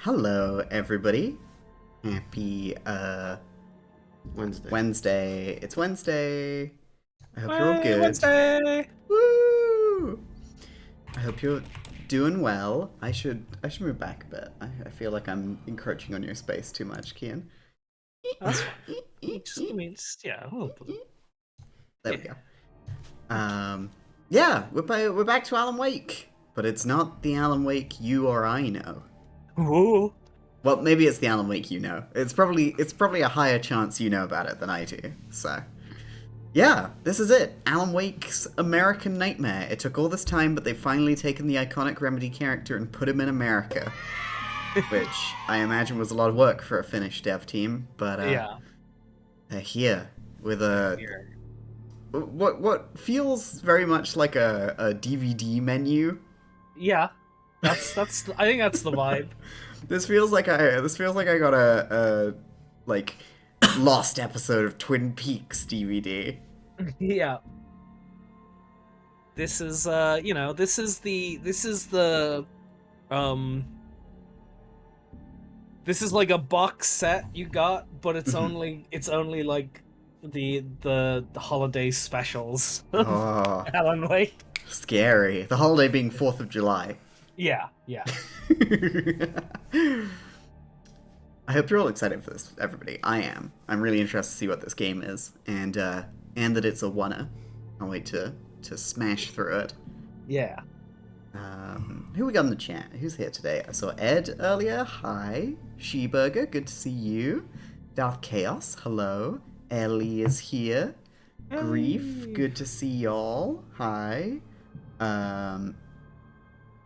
Hello, everybody. Happy Wednesday. Wednesday. It's Wednesday. I hope you're all Hey, good. Wednesday! Woo! I hope you're doing well. I should move back a bit. I feel like I'm encroaching on your space too much, Kian. That's fine. Yeah, a little bit. There we go. Yeah, we're back to Alan Wake, but it's not the Alan Wake you or I know. Ooh. Well, maybe it's the Alan Wake you know. It's probably a higher chance you know about it than I do. So, yeah, this is it. Alan Wake's American Nightmare. It took all this time, but they've finally taken the iconic Remedy character and put him in America, which I imagine was a lot of work for a Finnish dev team. But Yeah. they're here with a Here. what feels very much like a DVD menu. Yeah. That's I think that's the vibe. This feels like I got a like lost episode of Twin Peaks DVD. Yeah. This is um this is like a box set you got, but it's only like the holiday specials of Oh, Alan Wake. scary. The holiday being 4th of July. Yeah, yeah. I hope you're all excited for this, everybody. I am. I'm really interested to see what this game is, and that it's a oneer. I'll wait to smash through it. Yeah. Who we got in the chat? Who's here today? I saw Ed earlier. Hi. Sheburger, good to see you. Darth Chaos, hello. Ellie is here. Grief, Hey. good to see y'all. Hi.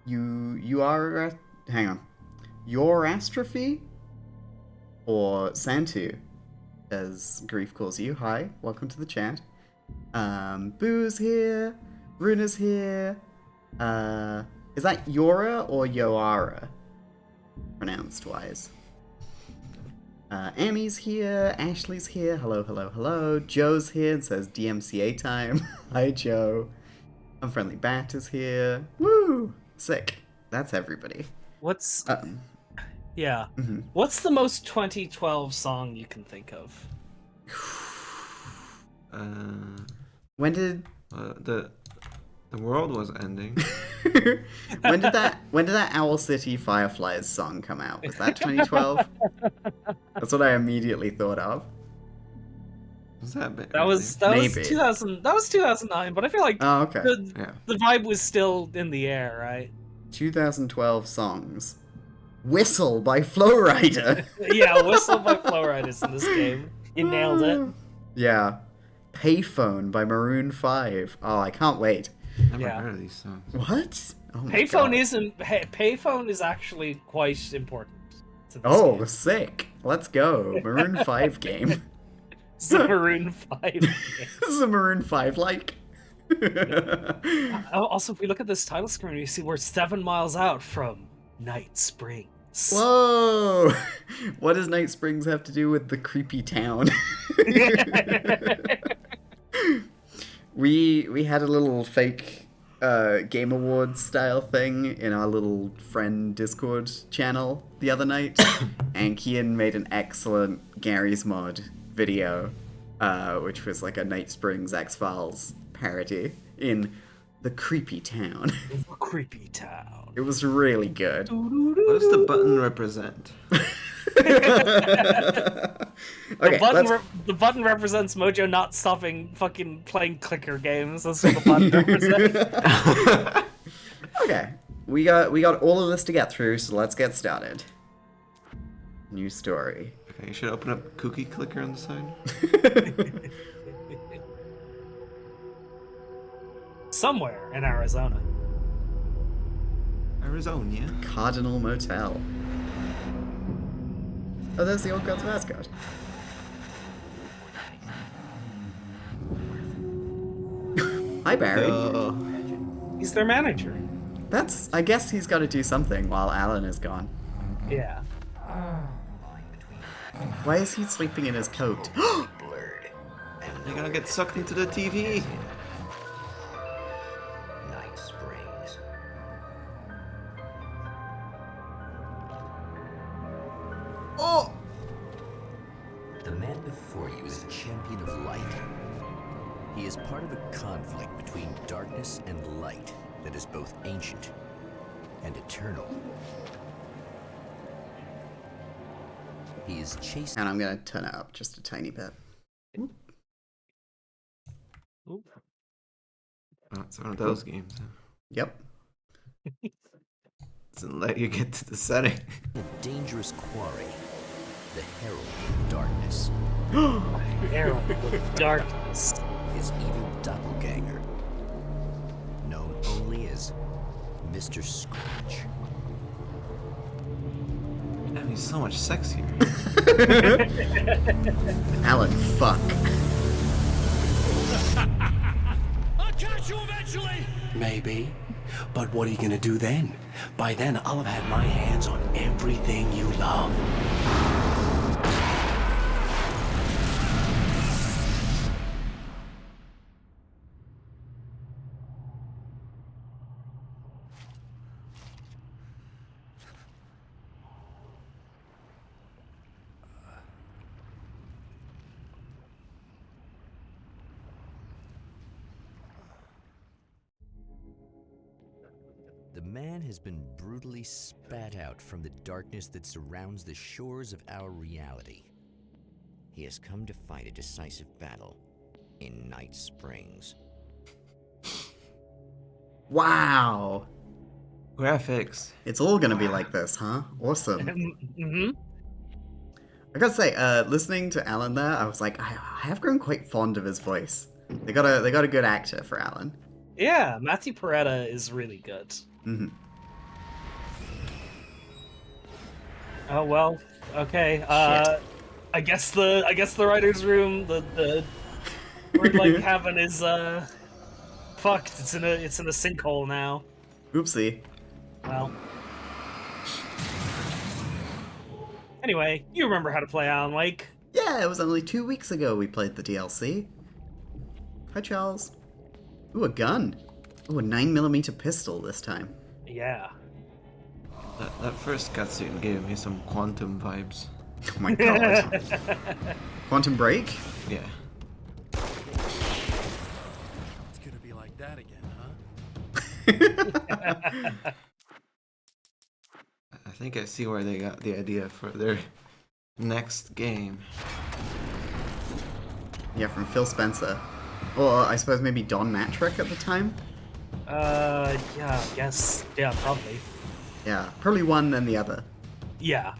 You are hang on. Your Astrophy? Or Santu, as Grief calls you. Hi, welcome to the chat. Boo's here. Runa's here. Is that Yora or Yoara? Pronounced wise. Amy's here. Ashley's here. Hello, hello, hello. Joe's here and says DMCA time. Hi, Joe. Unfriendly Bat is here. Woo! Sick. That's everybody. What's Mhm. What's the most 2012 song you can think of? When did The world was ending. when did that Owl City Fireflies song come out? Was that 2012? That's what I immediately thought of. Was that bit? That was Maybe. 2000. That was 2009. But I feel like Oh, okay. Yeah. the vibe was still in the air, right? 2012 songs. Whistle by Flowrider. Yeah, Whistle by Flowriders in this game. You nailed it. Yeah. Payphone by Maroon 5. Oh, I can't wait. Never Yeah. heard of these songs. What? Oh my Payphone God. isn't. Payphone is actually quite important to this Oh, game. sick. Let's go. Maroon 5 game. It's the Maroon 5 game. This is a Maroon 5 like. Also, if we look at this title screen, we see we're 7 miles out from Night Springs. Whoa! What does Night Springs have to do with the creepy town? We had a little fake Game Awards style thing in our little friend Discord channel the other night, and Kian made an excellent Gary's Mod video, which was like a Night Springs X-Files parody in the creepy town. Creepy town. It was really good. What does the button represent? Okay, The button represents Mojo not stopping fucking playing clicker games. That's what the button represents. okay, we got all of this to get through, so let's get started. New story. Okay, you should open up Cookie Clicker on the side. Somewhere in Arizona. Arizona, yeah? Cardinal Motel. Oh, there's the old God's mascot. Hi, Barry. He's their manager. I guess he's got to do something while Alan is gone. Yeah. Why is he sleeping in his coat? You're gonna get sucked into the TV. Night Springs. conflict between darkness and light that is both ancient and eternal. He is chasing. And I'm gonna turn it up just a tiny bit. Oop. Oh, it's one of those games. Huh? Yep. Doesn't let you get to the setting. A dangerous quarry, the Herald of Darkness. Herald of Darkness. His evil doppelganger, known only as Mr. Scratch. Damn, he's so much sexier. Alan, fuck. I'll catch you eventually! Maybe. But what are you gonna do then? By then, I'll have had my hands on everything you love. The man has been brutally spat out from the darkness that surrounds the shores of our reality. He has come to fight a decisive battle in Night Springs. Wow. Graphics. It's all gonna be like this, huh? Awesome. Mm-hmm. I gotta say, listening to Alan there, I was like, I have grown quite fond of his voice. They got a good actor for Alan. Yeah, Matthew Peretta is really good. Mm-hmm. Oh well, okay. Shit. I guess the writers' room, the word like heaven is fucked. It's in a sinkhole now. Oopsie. Well. Anyway, you remember how to play Alan Wake. Yeah, it was only 2 weeks ago we played the DLC. Hi, Charles. Ooh, a gun. Ooh, a 9mm pistol this time. Yeah. That first cutscene gave me some Quantum vibes. Oh my god. Quantum Break? Yeah. It's gonna be like that again, huh? I think I see where they got the idea for their next game. Yeah, from Phil Spencer. Or I suppose maybe Don Matrick at the time? Yeah, I guess. Yeah, probably. Yeah, probably one then the other. Yeah.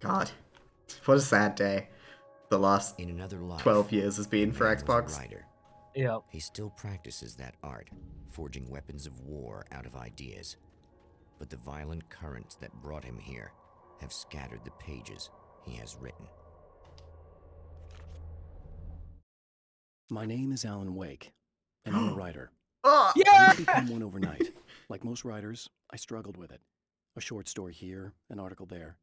God. What a sad day. The last In another life, 12 years has been the for man was a Xbox. writer. Yeah. He still practices that art, forging weapons of war out of ideas. But the violent currents that brought him here have scattered the pages he has written. My name is Alan Wake, and I'm a writer. Oh! I Yeah. didn't become one overnight. Like most writers, I struggled with it. A short story here, an article there.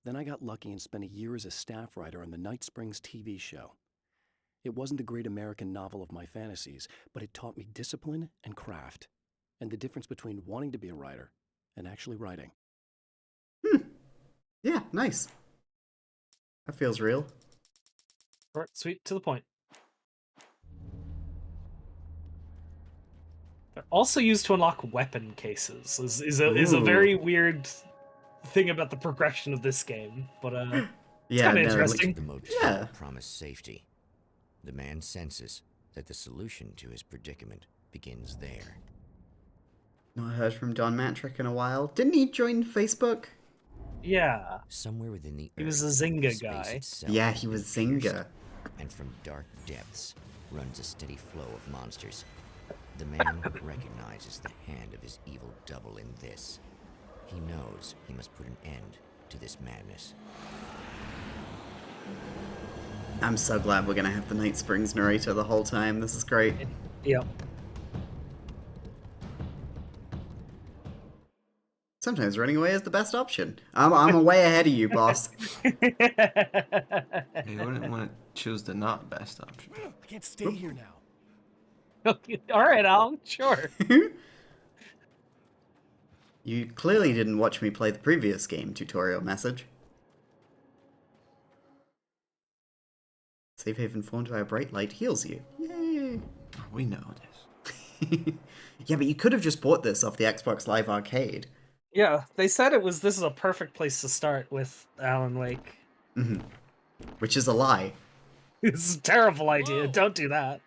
Then I got lucky and spent a year as a staff writer on the Night Springs TV show. It wasn't the great American novel of my fantasies, but it taught me discipline and craft, and the difference between wanting to be a writer and actually writing. Yeah, nice. That feels real. Short, sweet, to the point. They're also used to unlock weapon cases. Is a Ooh. very weird thing about the progression of this game, but it's Yeah, kind of no, interesting. The motel Yeah. promised safety. The man senses that the solution to his predicament begins there. Not heard from Don Matrick in a while. Didn't he join Facebook? Yeah. Somewhere within the He was earth, a Zynga space guy. itself Yeah, has he been was pierced, Zynga. and from dark depths runs a steady flow of monsters. The man recognizes the hand of his evil double in this. He knows he must put an end to this madness. I'm so glad we're gonna have the Night Springs narrator the whole time. This is great. Yep. Sometimes running away is the best option. I'm way ahead of you, boss. You wouldn't want to choose the not best option. I can't stay here now. All right, Alan. Sure. You clearly didn't watch me play the previous game tutorial message. Safe haven formed by a bright light heals you. Yay! We know this. Yeah, but you could have just bought this off the Xbox Live Arcade. Yeah, they said this is a perfect place to start with Alan Wake. Which is a lie. It's a terrible idea. Don't do that.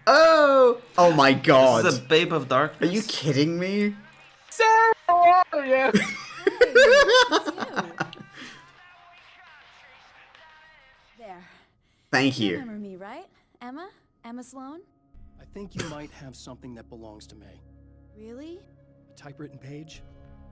Oh! Oh my god. This is a Babe of Are Darkness. you kidding me? Sarah, how are you? There. Thank You you. remember me, right? Emma? Emma Sloan? I think you might have something that belongs to me. Really? A typewritten page?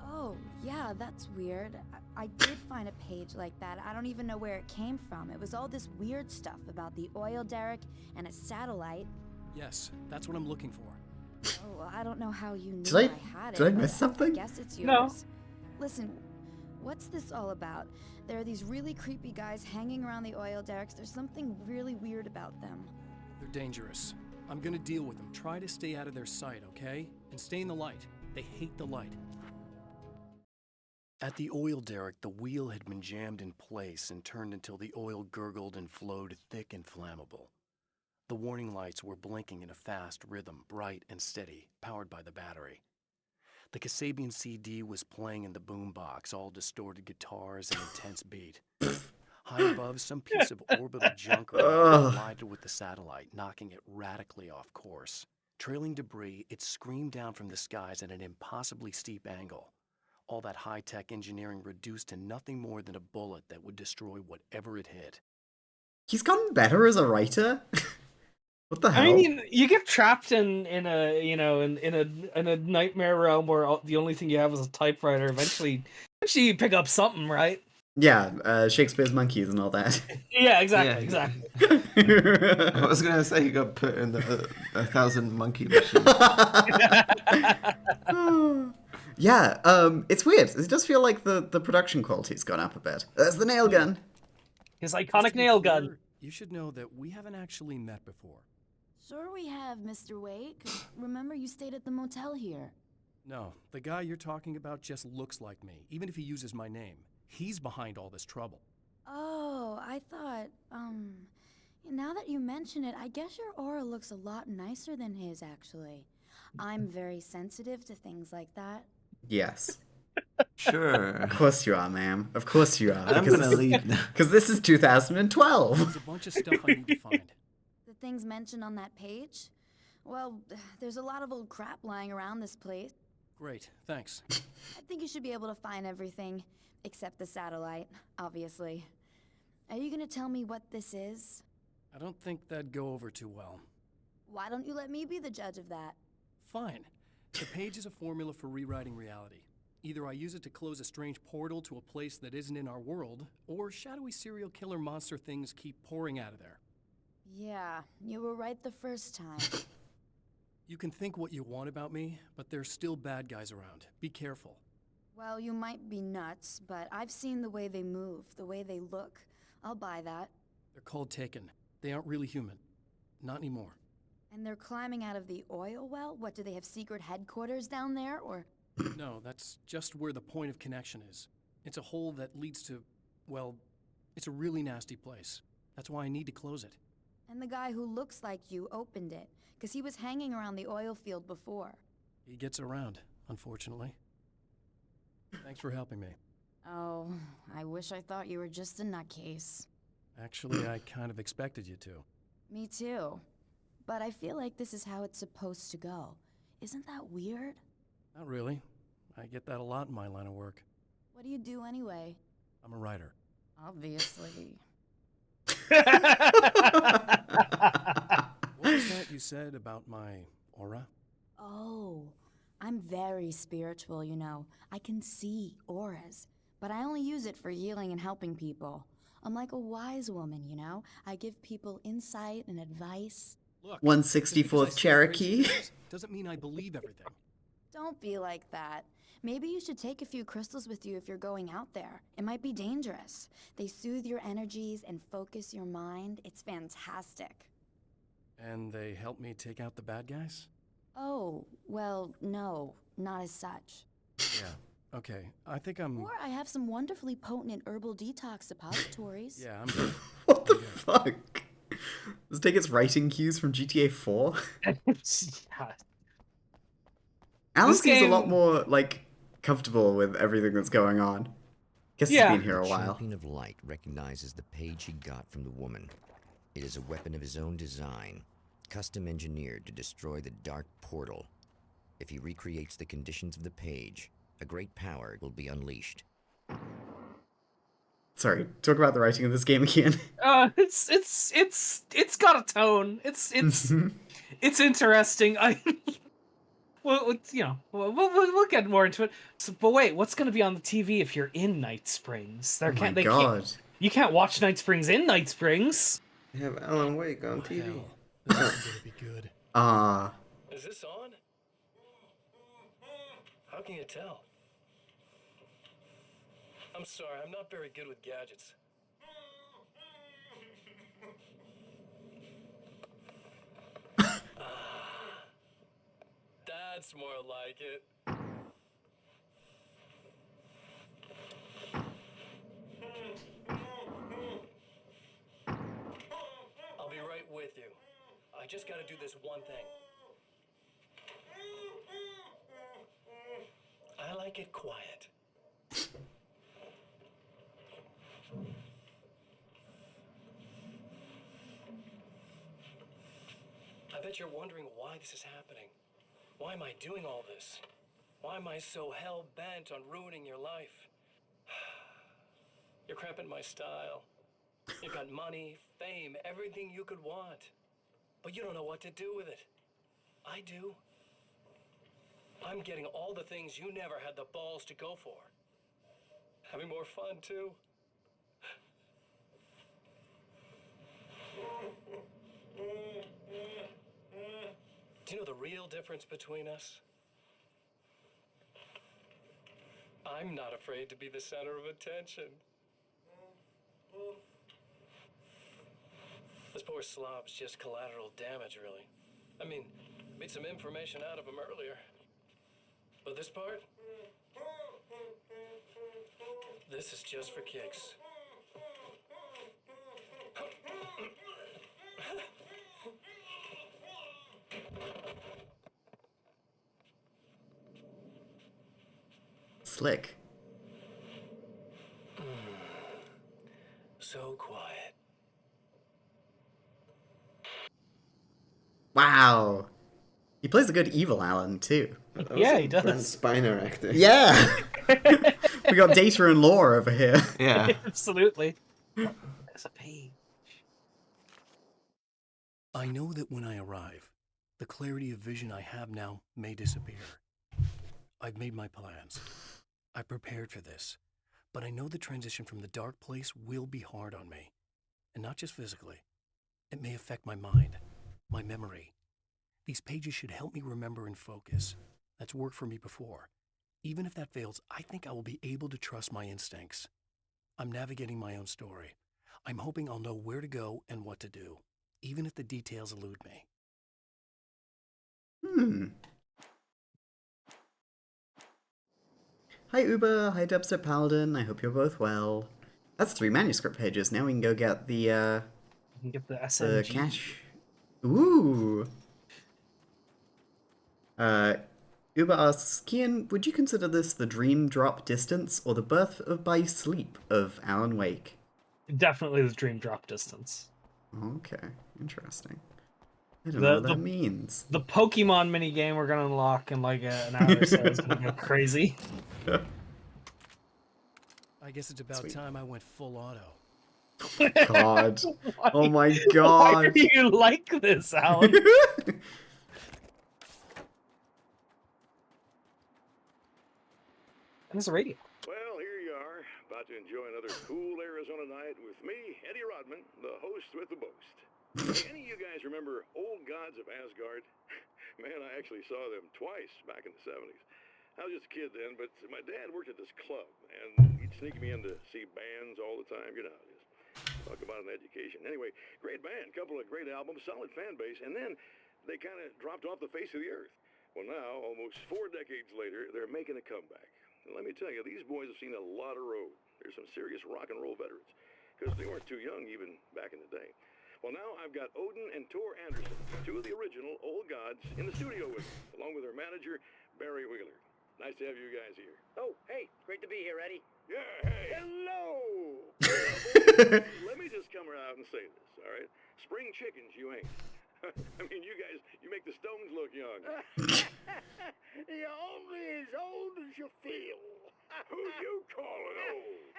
Oh, yeah, that's weird. I did find a page like that. I don't even know where it came from. It was all this weird stuff about the oil derrick and a satellite. Yes, that's what I'm looking for. Oh, I don't know how you knew Did I- had it. did I but miss something? I guess it's yours. No. Listen, what's this all about? There are these really creepy guys hanging around the oil derricks. There's something really weird about them. They're dangerous. I'm gonna deal with them. Try to stay out of their sight, okay? And stay in the light. They hate the light. At the oil derrick, the wheel had been jammed in place and turned until the oil gurgled and flowed thick and flammable. The warning lights were blinking in a fast rhythm, bright and steady, powered by the battery. The Kasabian CD was playing in the boombox, all distorted guitars and intense beat. High above, some piece of orbital junk collided with the satellite, knocking it radically off course. Trailing debris, it screamed down from the skies at an impossibly steep angle. All that high-tech engineering reduced to nothing more than a bullet that would destroy whatever it hit. He's gotten better as a writer? What the hell? I mean, you get trapped in a in a nightmare realm where the only thing you have is a typewriter. Eventually you pick up something, right? Yeah, Shakespeare's monkeys and all that. Yeah, exactly, Yeah. exactly. I was gonna say he got put in the 1,000 monkey machine. Yeah, it's weird. It does feel like the production quality's gone up a bit. There's the nail gun. His Just iconic to be nail clear, gun. You should know that we haven't actually met before. Sure we have, Mr. Wake. Remember you stayed at the motel here. No, the guy you're talking about just looks like me, even if he uses my name. He's behind all this trouble. Oh, I thought, now that you mention it, I guess your aura looks a lot nicer than his, actually. I'm very sensitive to things like that. Yes. Sure. Of course you are, ma'am. Of course you are. I'm gonna leave now. Because this is 2012. There's a bunch of stuff I need to find. The things mentioned on that page? Well, there's a lot of old crap lying around this place. Great, thanks. I think you should be able to find everything, except the satellite, obviously. Are you gonna tell me what this is? I don't think that'd go over too well. Why don't you let me be the judge of that? Fine. The page is a formula for rewriting reality. Either I use it to close a strange portal to a place that isn't in our world, or shadowy serial killer monster things keep pouring out of there. Yeah, you were right the first time. You can think what you want about me, but there's still bad guys around. Be careful. Well, you might be nuts, but I've seen the way they move, the way they look. I'll buy that. They're called Taken. They aren't really human. Not anymore. And they're climbing out of the oil well? What, do they have secret headquarters down there, or? No, that's just where the point of connection is. It's a hole that leads to, well, it's a really nasty place. That's why I need to close it. And the guy who looks like you opened it, because he was hanging around the oil field before. He gets around, unfortunately. Thanks for helping me. Oh, I wish I thought you were just a nutcase. Actually, I kind of expected you to. Me too. But I feel like this is how it's supposed to go. Isn't that weird? Not really. I get that a lot in my line of work. What do you do anyway? I'm a writer. Obviously. What was that you said about my aura? Oh, I'm very spiritual, you know. I can see auras, but I only use it for healing and helping people. I'm like a wise woman, you know? I give people insight and advice. Look, 164th just because I say Cherokee. crazy things doesn't mean I believe everything. Don't be like that. Maybe you should take a few crystals with you if you're going out there. It might be dangerous. They soothe your energies and focus your mind. It's fantastic. And they help me take out the bad guys? Oh, well, no, not as such. Yeah. Okay, I think I'm... Or I have some wonderfully potent herbal detox suppositories. Yeah, I'm good. fuck? Does it take its writing cues from GTA 4? Yeah. Alan This seems a lot game- more, like, comfortable with everything that's going on. Guess he's Yeah. been here a The while. champion of light recognizes the page he got from the woman. It is a weapon of his own design, custom engineered to destroy the dark portal. If he recreates the conditions of the page, a great power will be unleashed. Sorry, talk about the writing of this game again. It's got a tone. It's interesting. Well, you know, we'll get more into it. So, but wait, what's going to be on the TV if you're in Night Springs? Oh my god. You can't watch Night Springs in Night Springs. You have Alan Wake on TV. Hell, this isn't gonna be good. Ah. Is this on? How can you tell? I'm sorry, I'm not very good with gadgets. That's more like it. I'll be right with you. I just gotta do this one thing. I like it quiet. I bet you're wondering why this is happening. Why am I doing all this? Why am I so hell-bent on ruining your life? You're cramping my style. You've got money, fame, everything you could want. But you don't know what to do with it. I do. I'm getting all the things you never had the balls to go for. Having more fun, too. Do you know the real difference between us? I'm not afraid to be the center of attention. This poor slob's just collateral damage, really. I mean, made some information out of him earlier. But this part? This is just for kicks. Slick. So quiet. Wow. He plays a good evil Alan, too. That was Yeah, some he does. Brent Spiner acting. Yeah! We got data and lore over here. Yeah. Absolutely. There's a page. I know that when I arrive, the clarity of vision I have now may disappear. I've made my plans. I prepared for this. But I know the transition from the dark place will be hard on me. And not just physically. It may affect my mind, my memory. These pages should help me remember and focus. That's worked for me before. Even if that fails, I think I will be able to trust my instincts. I'm navigating my own story. I'm hoping I'll know where to go and what to do, even if the details elude me. Hi Uber, hi Dubstep Paladin, I hope you're both well. That's 3 manuscript pages, now we can go get the You can get the SMG. cash. Ooh! Uber asks, Kian, would you consider this the dream drop distance or the birth of by sleep of Alan Wake? Definitely the dream drop distance. Okay, interesting. I don't know what The that means. the Pokemon minigame we're gonna unlock in like an hour or so is gonna go crazy. I guess it's about Sweet. time I went full auto. God. Why- Oh my Why god. are you like this, Alan? And there's a radio. Well, here you are, about to enjoy another cool Arizona night with me, Eddie Rodman, the host with the boast. Hey, any of you guys remember Old Gods of Asgard? Man, I actually saw them twice back in the 70s. I was just a kid then, but my dad worked at this club, and he'd sneak me in to see bands all the time. You know how it is. Talk about an education. Anyway, great band, couple of great albums, solid fan base, and then they kind of dropped off the face of the earth. Well, now, almost 4 decades later, they're making a comeback. And let me tell you, these boys have seen a lot of road. They're some serious rock and roll veterans. because they weren't too young even back in the day. Well, now I've got Odin and Tor Anderson, two of the original Old Gods, in the studio with me, along with their manager, Barry Wheeler. Nice to have you guys here. Oh, hey, great to be here, Eddie. Yeah, hey. Hello! Let me just come out and say this, all right? Spring chickens, you ain't. I mean, you guys, you make the Stones look young. You're only as old as you feel. Who you calling old?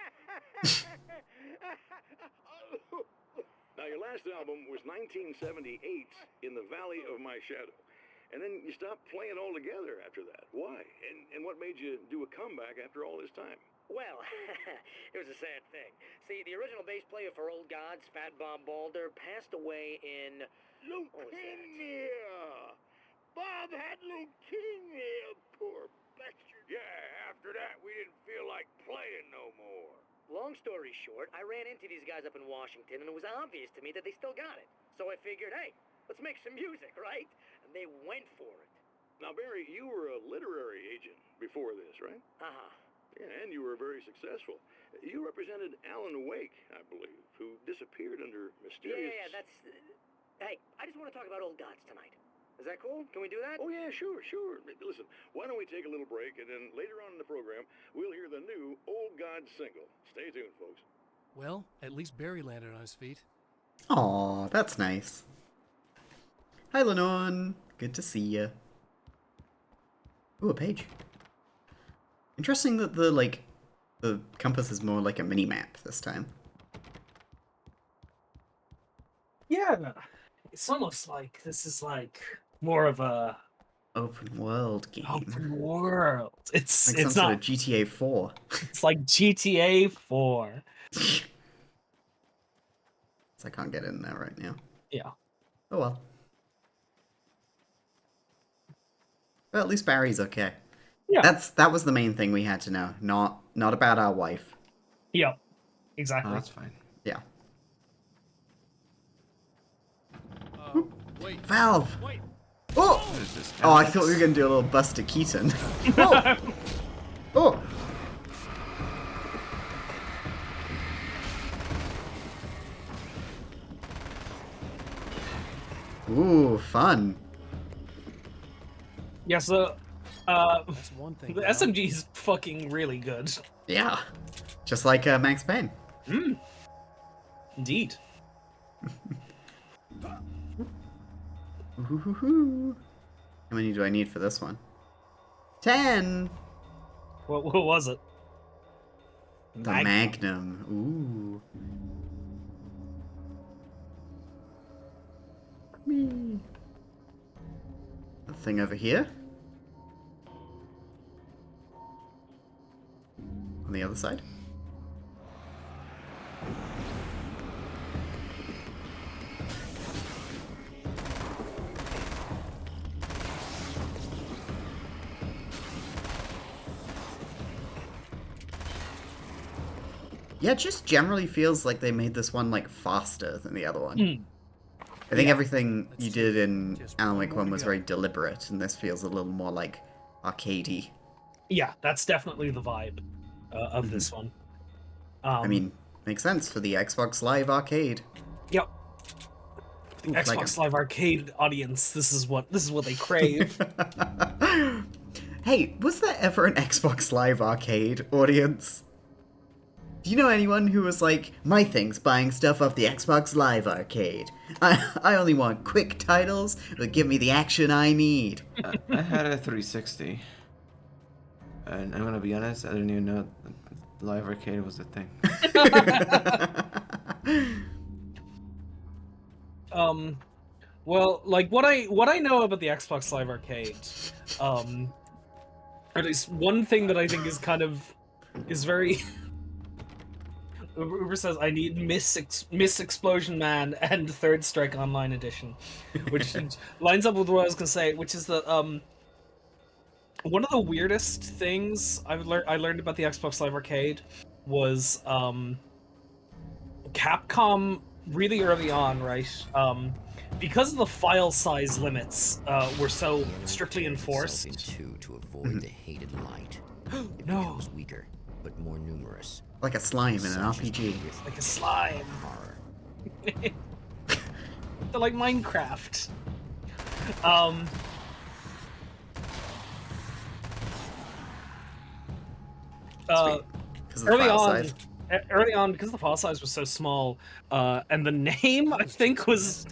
Now, your last album was 1978, In the Valley of My Shadow. And then you stopped playing altogether after that. Why? And what made you do a comeback after all this time? Well, it was a sad thing. See, the original bass player for Old Gods, Fat Bob Balder, passed away in... Leukemia! Bob had leukemia, poor bastard. Yeah, after that, we didn't feel like playing no more. Long story short, I ran into these guys up in Washington, and it was obvious to me that they still got it. So I figured, hey, let's make some music, right? And they went for it. Now, Barry, you were a literary agent before this, right? Uh-huh. Yeah, and you were very successful. You represented Alan Wake, I believe, who disappeared under mysterious... Yeah, that's... Hey, I just want to talk about Old Gods tonight. Is that cool? Can we do that? Oh, yeah, sure. Listen, why don't we take a little break, and then later on in the program, we'll hear the new Old God single. Stay tuned, folks. Well, at least Barry landed on his feet. Aw, that's nice. Hi, Lennon. Good to see ya. Ooh, a page. Interesting that the compass is more like a mini-map this time. Yeah, it's almost like this is like more of a Open world game. open world. It's Like some it's sort not. of GTA 4. It's like GTA 4. So I can't get in there right now. Yeah. Oh well. Well, at least Barry's okay. Yeah. That was the main thing we had to know. Not about our wife. Yeah. Oh, Exactly. that's fine. Yeah. Wait. Valve! Wait. Oh! What is this? Oh, I Alex? thought we were gonna do a little Buster Keaton. Oh! Oh! Ooh, fun. Yeah. So, That's one thing. the Val. SMG is fucking really good. Yeah. Just like Max Payne. Indeed. Ooh-hoo-hoo-hoo. How many do I need for this one? 10! What was it? The Magnum. Ooh. Whee. The thing over here. On the other side. Yeah, it just generally feels like they made this one like faster than the other one. I think everything you did in Just Alan one Wake more 1 to was go. very deliberate, and this feels a little more like arcadey. Yeah, that's definitely the vibe of this one. I mean, makes sense for the Xbox Live Arcade. Yep. The Ooh, like Xbox Live Arcade audience. This is what they crave. Hey, was there ever an Xbox Live Arcade audience? Do you know anyone who was like, my thing's buying stuff off the Xbox Live Arcade. I only want quick titles that give me the action I need. I had a 360. And I'm gonna be honest, I didn't even know that Live Arcade was a thing. Well, like what I know about the Xbox Live Arcade, or at least one thing that I think is very. Uber says I need Miss Explosion Man and Third Strike Online Edition, which lines up with what I was gonna say, which is that one of the weirdest things I learned about the Xbox Live Arcade was Capcom really early on, right? Because the file size limits were so strictly enforced. In two to avoid the hated light. It No. becomes weaker, but more numerous. Like a slime in an Such is RPG. the width Like a slime. of horror. They're like Minecraft. Sweet. 'Cause of the Early file on, size. because the file size was so small, and the name I think was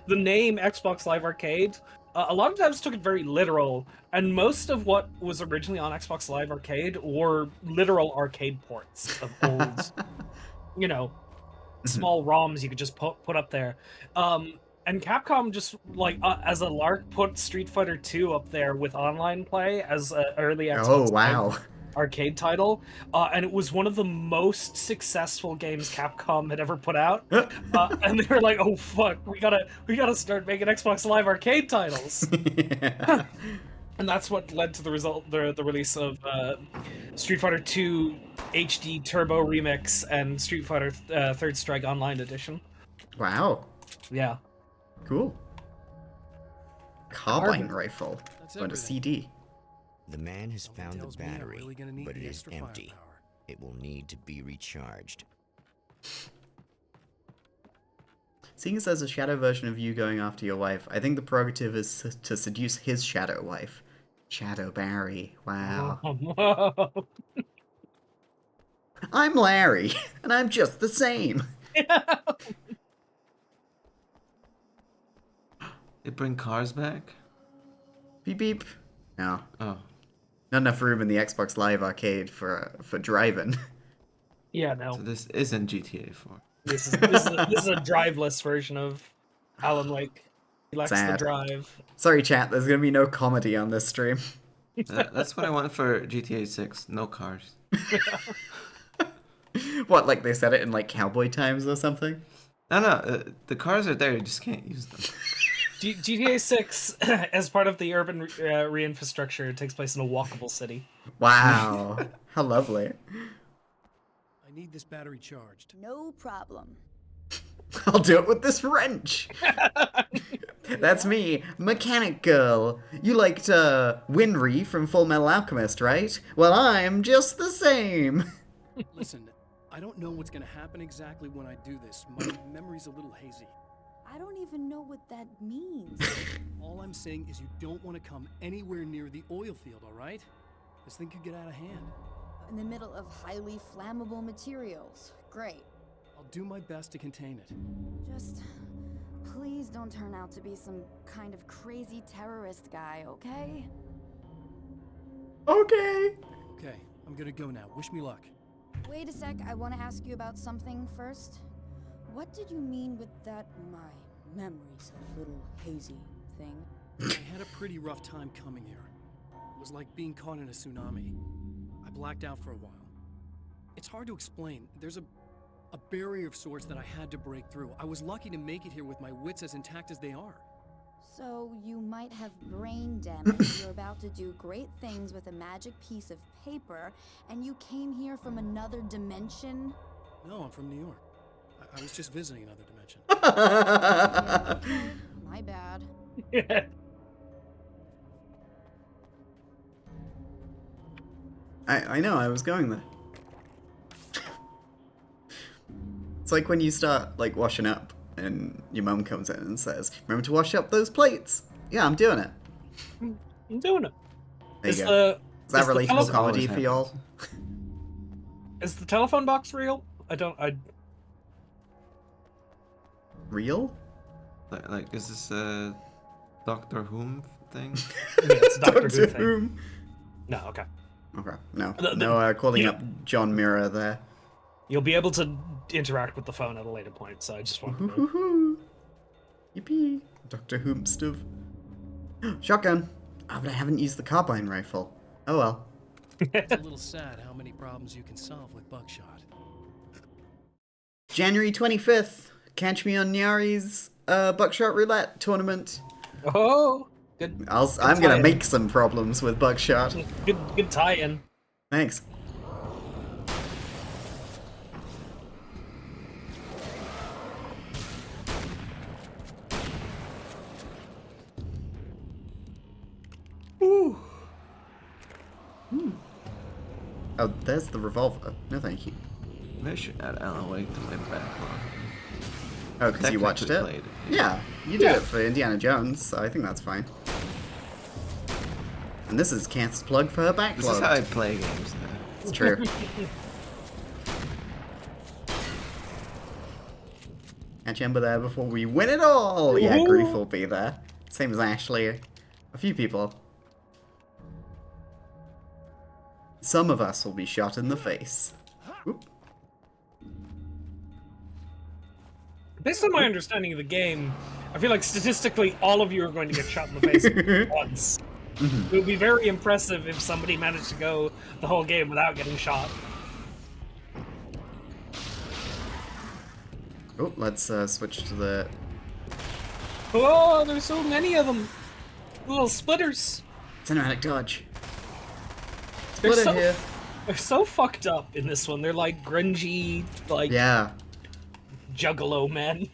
the name Xbox Live Arcade. A lot of devs took it very literal, and most of what was originally on Xbox Live Arcade were literal arcade ports of old, you know, small ROMs you could just put up there. And Capcom just like as a lark put Street Fighter 2 up there with online play as an early Xbox Oh, Live wow. arcade title, and it was one of the most successful games Capcom had ever put out. And they were like, "Oh fuck, we gotta start making Xbox Live arcade titles," Yeah. and that's what led to the release of Street Fighter 2 HD Turbo Remix and Street Fighter Third Strike Online Edition. Wow. Yeah, Cool. Carbine rifle. That's And a everything. CD. The man has Something found the tells me I'm battery, really gonna need but it the is extra empty. firepower. It will need to be recharged. Seeing as there's a shadow version of you going after your wife, I think the prerogative is to seduce his shadow wife. Shadow Barry. Wow. I'm Larry, and I'm just the same. They bring cars back? Beep beep. No. Oh. Not enough room in the Xbox Live arcade for driving. Yeah, no. So this isn't GTA 4. This is a driveless version of Alan Wake. He lacks the Sad. drive. Sorry, chat. There's gonna be no comedy on this stream. That's what I want for GTA 6. No cars. What? Like they said it in like cowboy times or something? No, the cars are there. You just can't use them. GTA 6, as part of the urban re-infrastructure, takes place in a walkable city. Wow. How lovely. I need this battery charged. No problem. I'll do it with this wrench. That's me, Mechanic Girl. You liked Winry from Full Metal Alchemist, right? Well, I'm just the same. Listen, I don't know what's gonna happen exactly when I do this. My memory's a little hazy. I don't even know what that means. All I'm saying is you don't want to come anywhere near the oil field, all right? This thing could get out of hand. In the middle of highly flammable materials. Great. I'll do my best to contain it. Just please don't turn out to be some kind of crazy terrorist guy, okay? Okay. Okay, I'm gonna go now. Wish me luck. Wait a sec, I want to ask you about something first. What did you mean with that my memory's a little hazy thing? I had a pretty rough time coming here. It was like being caught in a tsunami. I blacked out for a while. It's hard to explain. There's a barrier of sorts that I had to break through. I was lucky to make it here with my wits as intact as they are. So you might have brain damage. You're about to do great things with a magic piece of paper, and you came here from another dimension? No, I'm from New York. I was just visiting another dimension. Yeah, okay, my bad. I know, I was going there. It's like when you start like washing up and your mum comes in and says, "Remember to wash up those plates." Yeah, I'm doing it. I'm doing it. There Is you go. Is that is the relatable telephone- comedy Always for y'all? Is the telephone box real? I Real? Like, is this a Doctor Who thing? yeah, it's a Doctor Who Doctor thing. Who. No, okay. Okay, no. The- Calling yeah. up John Mirror there. You'll be able to interact with the phone at a later point, so I just wanted to... Hoo-hoo-hoo. Yippee. Dr. Hoomstov. Shotgun. Oh, but I haven't used the carbine rifle. Oh well. It's a little sad how many problems you can solve with buckshot. January 25th. Catch me on Nyari's Buckshot Roulette tournament. Oh, good. I'm gonna tie-in. make some problems with Buckshot. Good tie-in. Thanks. Ooh. Oh, there's the revolver. No, thank you. Maybe I should add Alan Wake to my backlog. Oh, because you watched it? Technically played it. Yeah, you did it for Indiana Jones, so I think that's fine. And this is Kath's plug for her backlog. This is how I play games now. It's true. Catch Ember there before we win it all! Yeah, Grief will be there. Same as Ashley. A few people. Some of us will be shot in the face. Oop. Based on my understanding of the game, I feel like statistically all of you are going to get shot in the face once. It would be very impressive if somebody managed to go the whole game without getting shot. Oh, let's switch to the... Oh, there's so many of them! Little splitters! Cinematic dodge. They're Splitter so, here. they're so fucked up in this one. They're like grungy, like Yeah. juggalo men.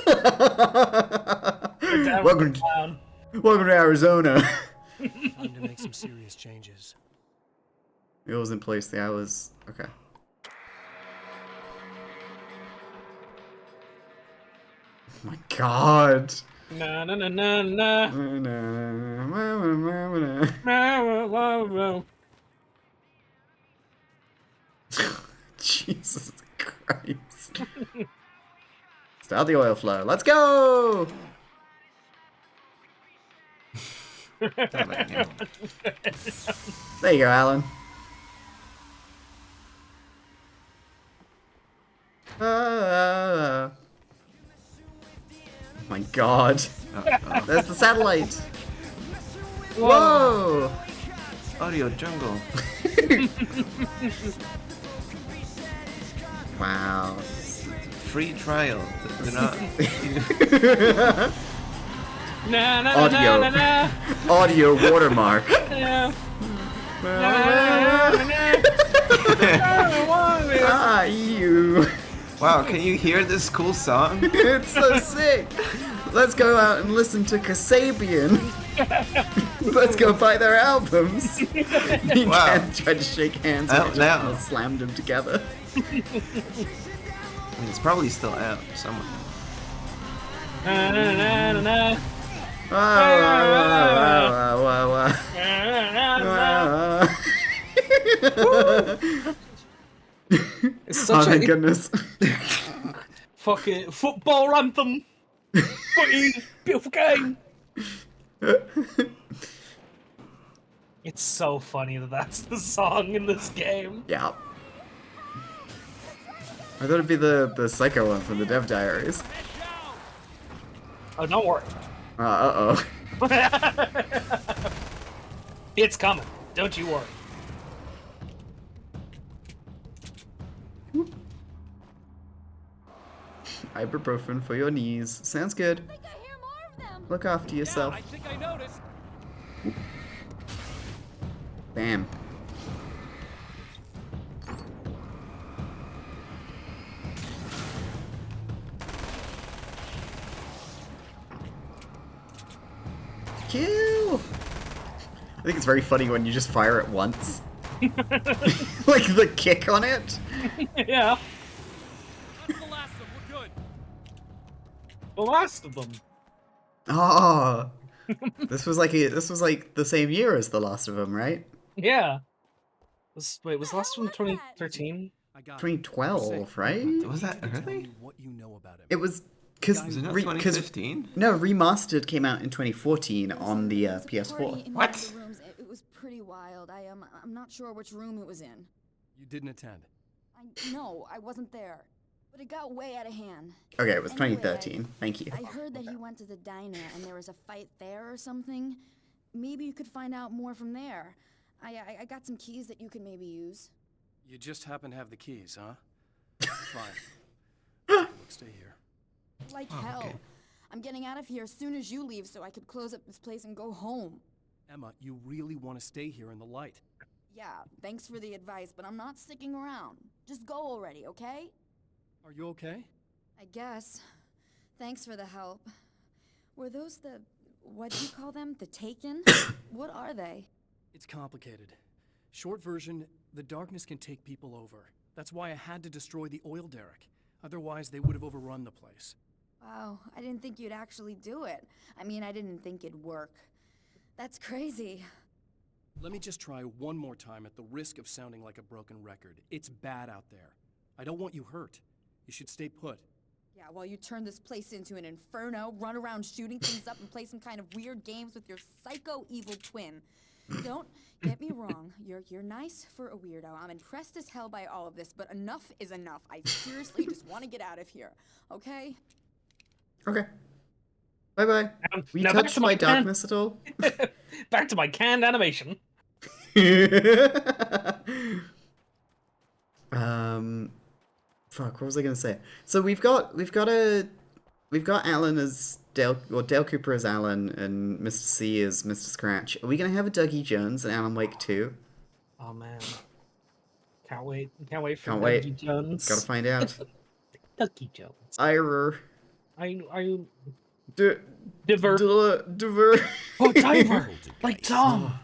They're down Welcome, with the clown. welcome to Arizona. Time to make some serious changes. It was in place, the hours. Okay. Oh my god. Na na na na na. Jesus Christ. Start the oil flow. Let's go! There you go, Alan. Oh my god. There's the satellite. Whoa! Audio jungle. Wow. Free trial. They're not. Na na Audio. na na na. Audio watermark. Na. Na, na, na. Ah, you. Wow, can you hear this cool song? It's so sick. Let's go out and listen to Kasabian. Let's go buy their albums. You Wow. can't try to shake hands and Out they now. just slammed them together. I mean, it's probably still out somewhere. Na na na na na. Wow, wow, wow, wow, wow, Na, na, na. wow. It's Oh, such thank a goodness. fucking football anthem. Footy, beautiful game. It's so funny that that's the song in this game. Yeah. I thought it'd be the psycho one from the Dev Diaries. Oh, don't worry. Uh-oh. It's coming. Don't you worry. Ibuprofen for your knees. Sounds good. I think I hear more of them. Look after yourself. think I noticed. Bam. Kill! I think it's very funny when you just fire it once. Like the kick on it. Yeah, That's the last of them. We're good. the last of them. Oh. This was like the same year as the Last of Them, right? Yeah. Wait, was the last one What was that? 2013? I got 2012, right? Was that Tell early? me what you know about him. It was because Was it not 2015? no, Remastered came out in 2014 on the There was a party PS4. in one What? of the rooms. It was pretty wild. I'm not sure which room it was in. You didn't attend. No, I wasn't there. But it got way out of hand. Okay, it was Anyway, 2013. Thank you. I heard that he went to the diner and there was a fight there or something. Maybe you could find out more from there. I got some keys that you could maybe use. You just happen to have the keys, huh? Fine. Look, stay here. Like Oh, hell. okay. I'm getting out of here as soon as you leave so I could close up this place and go home. Emma, you really want to stay here in the light. Yeah, thanks for the advice, but I'm not sticking around. Just go already, okay? Are you okay? I guess. Thanks for the help. Were those the... what do you call them? The Taken? What are they? It's complicated. Short version, The darkness can take people over. That's why I had to destroy the oil derrick. Otherwise, they would have overrun the place. Wow, I didn't think you'd actually do it. I mean, I didn't think it'd work. That's crazy. Let me just try one more time at the risk of sounding like a broken record. It's bad out there. I don't want you hurt. You should stay put. Yeah, while you turn this place into an inferno, run around shooting things up, and play some kind of weird games with your psycho evil twin. Don't get me wrong, you're nice for a weirdo. I'm impressed as hell by all of this, but enough is enough. I seriously just want to get out of here, okay? Okay. Bye-bye. Were you now back touched to by my darkness at all? Back to my canned animation. Fuck, what was I gonna say? So we've got Alan as Dale, or Dale Cooper as Alan, and Mr. C as Mr. Scratch. Are we gonna have a Dougie Jones and Alan Wake too? Oh man, can't wait! Can't wait for Can't Dougie wait. Jones. Gotta find out. Dougie Jones. Irer. Are you Diver. Diver? Oh, Diver, like Poltergeist. Tom.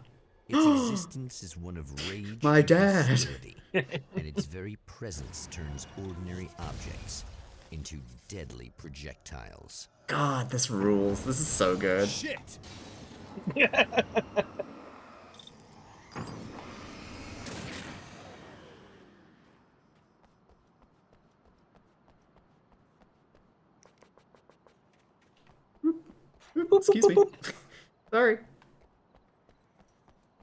Its existence is one of rage My and dad. hostility, and its very presence turns ordinary objects into deadly projectiles. God, this rules. This is so good. Shit! Excuse me. Sorry. Is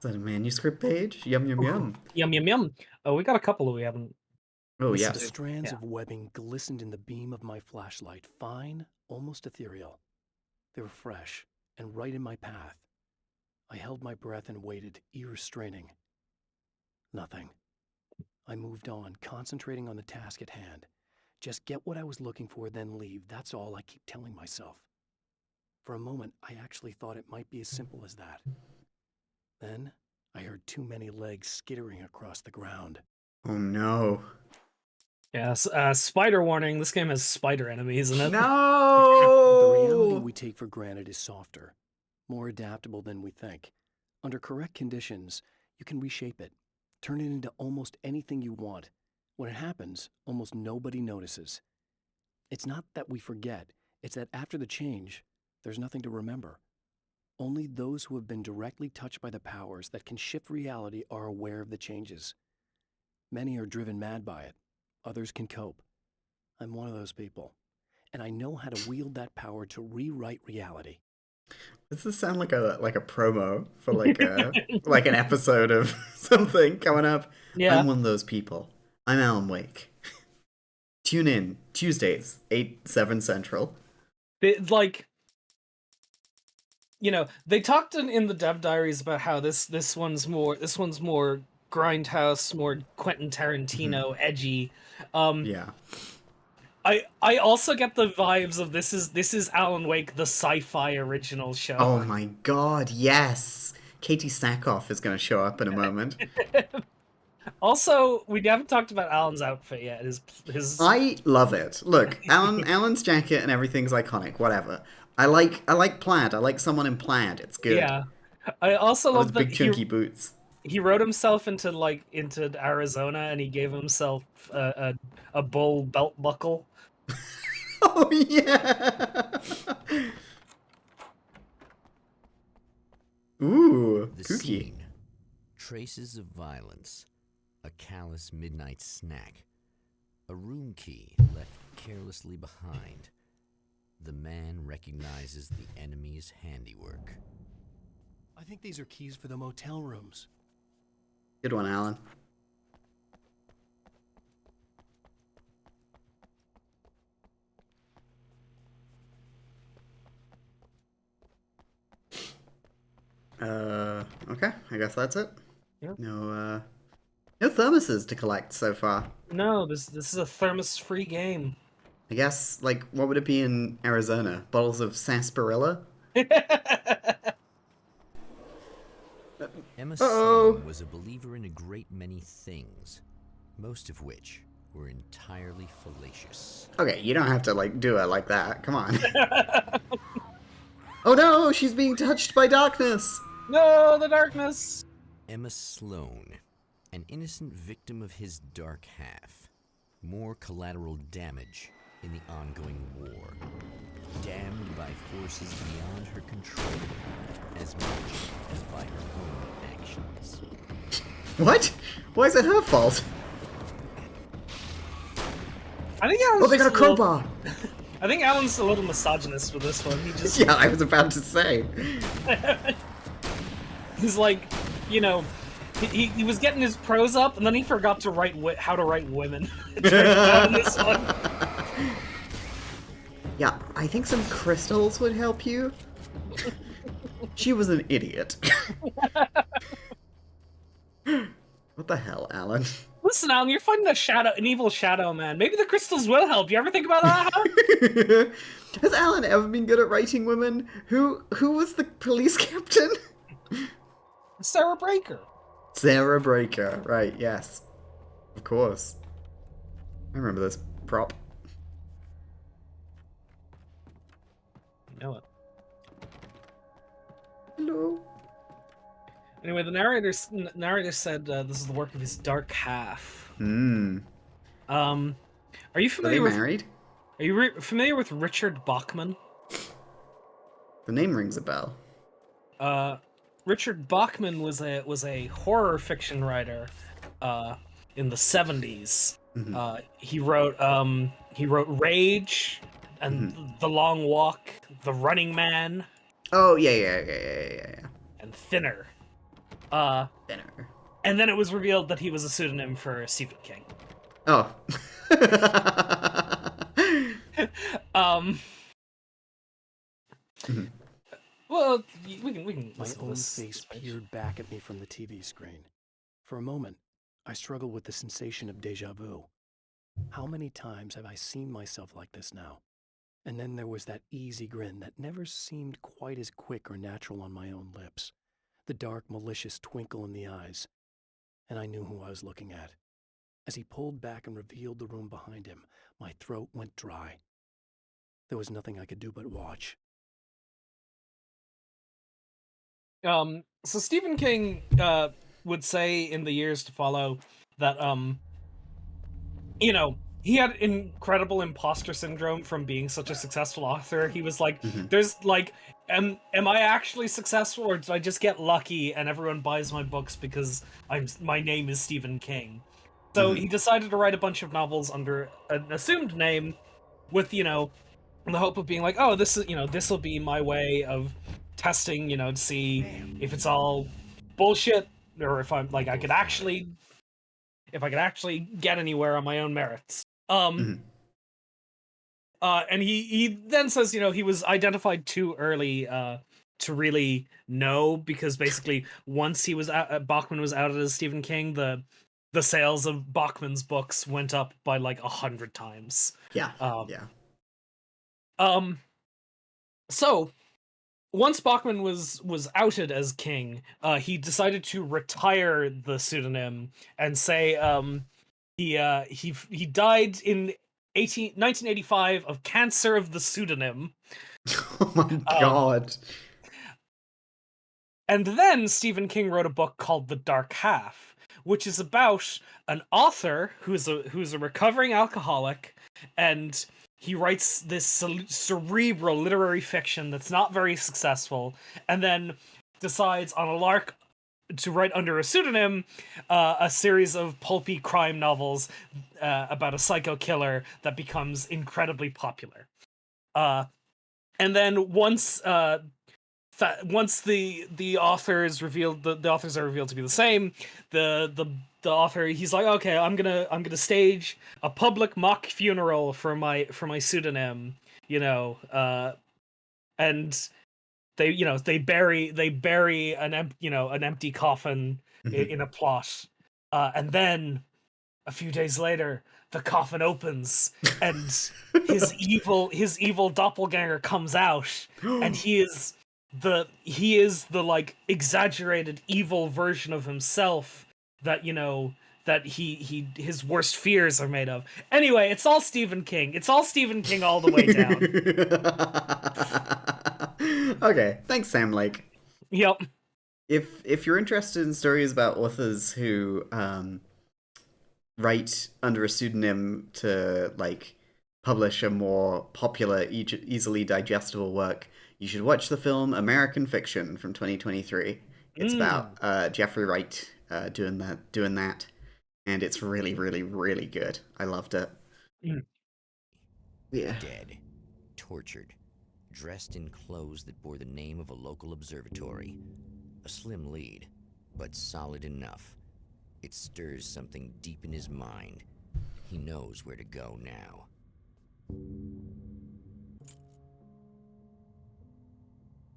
that a manuscript page? Yum yum yum. Yum yum yum. Oh, we got a couple that we haven't. Oh The yes. strands Yeah. of webbing glistened in the beam of my flashlight, fine, almost ethereal. They were fresh and right in my path. I held my breath and waited, ears straining. Nothing. I moved on, concentrating on the task at hand. Just get what I was looking for, then leave. That's all I keep telling myself. For a moment, I actually thought it might be as simple as that. Then, I heard too many legs skittering across the ground. Oh no. Yes. Spider warning. This game has spider enemies in it. The reality No. we take for granted is softer, more adaptable than we think. Under correct conditions, you can reshape it, turn it into almost anything you want. When it happens, almost nobody notices. It's not that we forget, it's that after the change, there's nothing to remember. Only those who have been directly touched by the powers that can shift reality are aware of the changes. Many are driven mad by it. Others can cope. I'm one of those people. And I know how to wield that power to rewrite reality. Does this sound like a promo for like a like an episode of something coming up? Yeah. I'm one of those people. I'm Alan Wake. Tune in Tuesdays, 8/7 Central. Like, you know, they talked in the dev diaries about how this one's more grindhouse, more Quentin Tarantino edgy. Yeah. I also get the vibes of this is Alan Wake, the sci-fi original show. Oh my god, yes. Katie Sackhoff is going to show up in a moment. Also, we haven't talked about Alan's outfit yet. His I love it. Look, Alan's jacket and everything's iconic. Whatever. I like plaid. I like someone in plaid. It's good. yeah. I also Those love that big chunky boots. he wrote himself into Arizona, and he gave himself a bull belt buckle. Oh yeah. Ooh, The kooky. scene. Traces of violence. A callous midnight snack. A room key left carelessly behind. The man recognizes the enemy's handiwork. I think these are keys for the motel rooms. Good one, Alan. Okay, I guess that's it. Yeah. No thermoses to collect so far. No, this is a thermos-free game. I guess, like, what would it be in Arizona? Bottles of sarsaparilla? Emma Uh-oh. Sloan was a believer in a great many things, most of which were entirely fallacious. Okay, you don't have to, like, do it like that. Come on. Oh no, she's being touched by darkness! No, the darkness. Emma Sloan, an innocent victim of his dark half. More collateral damage in the ongoing war. Damned by forces beyond her control, as much as by her own actions. What? Why is it her fault? I think Alan's Oh, they got a just little- crowbar! I think Alan's a little misogynist with this one. He just Yeah, I was about to say. he's like, you know, he was getting his prose up, and then he forgot to write how to write women. It turns out in this one. Yeah, I think some crystals would help you. She was an idiot. What the hell, Alan? Listen, Alan, you're fighting an evil shadow man. Maybe the crystals will help. You ever think about that? Has Alan ever been good at writing women? Who was the police captain? Sarah Breaker. Sarah Breaker, right, yes. Of course. I remember this prop. You know it. Hello. Anyway, the narrator said this is the work of his dark half. Hmm. Are you Are familiar they with? married? Are you familiar with Richard Bachman? The name rings a bell. Richard Bachman was a horror fiction writer in the 70s. Mhm. He wrote Rage and The Long Walk, The Running Man, Oh, yeah. and Thinner. Thinner. And then it was revealed that he was a pseudonym for Stephen King. Oh. Mhm. Well, we can My listen to own this. face peered back at me from the TV screen. For a moment, I struggled with the sensation of déjà vu. How many times have I seen myself like this now? And then there was that easy grin that never seemed quite as quick or natural on my own lips. The dark, malicious twinkle in the eyes. And I knew who I was looking at. As he pulled back and revealed the room behind him, my throat went dry. There was nothing I could do but watch. So Stephen King would say in the years to follow that you know, he had incredible imposter syndrome from being such a successful author. He was like, there's like, am I actually successful, or did I just get lucky and everyone buys my books because my name is Stephen King? So he decided to write a bunch of novels under an assumed name with, you know, the hope of being like, oh, this is, you know, this will be my way of testing, you know, to see if it's all bullshit or if I'm like I could actually get anywhere on my own merits. And he then says, you know, he was identified too early to really know, because basically once he was Bachman was outed as Stephen King, the sales of Bachman's books went up by like 100 times. Yeah. So once Bachman was outed as King, he decided to retire the pseudonym and say he died in 1985 of cancer of the pseudonym. Oh my god. And then Stephen King wrote a book called The Dark Half, which is about an author who's a recovering alcoholic, and he writes this cerebral literary fiction that's not very successful, and then decides on a lark to write under a pseudonym a series of pulpy crime novels about a psycho killer that becomes incredibly popular. And then once the author is revealed, the authors are revealed to be the same, the author, he's like, okay, I'm gonna stage a public mock funeral for my pseudonym, you know, and they bury an empty coffin in a plot, and then a few days later the coffin opens and his evil doppelganger comes out, and he is the like exaggerated evil version of himself that, you know, that his worst fears are made of. Anyway, it's all Stephen King. It's all Stephen King all the way down. Okay, thanks, Sam Lake. Yep. if you're interested in stories about authors who write under a pseudonym to like publish a more popular, easily digestible work, you should watch the film American Fiction from 2023. It's about Jeffrey Wright doing that, and it's really, really, really good. I loved it. Yeah. Dead, tortured, dressed in clothes that bore the name of a local observatory. A slim lead, but solid enough. It stirs something deep in his mind. He knows where to go now.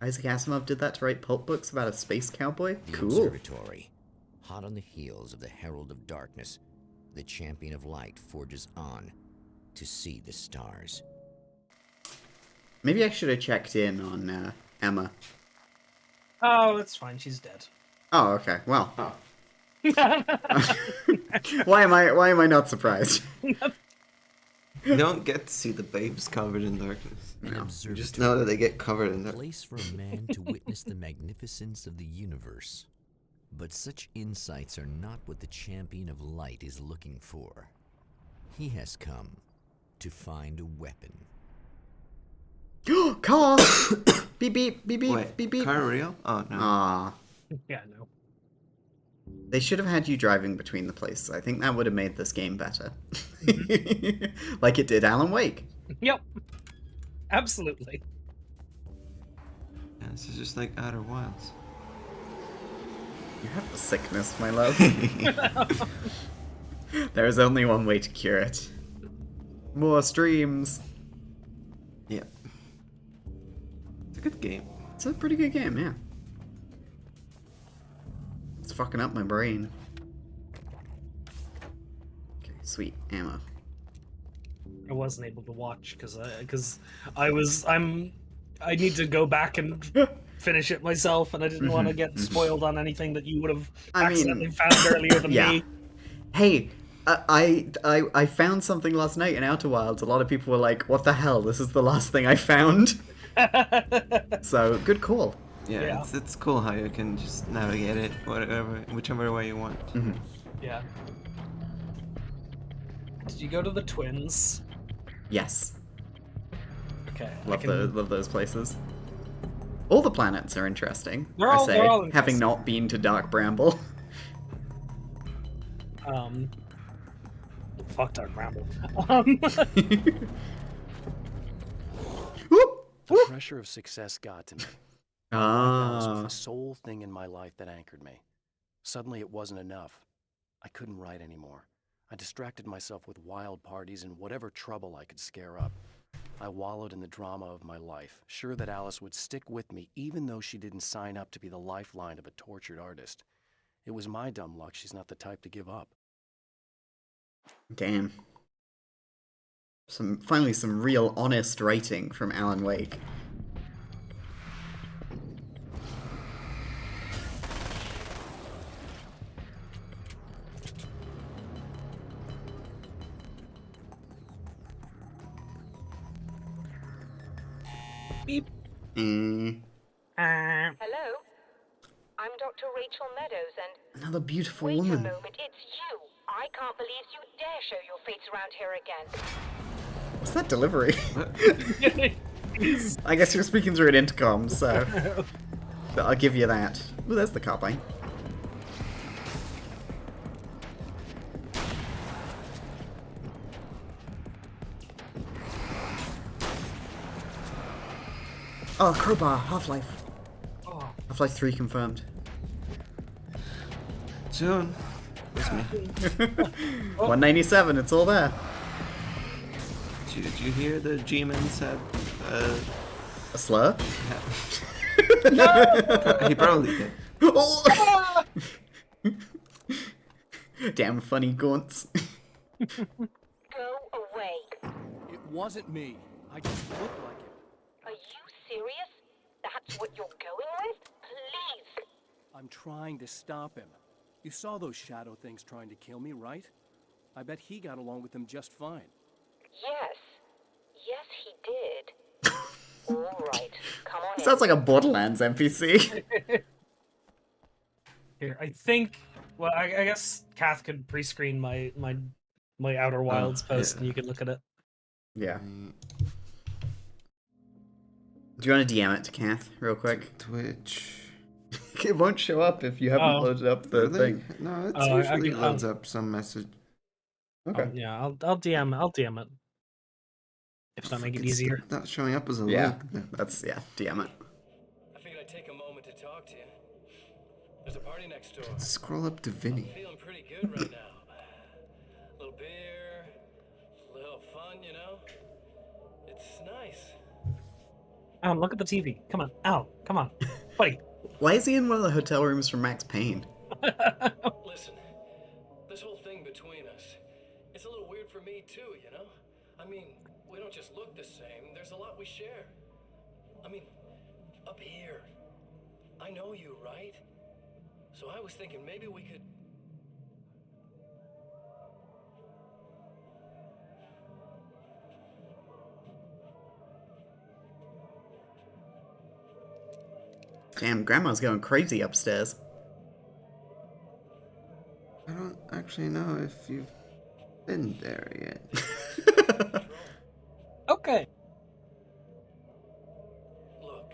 Isaac Asimov did that to write pulp books about a space cowboy? The Cool. observatory, hot on the heels of the Herald of Darkness, the champion of light forges on to see the stars. Maybe I should have checked in on Emma. Oh, that's fine. She's dead. Oh, okay. Well. Why am I not surprised? You don't get to see the babes covered in darkness. An You observatory, just know that they get covered in a darkness. place for a man to witness the magnificence of the universe. But such insights are not what the champion of light is looking for. He has come to find a weapon. Car! Beep beep beep beep Wait, beep beep. car real? Oh no. Ah, Yeah, no. they should have had you driving between the places. I think that would have made this game better. Like it did Alan Wake. Yep. Absolutely. Yeah, this is just like Outer Wilds. You have the sickness, my love. There is only one way to cure it. More streams. Yeah. It's a good game. It's a pretty good game, yeah. It's fucking up my brain. Okay, sweet ammo. I wasn't able to watch because I need to go back and finish it myself, and I didn't want to get spoiled on anything that you would have accidentally found earlier than me. Hey, I found something last night in Outer Wilds. A lot of people were like, "What the hell? This is the last thing I found." So good call. Yeah, it's cool how you can just navigate it whichever way you want. Yeah. Did you go to the Twins? Yes, Okay. love those places. All the planets are interesting. They're all having interesting. not been to Dark Bramble. Fuck Dark Bramble. Whoop! The pressure of success got to me. Alice was Ah, the sole thing in my life that anchored me. Suddenly it wasn't enough. I couldn't write anymore. I distracted myself with wild parties and whatever trouble I could scare up. I wallowed in the drama of my life, sure that Alice would stick with me even though she didn't sign up to be the lifeline of a tortured artist. It was my dumb luck she's not the type to give up. damn. Finally some real honest writing from Alan Wake. Beep. Mm, Hello? I'm Dr. Rachel Meadows, and another beautiful wait a woman. moment, it's you. I can't believe you dare show your face around here again. What's that delivery? I guess you're speaking through an intercom, so but I'll give you that. Ooh, there's the carbine. Oh, crowbar, Half-Life. Oh, Half-Life 3 confirmed. Soon. That's me. 197, it's all there. Did you hear the G-Man said? A slur? He probably did. Oh! Damn funny gaunts. Go away. It wasn't me. I just looked like it. Are you serious? That's what you're going with? Please. I'm trying to stop him. You saw those shadow things trying to kill me, right? I bet he got along with them just fine. Yes. Yes, he did. All right. Come on in. Sounds like a Borderlands NPC. Here, I think. Well, I guess Kath could pre-screen my Outer Wilds post, yeah. and you can look at it. Yeah. Do you want to DM it to Kath real quick? Twitch. It won't show up if you haven't Oh. loaded up the Really? thing. No, it Oh, I usually can- loads up some message. Okay. Yeah, I'll DM it. If that make it easier. Not showing up as a Yeah. link. then. That's DM it. I figured I'd take a moment to talk to you. There's a party next door. Scroll up to Vinny. Feeling pretty good right now. A little beer, a little fun, you know? It's nice. Alan, look at the TV. Come on, Al, come on, buddy. Why is he in one of the hotel rooms from Max Payne? Listen, this whole thing between us, it's a little weird for me too, you know? I mean, we don't just look the same, there's a lot we share. I mean, up here, I know you, right? So I was thinking maybe we could... Damn, Grandma's going crazy upstairs. I don't actually know if you've been there yet. Okay. Look,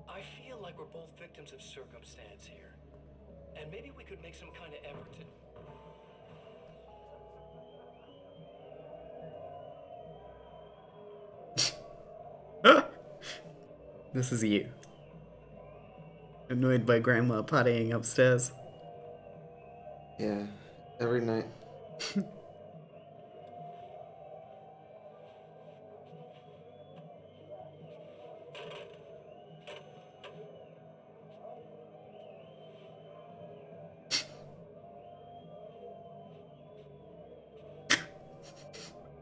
I feel like we're both victims of circumstance here. And maybe we could make some kind of effort to... This is you. Annoyed by Grandma partying upstairs. Yeah, every night.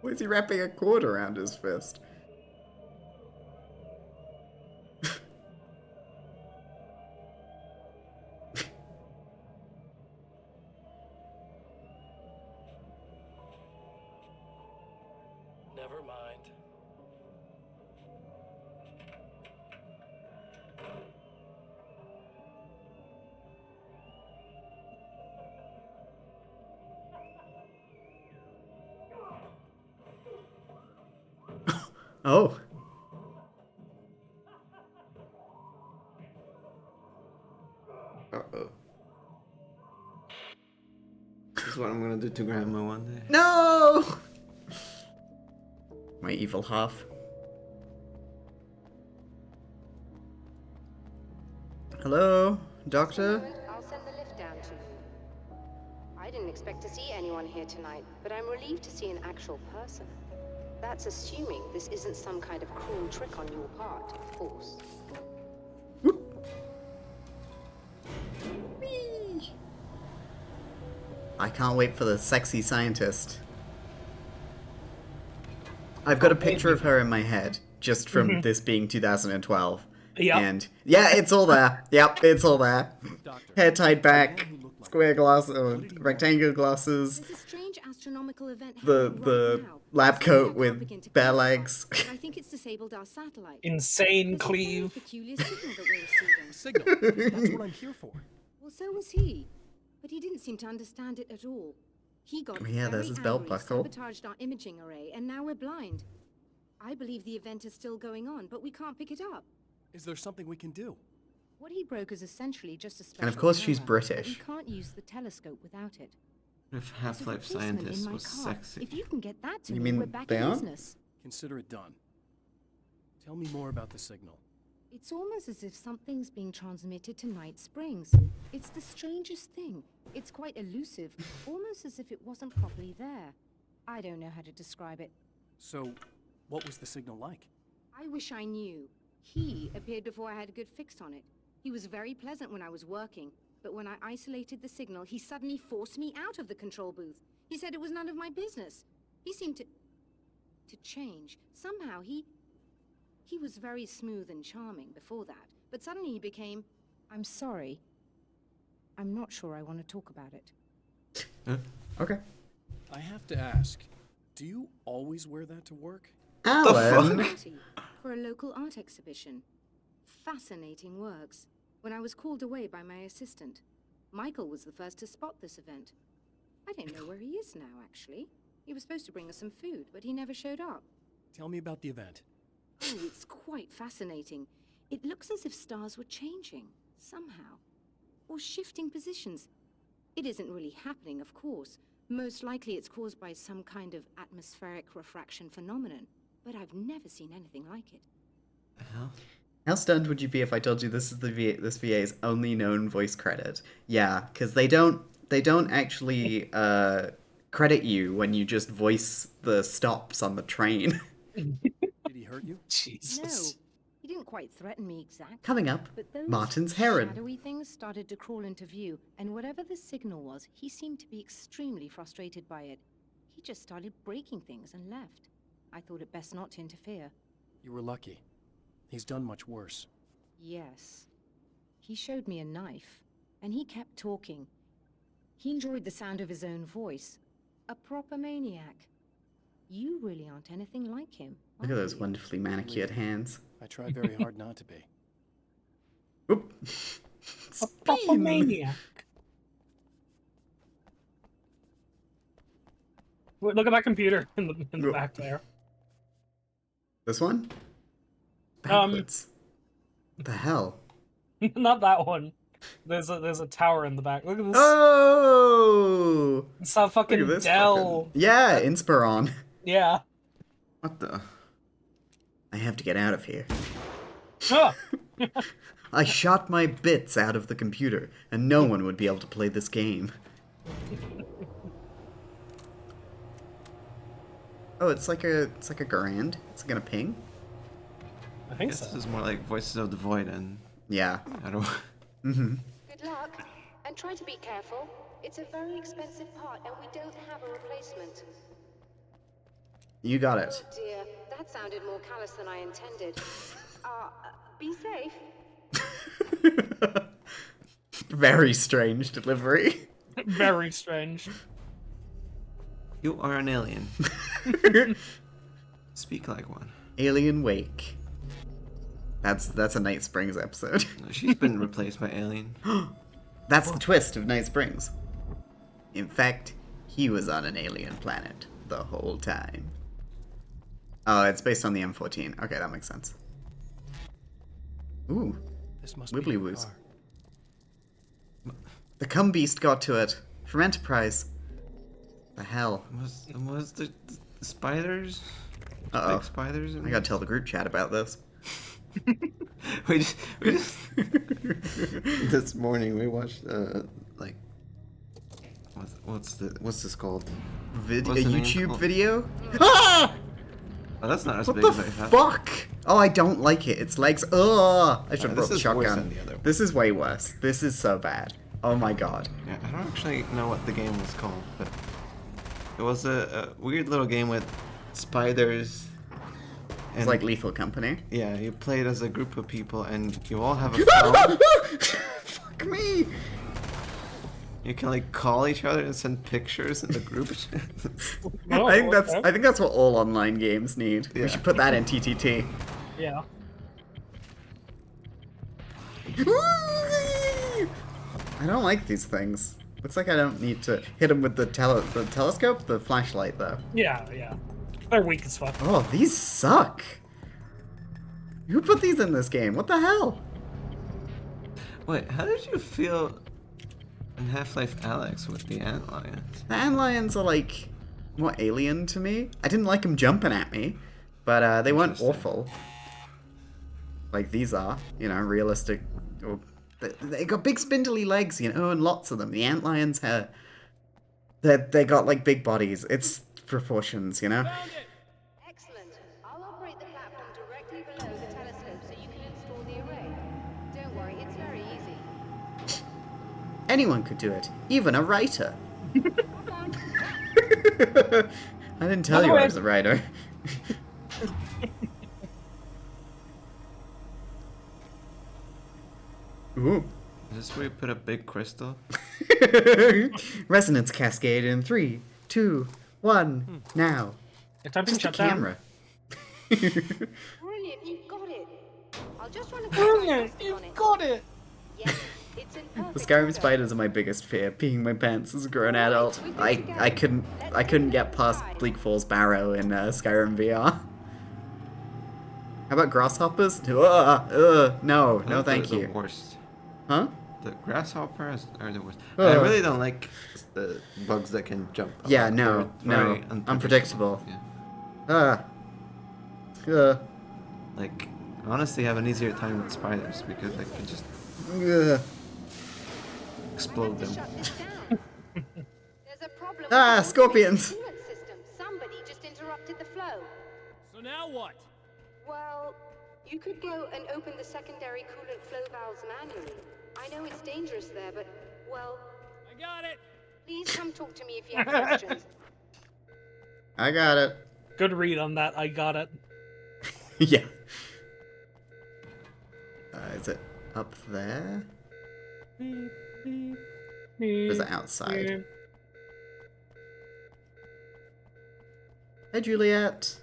Why is he wrapping a cord around his fist? Never mind. Oh. Uh-oh. This is what I'm gonna do to Grandma one day. No! My evil half. Hello, doctor? I'll send the lift down to you. I didn't expect to see anyone here tonight, but I'm relieved to see an actual person. That's assuming this isn't some kind of cruel trick on your part, of course. I can't wait for the sexy scientist. I've got a picture of her in my head, just from this being 2012. Yep. And yeah, it's all there. Yep, it's all there. Doctor, Hair tied back, who looked like square glasses, rectangular glasses, There's a strange astronomical event the happening right now. lab It's sending coat our with propaganda bare close by, legs. but I think it's disabled our satellite. Insane There's a very cleave. peculiar signal that we're receiving. signal. That's what I'm here for. Well, so was he. But he didn't seem to understand it at all. He got Oh, yeah, there's very his belt angry, buckle. sabotaged our imaging array, and now we're blind. I believe the event is still going on, but we can't pick it up. Is there something we can do? What he broke is essentially just a special And of course she's camera, but British. we can't use the telescope without it. If There's a Half-Life replacement in Scientist my was car. sexy. If you can get that to You me, mean we're back they in aren't? business. Consider it done. Tell me more about the signal. It's almost as if something's being transmitted to Night Springs. It's the strangest thing. It's quite elusive, almost as if it wasn't properly there. I don't know how to describe it. So, what was the signal like? I wish I knew. He appeared before I had a good fix on it. He was very pleasant when I was working, but when I isolated the signal, he suddenly forced me out of the control booth. He said it was none of my business. He seemed to change. Somehow he was very smooth and charming before that, but suddenly he became, I'm sorry. I'm not sure I want to talk about it. Okay. I have to ask, do you always wear that to work? Alan! Party for a local art exhibition. Fascinating works. when I was called away by my assistant. Michael was the first to spot this event. I don't know where he is now, actually. He was supposed to bring us some food, but he never showed up. Tell me about the event. Oh, it's quite fascinating. It looks as if stars were changing, somehow. Or shifting positions. It isn't really happening, of course. Most likely it's caused by some kind of atmospheric refraction phenomenon. But I've never seen anything like it. The hell? How stunned would you be if I told you this is this VA's only known voice credit? Yeah, because they don't actually credit you when you just voice the stops on the train. Did he hurt you? Jesus. No, he didn't quite threaten me exactly. Coming up, But those Martin's Heron. shadowy things started to crawl into view, and whatever the signal was, he seemed to be extremely frustrated by it. He just started breaking things and left. I thought it best not to interfere. You were lucky. He's done much worse. Yes. He showed me a knife, and he kept talking. He enjoyed the sound of his own voice. A proper maniac. You really aren't anything like him. Look at are those you? wonderfully manicured hands. I tried very hard not to be. Oop. A proper maniac. Wait, look at that computer in the back there. This one? Backwards. What the hell? Not that one. There's a tower in the back. Look at this. Oh! It's that fucking Look at this Dell. fucking... Yeah, Inspiron. Yeah. What the? I have to get out of here. Ah! I shot my bits out of the computer, and no one would be able to play this game. Oh, it's like a grand. It's gonna ping. I think Guess so. this is more like Voices of the Void, and Yeah. I don't. Mm-hmm. Good luck, and try to be careful. It's a very expensive part, and we don't have a replacement. You got Oh it. dear, that sounded more callous than I intended. Be safe. Very strange delivery. Very strange. You are an alien. Speak like one. Alien Wake. That's a Night Springs episode. She's been replaced by Alien. That's the twist of Night Springs. In fact, he was on an alien planet the whole time. Oh, it's based on the M14. Okay, that makes sense. Ooh, This must Wibbly be your woos. car. The Cum Beast got to it from Enterprise. The hell? Was the spiders? Uh-oh. Big spiders? I gotta tell the group chat about this. we just this morning we watched like what's this called? A What's the name YouTube called? video? Ah! Oh, that's not as What big the as I thought. fuck? Oh, I don't like it. Its legs. Ugh! I should have this brought the is worse shotgun. than the other one. This is way worse. This is so bad. Oh my god. Yeah, I don't actually know what the game was called, but it was a weird little game with spiders. It's like Lethal Company. Yeah, you played as a group of people, and you all have a phone. Fuck me! You can like call each other and send pictures in the group chat. Oh, I think okay. that's what all online games need. Yeah. We should put that in TTT. Yeah. I don't like these things. Looks like I don't need to hit them with the telescope, the flashlight though. Yeah, yeah. They're weak as fuck. Oh, these suck. Who put these in this game? What the hell? Wait, how did you feel in Half-Life Alyx with the antlions? The antlions are like more alien to me. I didn't like them jumping at me, but they weren't Interesting. awful. Like these are, you know, realistic. Or they got big spindly legs, you know, and lots of them. The antlions have, they got like big bodies. It's proportions, you know. Excellent. I'll operate the platform directly below the telescope so you can install the array. Don't worry, it's very easy. Anyone could do it, even a writer. I didn't tell you I was a writer. Ooh. Is this where you put a big crystal? Resonance cascade in 3, 2, 1, now. It's time to Just a shut down. camera. Brilliant, you got it. I'll just run a quick Brilliant, diagnostic on you've it. got it. Yes, it's in The perfect Skyrim order. spiders are my biggest fear. Peeing my pants as a grown adult. I couldn't get past Bleak Falls Barrow in Skyrim VR. How about grasshoppers? No, They're thank the you. worst. Huh? The grasshoppers are the worst. Ugh. I really don't like the bugs that can jump. a Yeah, lot. no, They're very unpredictable. Yeah. Uh, Like, I honestly have an easier time with spiders because I can just explode them. There's a problem with Ah, the scorpions! automated coolant system. Somebody just interrupted the flow. So now what? Well, you could go and open the secondary coolant flow valves manually. I know it's dangerous there, but, well, I got it. please come talk to me if you have questions. I got it. Good read on that. I got it. Yeah. Is it up there? Or is it outside? Hi, Juliet.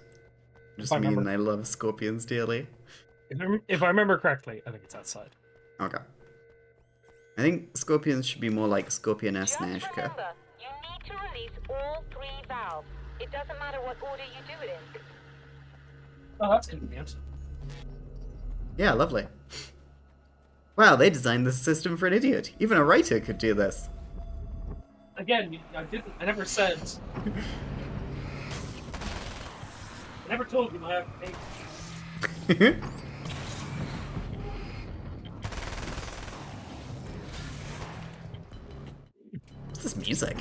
Just I mean remember- I love scorpions dearly. If I remember correctly, I think it's outside. Okay. I think scorpions should be more like Scorpioness Just Nazca. remember, you need to release all 3 valves. It doesn't matter what order you do it in. Oh, that's convenient. Yeah, lovely. Wow, they designed this system for an idiot. Even a writer could do this. Again, I never said. I never told you my occupation. What's this music?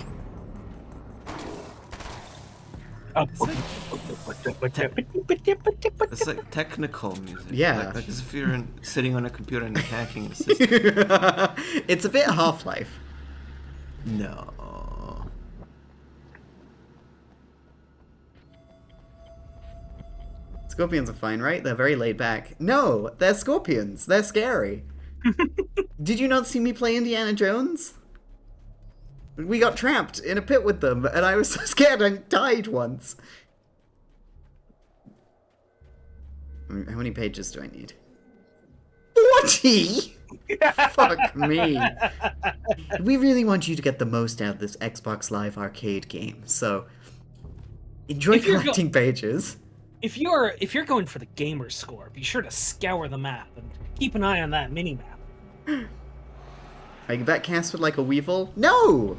It's like technical music. Yeah. Like as if you're sitting on a computer and hacking a system. It's a bit Half-Life. No. Scorpions are fine, right? They're very laid back. No, they're scorpions. They're scary. Did you not see me play Indiana Jones? We got trapped in a pit with them, and I was so scared I died once. How many pages do I need? 40? Fuck me. We really want you to get the most out of this Xbox Live Arcade game, so enjoy If you're collecting pages. If you're going for the gamer score, be sure to scour the map and keep an eye on that mini-map. Are you that cast with like a weevil? No!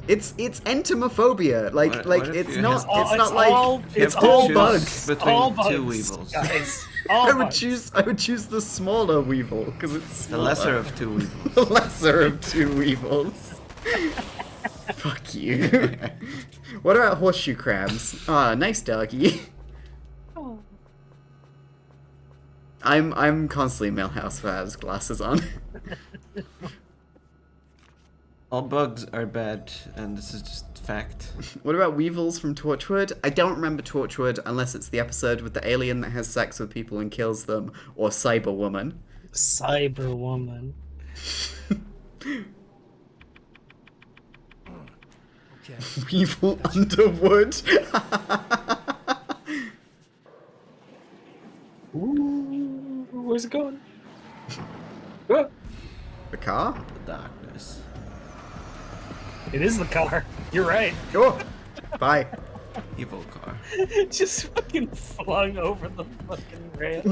It's entomophobia. Like What if it's you not have- it's not like it's have to all choose bugs. between All two bugs, weevils. guys. All I would bugs. choose the smaller weevil because it's The lesser of two weevils. the lesser of two weevils. Fuck you. What about horseshoe crabs? Ah, nice doggy. Oh. I'm constantly Millhouse without his glasses on. All bugs are bad, and this is just fact. What about weevils from Torchwood? I don't remember Torchwood unless it's the episode with the alien that has sex with people and kills them, or Cyberwoman. Cyberwoman. Okay. Weevil Underwood. Ooh, where's it going? Oh, The car? The darkness. it is the car. You're right. Oh, bye. Evil car. Just fucking flung over the fucking rail.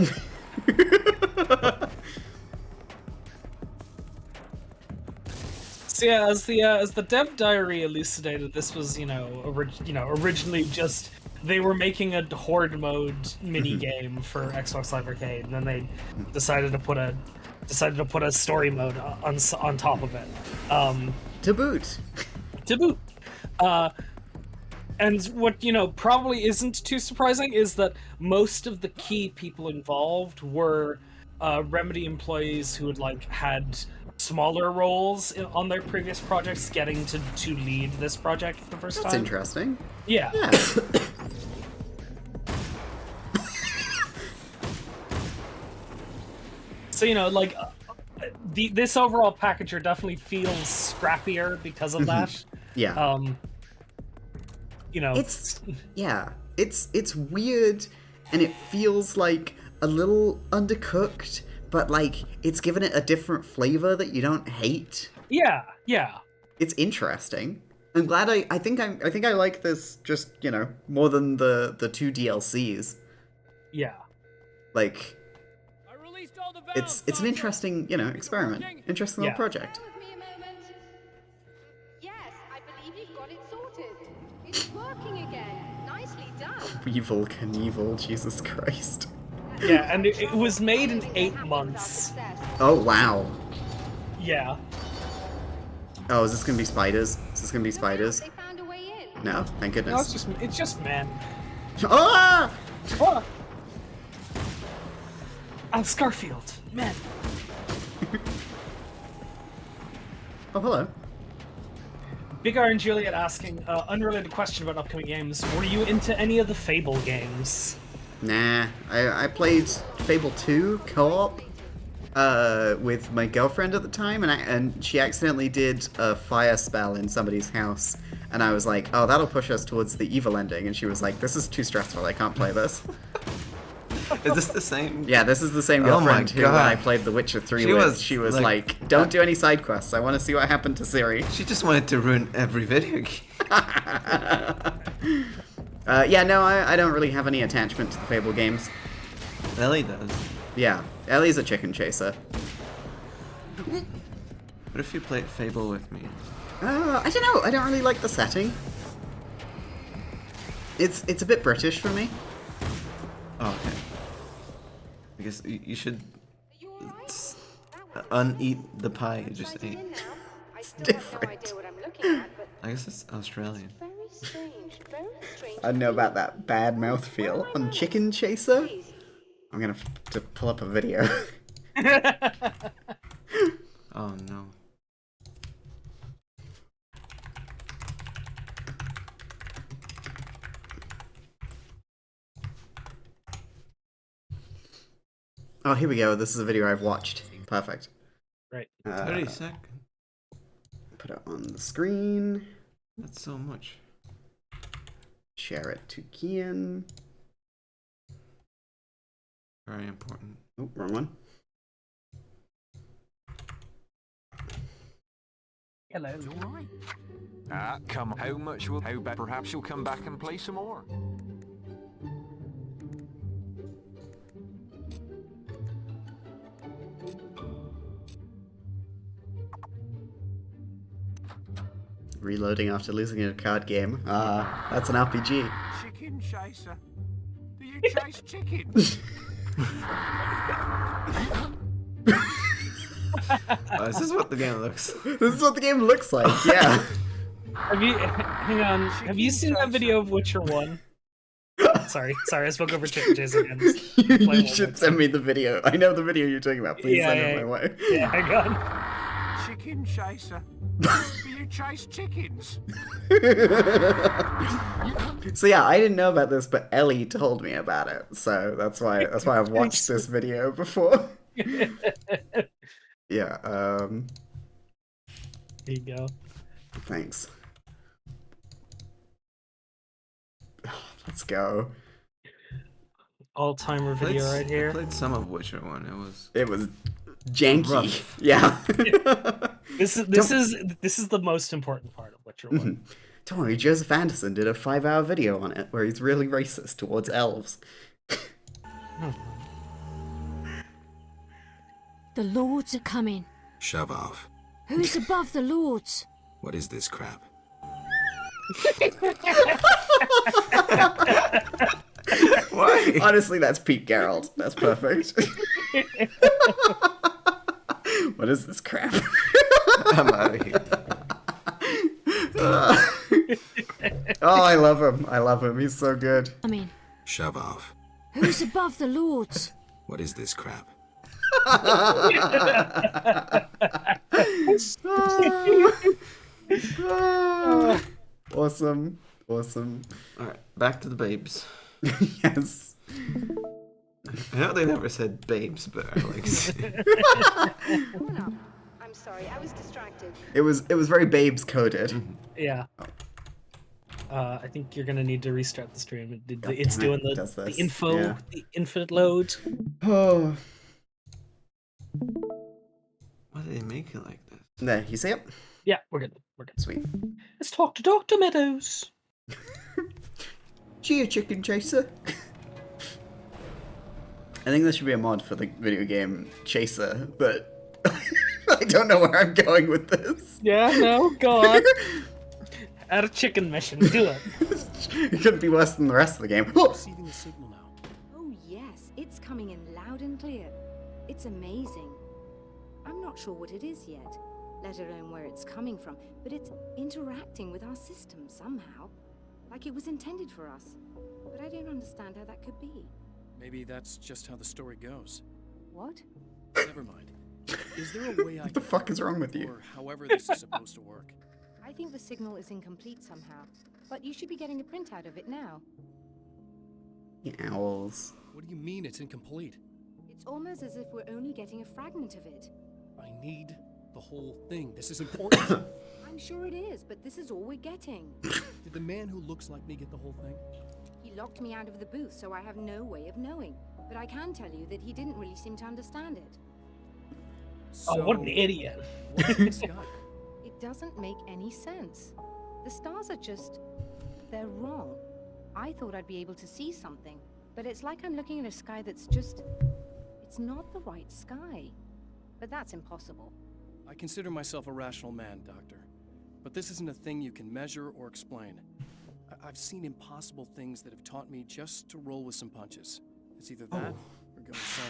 So yeah, as the dev diary elucidated, this was originally just they were making a horde mode mini game for Xbox Live Arcade, and then they decided to put a story mode on top of it. To boot. To boot. And what probably isn't too surprising is that most of the key people involved were Remedy employees who had had smaller roles on their previous projects, getting to lead this project for the first That's time. interesting. Yeah. Yeah. So this overall packager definitely feels scrappier because of that. Yeah. It's weird, and it feels like a little undercooked, but like it's given it a different flavor that you don't hate. Yeah, yeah. It's interesting. I'm glad I think I like this just, you know, more than the two DLCs. Yeah. Like it's an interesting, you know, experiment. Interesting little Yeah. project. Bear with me a moment. Yes, I believe you've got it sorted. It's working again. Nicely done. Weevil Knievel, Jesus Christ. Yeah, and it was made in 8 months. Oh wow. Yeah. Oh, is this gonna be spiders? Is this gonna be spiders? They found a way in. No, thank No, goodness. it's just men. Ah! Oh! Scarfield, men. Oh, hello. Big R and Juliet asking, unrelated question about upcoming games. Were you into any of the Fable games? Nah, I played Fable 2 co-op with my girlfriend at the time, and she accidentally did a fire spell in somebody's house, and I was like, oh, that'll push us towards the evil ending, and she was like, this is too stressful, I can't play this. Is this the same? Yeah, this is the same Oh my girlfriend who, when I God. played The Witcher 3 She with, was, she was like- like, don't do any side quests, I want to see what happened to Ciri. She just wanted to ruin every video game. Yeah, no, I don't really have any attachment to the Fable games. Ellie does. Yeah, Ellie's a chicken chaser. What if you played Fable with me? I don't know, I don't really like the setting. It's a bit British for me. Oh, okay. I guess you should uneat the pie you just ate. It's different. I guess it's Australian. Very strange. Very strange. I don't know about that bad mouthfeel on Chicken Chaser. I'm gonna have to pull up a video. Oh no. Oh, here we go. This is a video I've watched. Perfect. Right. 30 seconds. Put it on the screen. That's so much. Share it to Kian. Very important. Oh, wrong one. Hello. Come on. How much will... How about perhaps you'll come back and play some more? Reloading after losing a card game. Ah, that's an RPG. Chicken chaser. Do you chase chickens? Oh, is this what the game looks? This is what the game looks like, yeah. Have you... Hang on. Have you seen that video of Witcher 1? Sorry, I spoke over Chicken Chaser again. You should send me the video. I know the video you're talking about. Please send it my way. Yeah, hang on. Chicken chaser. Do you chase chickens? So yeah, I didn't know about this, but Ellie told me about it. So that's why I've watched this video before. Yeah, There you go. Thanks. Let's go. All-timer video right I here. played some of Witcher 1. It was janky. Rough. Yeah. This is the most important part of Witcher 1. Don't worry, Joseph Anderson did a 5-hour video on it where he's really racist towards elves. The lords are coming. Shove off. Who's above the lords? What is this crap? Why? Honestly, that's Pete Geralt. That's perfect. What is this crap? I'm out of here. Oh, I love him. I love him. He's so good. I mean, Shove off. who's above the lords? What is this crap? Awesome. Awesome. Alright, back to the babes. Yes. I know they never said babes, but I like I'm sorry, I was distracted. It was very babes coded. Yeah. I think you're gonna need to restart the stream. God It's damn it, doing it does the this. info, Yeah. the infinite load. Oh. did they make it like this? There, you see it? Yeah, we're good. We're good. Sweet. Let's talk to Dr. Meadows. Gee, chicken chaser. I think there should be a mod for the video game Chaser, but I don't know where I'm going with this. Yeah, no, go on. Add a chicken mission. Do it. It couldn't be worse than the rest of the game. Oh! Receiving the signal now. Oh yes, it's coming in loud and clear. It's amazing. I'm not sure what it is yet, let alone where it's coming from, but it's interacting with our system somehow, like it was intended for us. But I don't understand how that could be. Maybe that's just how the story goes. What? Never mind. Is there a way I What the can fuck is wrong with you? or however this is supposed to work? I think the signal is incomplete somehow, but you should be getting a printout of it now. You owls. What do you mean it's incomplete? It's almost as if we're only getting a fragment of it. I need the whole thing. This is important. I'm sure it is, but this is all we're getting. Did the man who looks like me get the whole thing? He locked me out of the booth, so I have no way of knowing. But I can tell you that he didn't really seem to understand it. Oh, what an idiot. What's in the sky? It doesn't make any sense. The stars are just... they're wrong. I thought I'd be able to see something, but it's like I'm looking at a sky that's just... it's not the right sky. But that's impossible. I consider myself a rational man, Doctor. But this isn't a thing you can measure or explain. I've seen impossible things that have taught me just to roll with some punches. It's either that or go insane.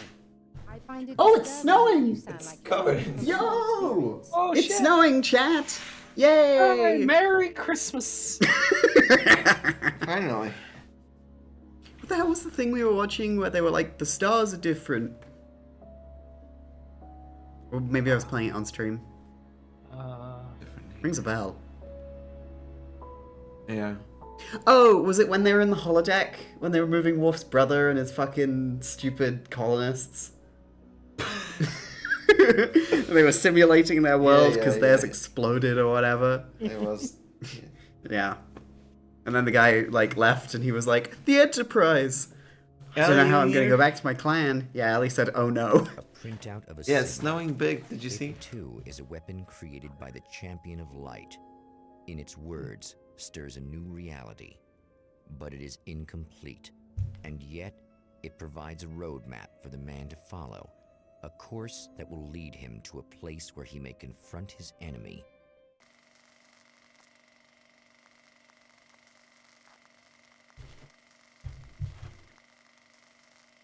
I find it Oh, it's disturbing that you snowing! sound It's like covered you're in Yo! Oh, It's shit. snowing, chat! Yay! Hey, Merry Christmas. Finally. What the hell was the thing we were watching where they were like, the stars are different? Or maybe I was playing it on stream. Rings a bell. Yeah. Oh, was it when they were in the holodeck? When they were moving Worf's brother and his fucking stupid colonists? They were simulating their world because theirs exploded or whatever. It was. Yeah. And then the guy, like, left and he was like, the Enterprise! I don't know how I'm gonna go back to my clan. Yeah, Ellie said, oh no. A printout of a Yeah, it's signal. snowing big. Did you It see? too is a weapon created by the Champion of Light. In its words, stirs a new reality. But it is incomplete. And yet, it provides a roadmap for the man to follow. A course that will lead him to a place where he may confront his enemy.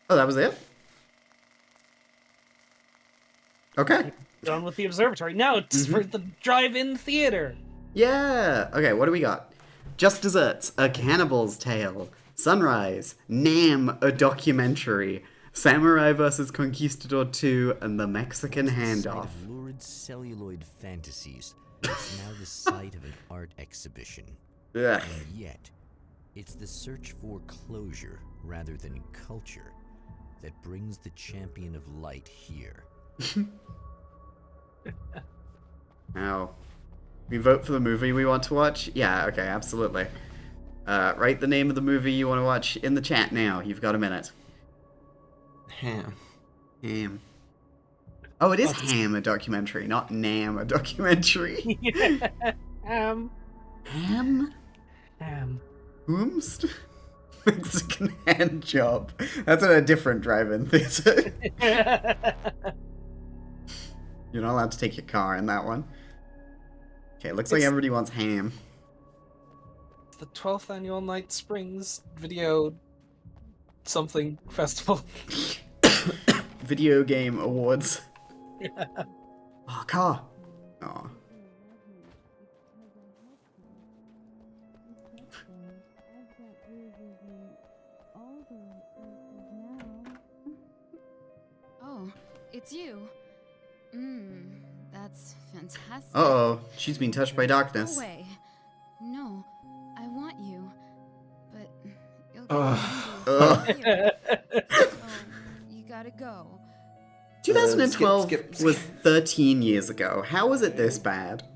Oh, that was it? Okay. Done with the observatory. Now it's for the drive-in theater. Yeah. Okay, what do we got? Just Desserts, A Cannibal's Tale, Sunrise, Nam, a documentary, Samurai vs. Conquistador 2, and The Mexican Site Handoff. of lurid celluloid fantasies. It's now the site of an art exhibition. Ugh. And yet, it's the search for closure rather than culture that brings the Champion of Light here. Now, we vote for the movie we want to watch? Yeah, okay, absolutely. Write the name of the movie you want to watch in the chat now. You've got a minute. Ham. Ham. Oh, it is Ham, a documentary, not Nam, a documentary. Ham. Ham? Ham. Whomst? Mexican hand job. That's at a different drive-in theater. You're not allowed to take your car in that one. Okay, looks like everybody wants ham. The 12th annual Night Springs video something festival. Video game awards. Oh, car. Oh. Oh, it's you. That's fantastic. Uh-oh, she's been touched by darkness. No way. No, I want you. But you'll get Ugh. angry here. So, you gotta go. 2012 was 13 years ago. How was it this bad?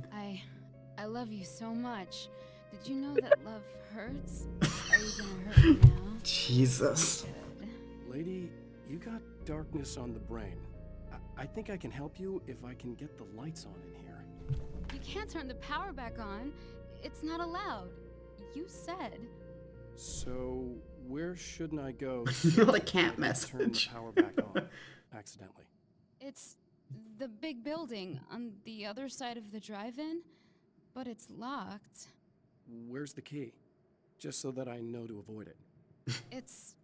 I love you so much. Did you know that love hurts? Are you gonna hurt me now? Jesus. Lady, you got darkness on the brain. I think I can help you if I can get the lights on in here. You can't turn the power back on. It's not allowed. You said. So, where shouldn't I go? Not a cat Turn the message. power back on accidentally. It's the big building on the other side of the drive-in, but it's locked. Where's the key? Just so that I know to avoid it. It's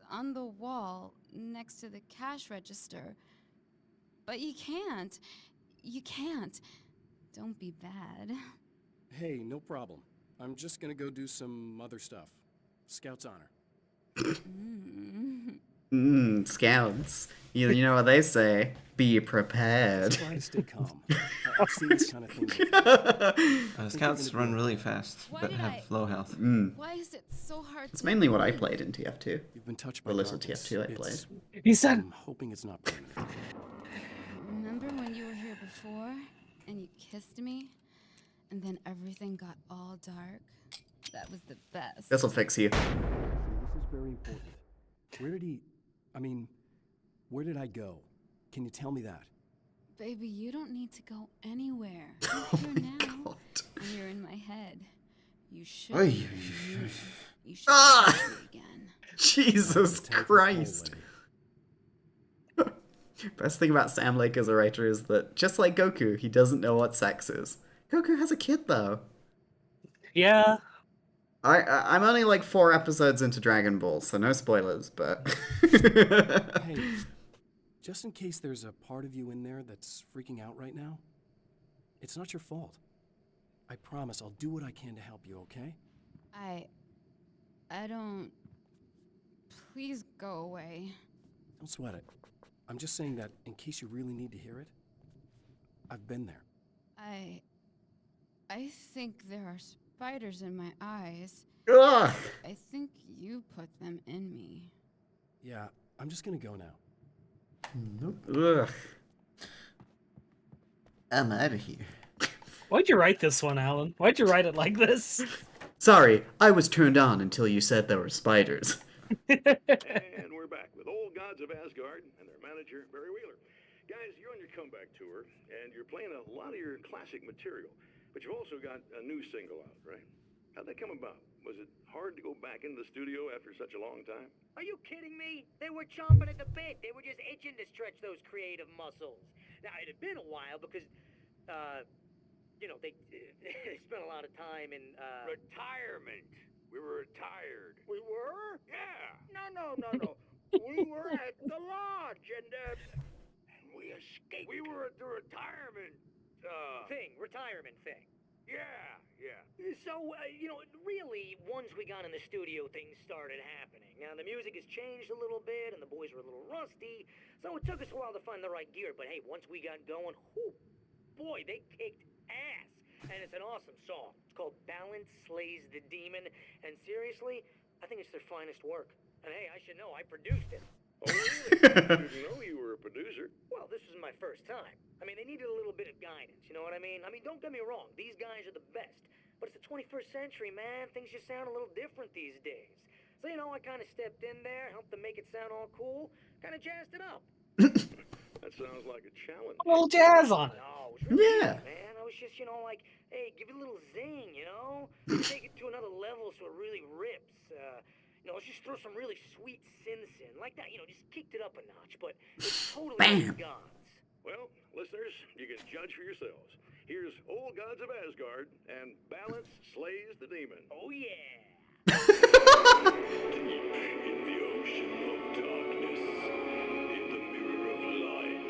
on the wall next to the cash register. But you can't. You can't. Don't be bad. Hey, no problem. I'm just gonna go do some other stuff. Scout's honor. Scouts. You know what they say. Be prepared. Try to stay calm. I've seen this kind of thing before. Scouts run really fast, but have low health. Why is it so hard It's to mainly what I played in TF2. You've been touched by The little darkness. TF2 I played. He said. I'm hoping it's not permanent. Remember when you were here before and you kissed me and then everything got all dark? That was the best. This'll fix you. This is very important. Where did I go? Can you tell me that? Baby, you don't need to go anywhere. You're here now. And you're in my head. You should. Oy. You should Ah! kiss me again. Jesus Christ. Best thing about Sam Lake as a writer is that, just like Goku, he doesn't know what sex is. Goku has a kid, though. Yeah. I'm only like 4 episodes into Dragon Ball, so no spoilers, but... Hey, just in case there's a part of you in there that's freaking out right now, it's not your fault. I promise I'll do what I can to help you, okay? I don't... Please go away. Don't sweat it. I'm just saying that in case you really need to hear it, I've been there. I think there are spiders in my eyes. Ugh. I think you put them in me. Yeah, I'm just gonna go now. Ugh. I'm out of here. Why'd you write this one, Alan? Why'd you write it like this? Sorry, I was turned on until you said there were spiders. And we're back with Old Gods of Asgard and their manager, Barry Wheeler. Guys, you're on your comeback tour, and you're playing a lot of your classic material, but you've also got a new single out, right? How'd that come about? Was it hard to go back into the studio after such a long time? Are you kidding me? They were chomping at the bit. They were just itching to stretch those creative muscles. Now, it had been a while because, they spent a lot of time in, Retirement. We were retired. We were? Yeah. No. We were at the lodge, and we escaped. We were at the retirement, retirement thing. Yeah. So, really, once we got in the studio, things started happening. Now, the music has changed a little bit, and the boys were a little rusty, so it took us a while to find the right gear. But hey, once we got going, boy, they kicked ass. And it's an awesome song. It's called Balance Slays the Demon, and seriously, I think it's their finest work. And hey, I should know, I produced it. Oh, really? Didn't know you were a producer. Well, this was my first time. I mean, they needed a little bit of guidance, you know what I mean? I mean, don't get me wrong, these guys are the best. But it's the 21st century, man. Things just sound a little different these days. So, I kind of stepped in there, helped them make it sound all cool, kind of jazzed it up. That sounds like a challenge. A little jazz on it. No, it was really Yeah. good, man. I was just, like, hey, give it a little zing, Take it to another level so it really rips. Let's just throw some really sweet synths in. Like that, just kicked it up a notch, but it's totally Bam. Gods. Well, listeners, you can judge for yourselves. Here's Old Gods of Asgard, and Balance Slays the Demon. Oh, yeah. In the ocean of darkness, in the mirror of light,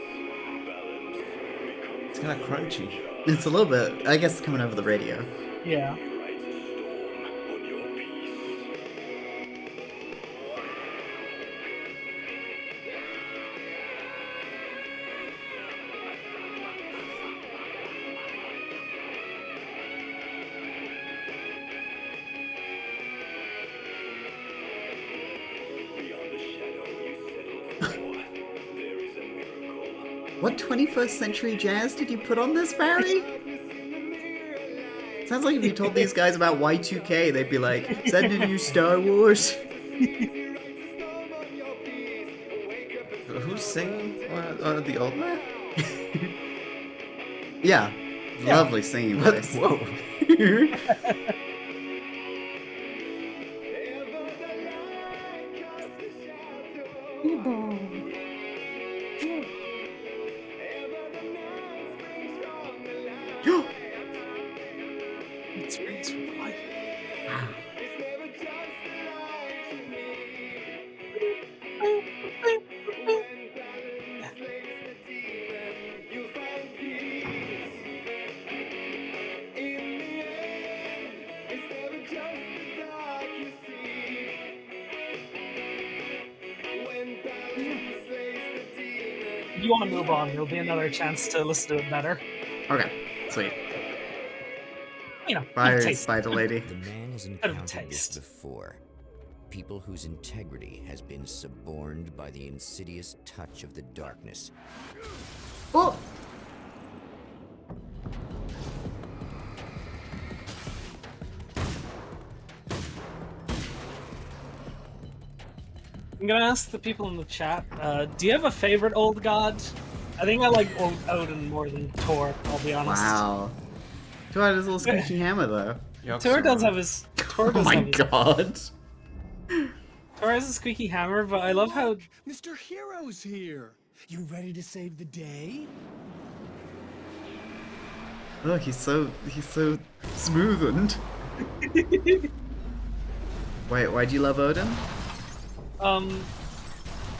balance becomes... It's kind of crunchy. It's a little bit, I guess it's coming over the radio. Yeah. Writes a storm on your peace. Beyond the shadow you settle for, there is a miracle. What 21st century jazz did you put on this, Barry? Sounds like if you told these guys about Y2K, they'd be like, is that the new Star Wars? Who Who's singing? The old man? Yeah. Yeah. Lovely singing What? voice. Whoa. It's right. If you want to move on, there'll be another chance to listen to it better. Okay, sweet. You know, Bye, good taste. Spider Lady. The man has Bit of encountered this taste. before. People whose integrity has been suborned by the insidious touch of the darkness. Oh! I'm gonna ask the people in the chat, do you have a favorite old god? I think I like Odin more than Thor, I'll be honest. Wow. Thor had his little squeaky hammer, though. Thor does have his... Thor Oh does my have his- god. Thor has a squeaky hammer, but I love how... Mr. Hero's here. You ready to save the day? Look, he's so smoothened. Wait, why do you love Odin?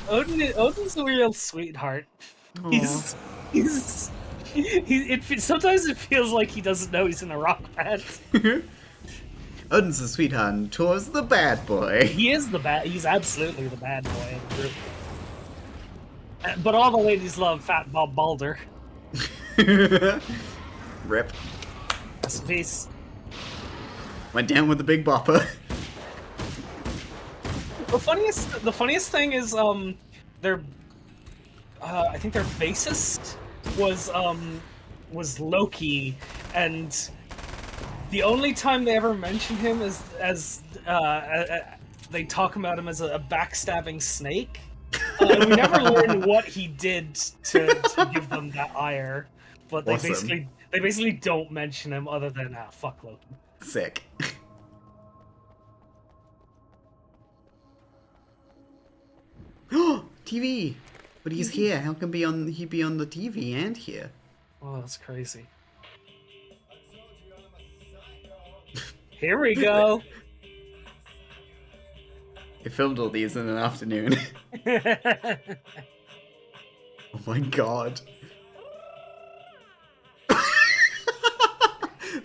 Odin's a real sweetheart. Sometimes it feels like he doesn't know he's in a rock band. Odin's the sweetheart and Thor's the bad boy. He's absolutely the bad boy of the group. But all the ladies love Fat Bob Balder. Rip. Rest in peace. Went down with the big bopper. The funniest thing is, their, I think their bassist was Loki, and the only time they ever mention him is as they talk about him as a backstabbing snake. We never learn what he did to give them that ire, but they Awesome. basically don't mention him other than fuck Loki. Sick. TV! But he's here. How can he be on the TV and here? Oh, that's crazy. Here we go. They filmed all these in an afternoon. Oh my god.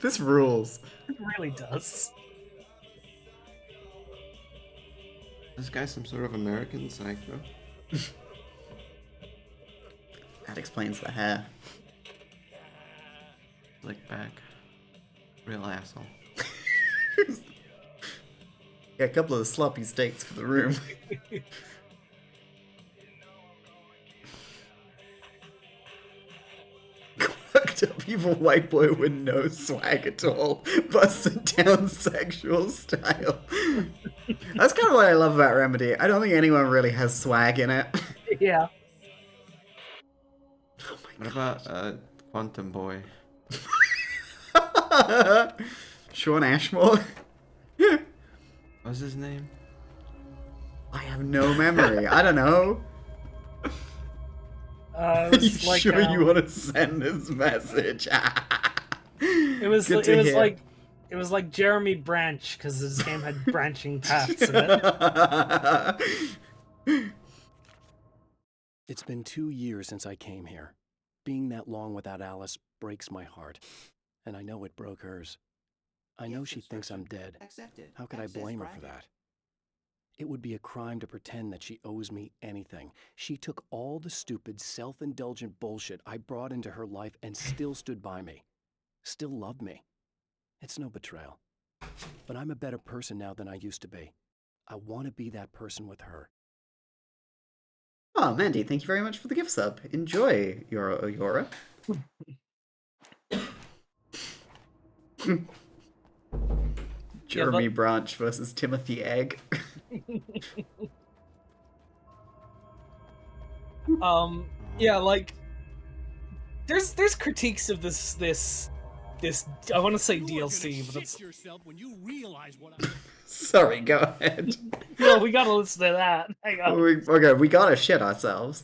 This rules. It really does. This guy's some sort of American psycho. That explains the hair. Lick back. Real asshole. Yeah, a couple of the sloppy steaks for the room. Quirked up evil white boy with no swag at all, busted down sexual style. That's kind of what I love about Remedy. I don't think anyone really has swag in it. Yeah. What about Quantum Boy? Sean Ashmore. What's his name? I have no memory. I don't know. It was you like, sure you want to send this message? It was Good to hear. like Jeremy Branch because his game had branching paths in it. It's been 2 years since I came here. Being that long without Alice breaks my heart. And I know it broke hers. I know she thinks I'm dead. How could I blame her for that? It would be a crime to pretend that she owes me anything. She took all the stupid, self-indulgent bullshit I brought into her life and still stood by me. Still loved me. It's no betrayal. But I'm a better person now than I used to be. I want to be that person with her. Oh, Mandy, thank you very much for the gift sub. Enjoy, Yora. Jeremy Branch versus Timothy Egg. Yeah, like there's critiques of this I want to say DLC, but it's yourself when you realize what Sorry, go ahead. no, we gotta listen to that. Hang on. Okay, we gotta shit ourselves.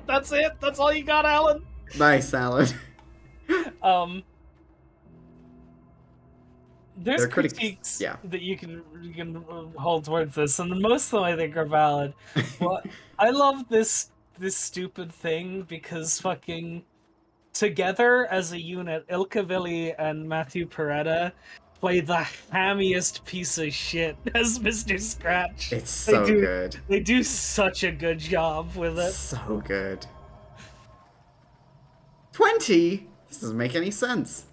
That's it. That's all you got, Alan. Nice, Alan. There's There are critics, critiques yeah. that you can hold towards this, and most of them I think are valid. Well, I love this stupid thing because fucking together as a unit, Ilka Villi and Matthew Peretta play the hammiest piece of shit as Mr. Scratch. It's so good. They do such a good job with it. So good. 20? This doesn't make any sense.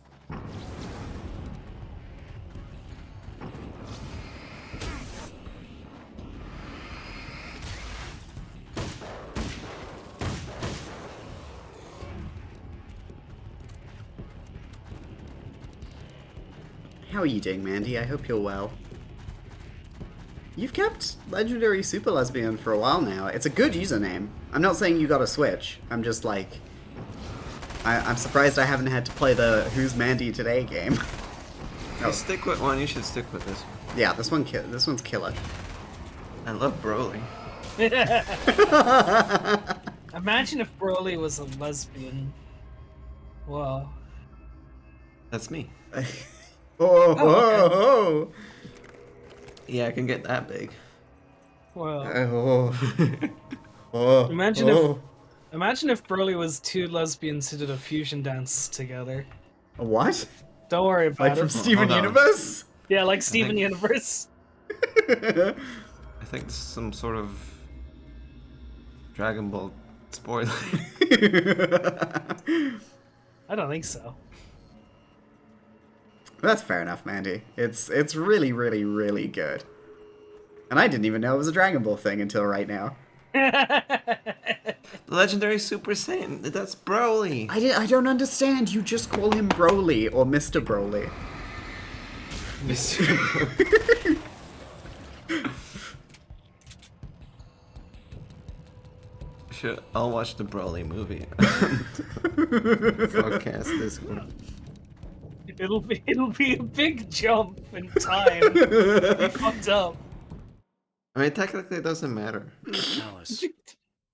How are you doing, Mandy? I hope you're well. You've kept Legendary Super Lesbian for a while now. It's a good username. I'm not saying you gotta switch. I'm just like... I'm surprised I haven't had to play the Who's Mandy Today game. If you stick with one, you should stick with this one. Yeah, this one's killer. I love Broly. Imagine if Broly was a lesbian. Wow. That's me. Oh. Yeah, I can get that big. Wow. Oh. Imagine if Broly was two lesbians who did a fusion dance together. A what? Don't worry about it. Like from Steven Universe? Yeah, like Steven Universe. I think this is some sort of Dragon Ball spoiler. I don't think so. That's fair enough, Mandy. It's really, really, really good. And I didn't even know it was a Dragon Ball thing until right now. Legendary Super Saiyan, that's Broly. I don't understand. You just call him Broly or Mr. Broly. Mr. Broly. I'll watch the Broly movie. Podcast this one. It'll be a big jump in time. We fucked up. I mean, technically, it doesn't matter. Alice,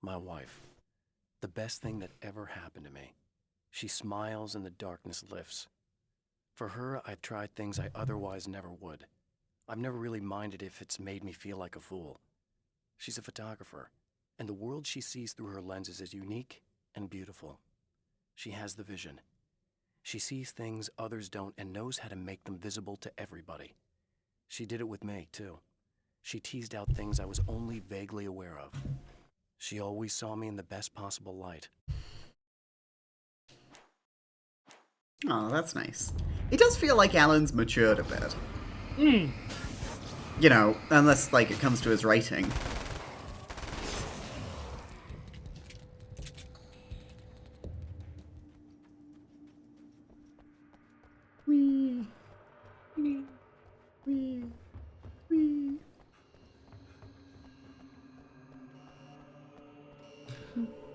my wife, the best thing that ever happened to me. She smiles and the darkness lifts. For her, I've tried things I otherwise never would. I've never really minded if it's made me feel like a fool. She's a photographer, and the world she sees through her lenses is unique and beautiful. She has the vision. She sees things others don't and knows how to make them visible to everybody. She did it with me, too. She teased out things I was only vaguely aware of. She always saw me in the best possible light. Oh, that's nice. It does feel like Alan's matured a bit. You know, unless, like, it comes to his writing.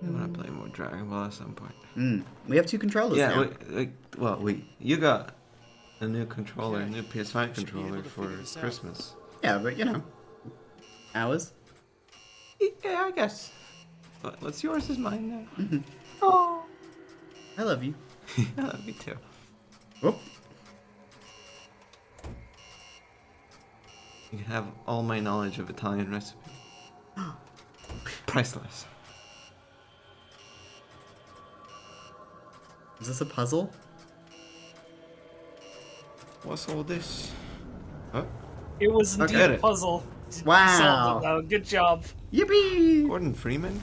I want to play more Dragon Ball at some point. We have two controllers now. You got a new controller, a new PS5 controller for Christmas. Yeah, but you know, ours. Yeah, I guess. What's yours is mine now. Oh, I love you. I love you too. Oh. You can have all my knowledge of Italian recipe. Priceless. Is this a puzzle? What's all this? Huh? it was indeed a puzzle. Wow. Solved it, though. Good job. Yippee! Gordon Freeman?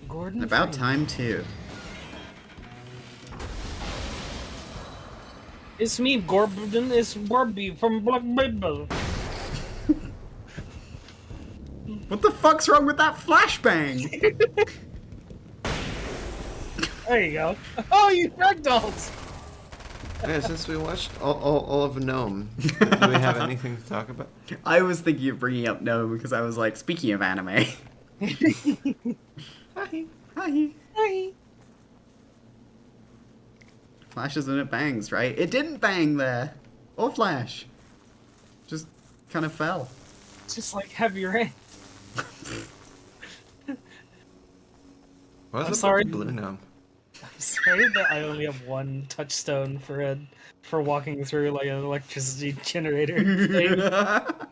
Gordon About Freeman. time, too. It's me, Gordon. It's Barbie from Black Bible. What the fuck's wrong with that flashbang? There you go. Oh, you ragdolls! Yeah, since we watched all of Gnome, do we have anything to talk about? I was thinking of bringing up Gnome because I was like, speaking of anime. Hi. Hi. Hi. Flashes when it bangs, right? It didn't bang there. Or flash. Just kind of fell. Just like heavy rain. What's I'm up sorry. with the blue gnome? I'm sorry that I only have one touchstone for walking through like an electricity generator thing.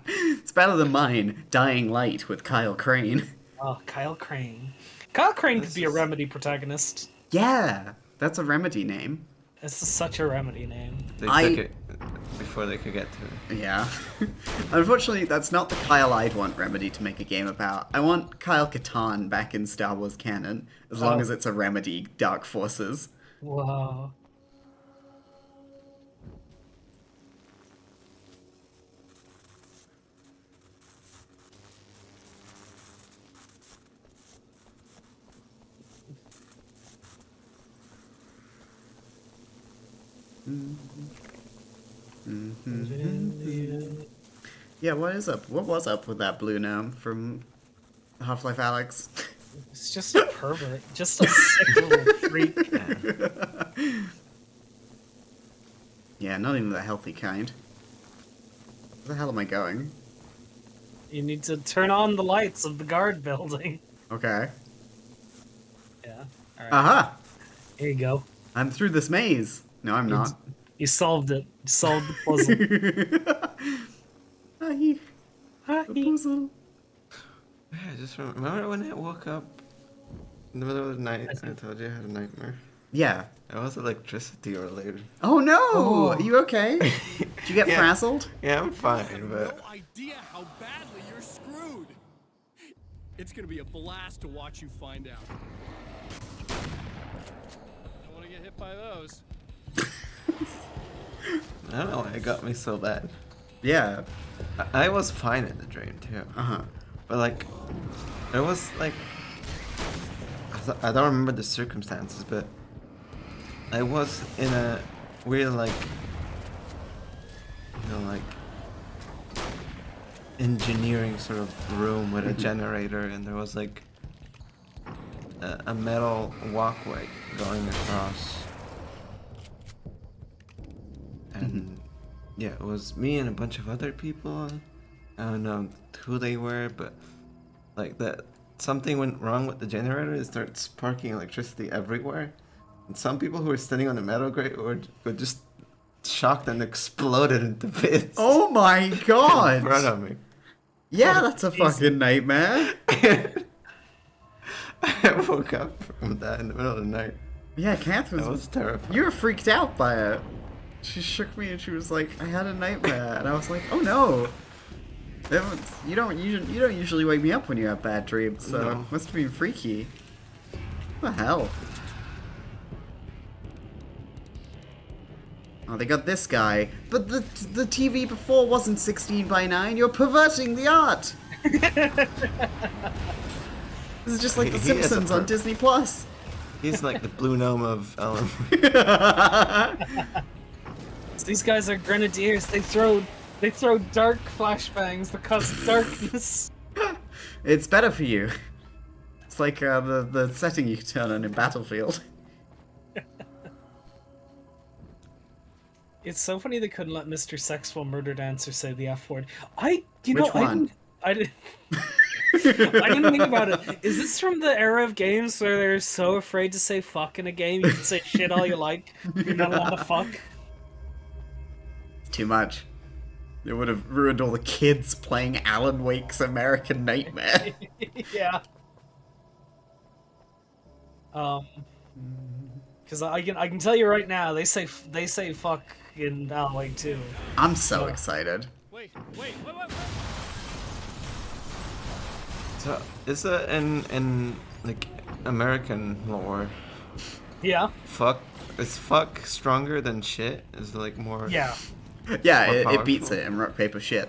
It's better than mine. Dying Light with Kyle Crane. Oh, Kyle Crane. Kyle Crane could be a Remedy protagonist. Yeah, that's a Remedy name. It's such a Remedy name. They took it before they could get to it. Yeah. Unfortunately, that's not the Kyle I'd want Remedy to make a game about. I want Kyle Katarn back in Star Wars canon, as long as it's a Remedy Dark Forces. Wow. Yeah, what is up? What was up with that blue gnome from Half-Life Alyx? It's just a pervert. Just a sick little freak. Yeah, not even the healthy kind. Where the hell am I going? You need to turn on the lights of the guard building. Okay. Yeah. Alright. Aha! Here you go. I'm through this maze. No, I'm not. You solved it. You solved the puzzle. Hi. Hi. The puzzle. Yeah, just remember when I woke up in the middle of the night and I told you I had a nightmare? Yeah. It was electricity related. Oh no! Oh. Are you okay? Did you get frazzled? Yeah, I'm fine, but... No idea how badly you're screwed. It's gonna be a blast to watch you find out. Don't want to get hit by those. I don't know why it got me so bad. Yeah. I was fine in the dream too. Uh-huh. But it was I don't remember the circumstances, but I was in a weird engineering sort of room with a generator, and there was a metal walkway going across. And yeah, it was me and a bunch of other people. I don't know who they were, but something went wrong with the generator. It started sparking electricity everywhere. And some people who were standing on the metal grate were just shocked and exploded into bits. Oh my god! In front of me. Yeah, that's a fucking nightmare. I woke up from that in the middle of the night. Yeah, Kath was terrified. You were freaked out by it. She shook me and she was like, "I had a nightmare," and I was like, "Oh no." You don't usually wake me up when you have bad dreams, so No. it must have been freaky. What the hell? Oh, they got this guy. But the TV before wasn't 16:9. You're perverting the art. This is just like The He is a Simpsons on perv. Disney Plus. He's like the blue gnome of Ellen. These guys are grenadiers. They throw dark flashbangs that cause darkness. It's better for you. It's like the setting you can turn on in Battlefield. It's so funny they couldn't let Mr. Sexual Murder Dancer say the F word. Which one? I didn't think about it. Is this from the era of games where they're so afraid to say fuck in a game? You can say shit all you like. You're not allowed to fuck. Too much. It would have ruined all the kids playing Alan Wake's American Nightmare. Yeah. Because I can tell you right now, they say fuck in Alan Wake 2. I'm so excited. Wait. So is it in American lore? Yeah. Is fuck stronger than shit? Is it more? Yeah. Yeah, more it beats powerful? it in rock, paper, shit.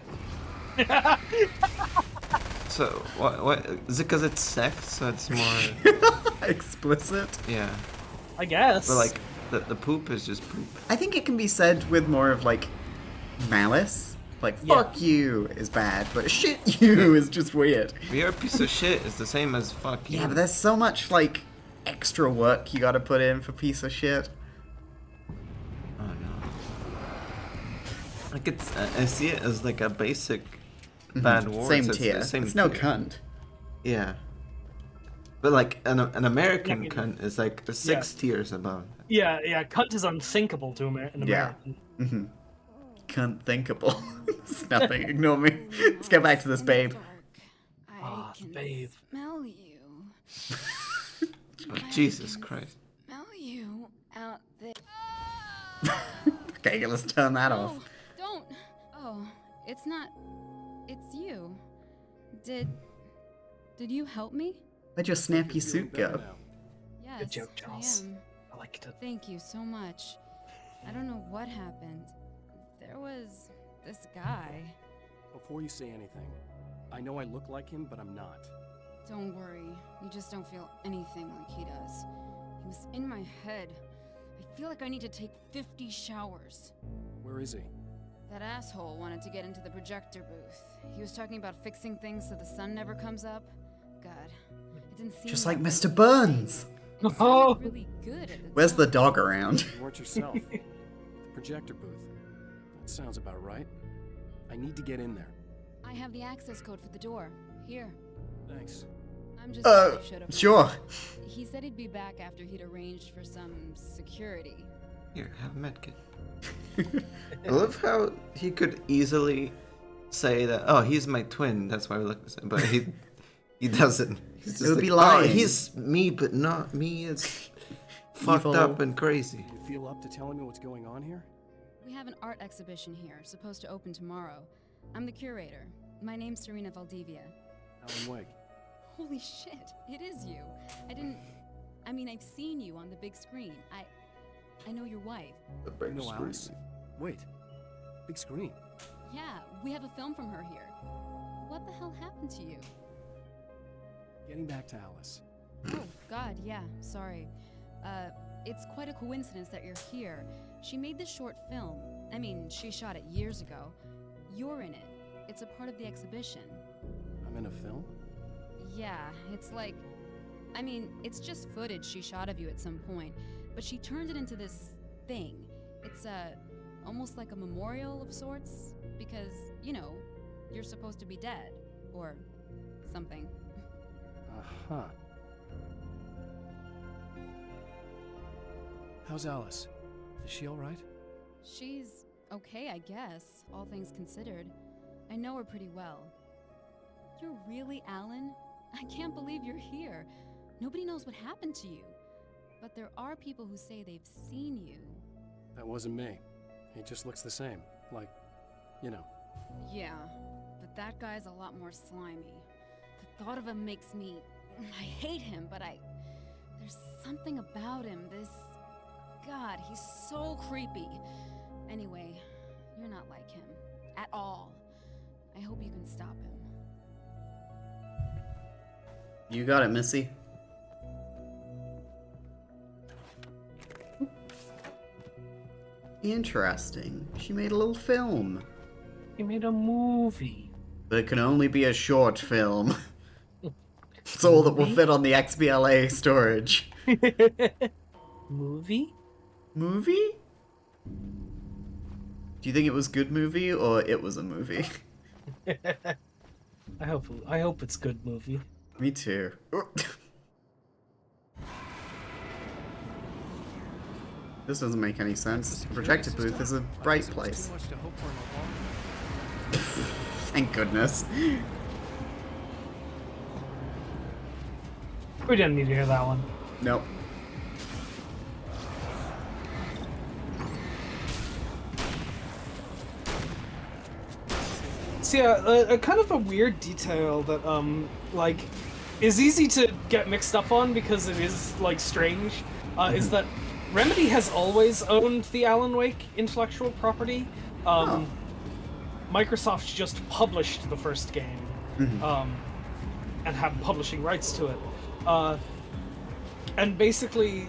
So what is it? Because it's sex, so it's more explicit. Yeah. I guess. But The poop is just poop. I think it can be said with more of like malice. Like fuck you is bad, but shit you is just weird. You're a piece of shit is the same as fuck you. Yeah, but there's so much like extra work you gotta put in for piece of shit. Oh no. Like it's, I see it as like a basic bad word. Same tier. It's no cunt. Yeah. But like an American cunt is like 6 tiers above. Yeah, cunt is unthinkable to an American. Yeah. Cunt thinkable. It's nothing. Ignore me. Let's get back to this babe. Ah, the babe. Smell you. Oh, Jesus Christ. Smell you out there. Okay, let's turn that off. Don't. Oh, it's not. It's you. Did you help me? Where'd your snappy suit go? Yes. Good joke, Charles. I am. I liked it. Thank you so much. I don't know what happened. There was this guy. Before you say anything, I know I look like him, but I'm not. Don't worry. You just don't feel anything like he does. He was in my head. I feel like I need to take 50 showers. Where is he? That asshole wanted to get into the projector booth. He was talking about fixing things so the sun never comes up. God, it didn't seem Just like that Mr. Burns. Oh. Really good at the Where's the dog around? You weren't yourself. The projector booth. That sounds about right. I need to get in there. I have the access code for the door. Here. Thanks. I'm just really should have. Sure. He said he'd be back after he'd arranged for some security. Here, have a medkit. I love how he could easily say that, oh, he's my twin, that's why we look the same, but he doesn't. He's just It would like, be lying. Oh, he's me, but not me. It's fucked up and crazy. You feel up to telling me what's going on here? We have an art exhibition here, supposed to open tomorrow. I'm the curator. My name's Serena Valdivia. Alan Wake. Holy shit, it is you. I've seen you on the big screen. I know your wife. The big No, screen. Alice. Wait. Big screen. Yeah, we have a film from her here. What the hell happened to you? Getting back to Alice. Oh, God, yeah, sorry. It's quite a coincidence that you're here. She made this short film. She shot it years ago. You're in it. It's a part of the exhibition. I'm in a film? Yeah, it's like... it's just footage she shot of you at some point, but she turned it into this thing. It's, almost like a memorial of sorts, because, you're supposed to be dead. Or something. Uh-huh. How's Alice? Is she alright? She's okay, I guess, all things considered. I know her pretty well. You're really Alan? I can't believe you're here. Nobody knows what happened to you. But there are people who say they've seen you. That wasn't me. He just looks the same. Like, Yeah, but that guy's a lot more slimy. The thought of him makes me... I hate him, but there's something about him, this... God, he's so creepy. Anyway, you're not like him. At all. I hope you can stop him. You got it, Missy. Interesting. She made a little film. He made a movie. But it can only be a short film. It's all that will fit on the XBLA storage. Movie? Movie? Do you think it was good movie or it was a movie? I hope it's good movie. Me too. This doesn't make any sense. The projector booth is a bright place. Thank goodness. We didn't need to hear that one. Nope. See, a kind of a weird detail that, is easy to get mixed up on because it is, strange, is that Remedy has always owned the Alan Wake intellectual property. Microsoft just published the first game, and had publishing rights to it. And basically,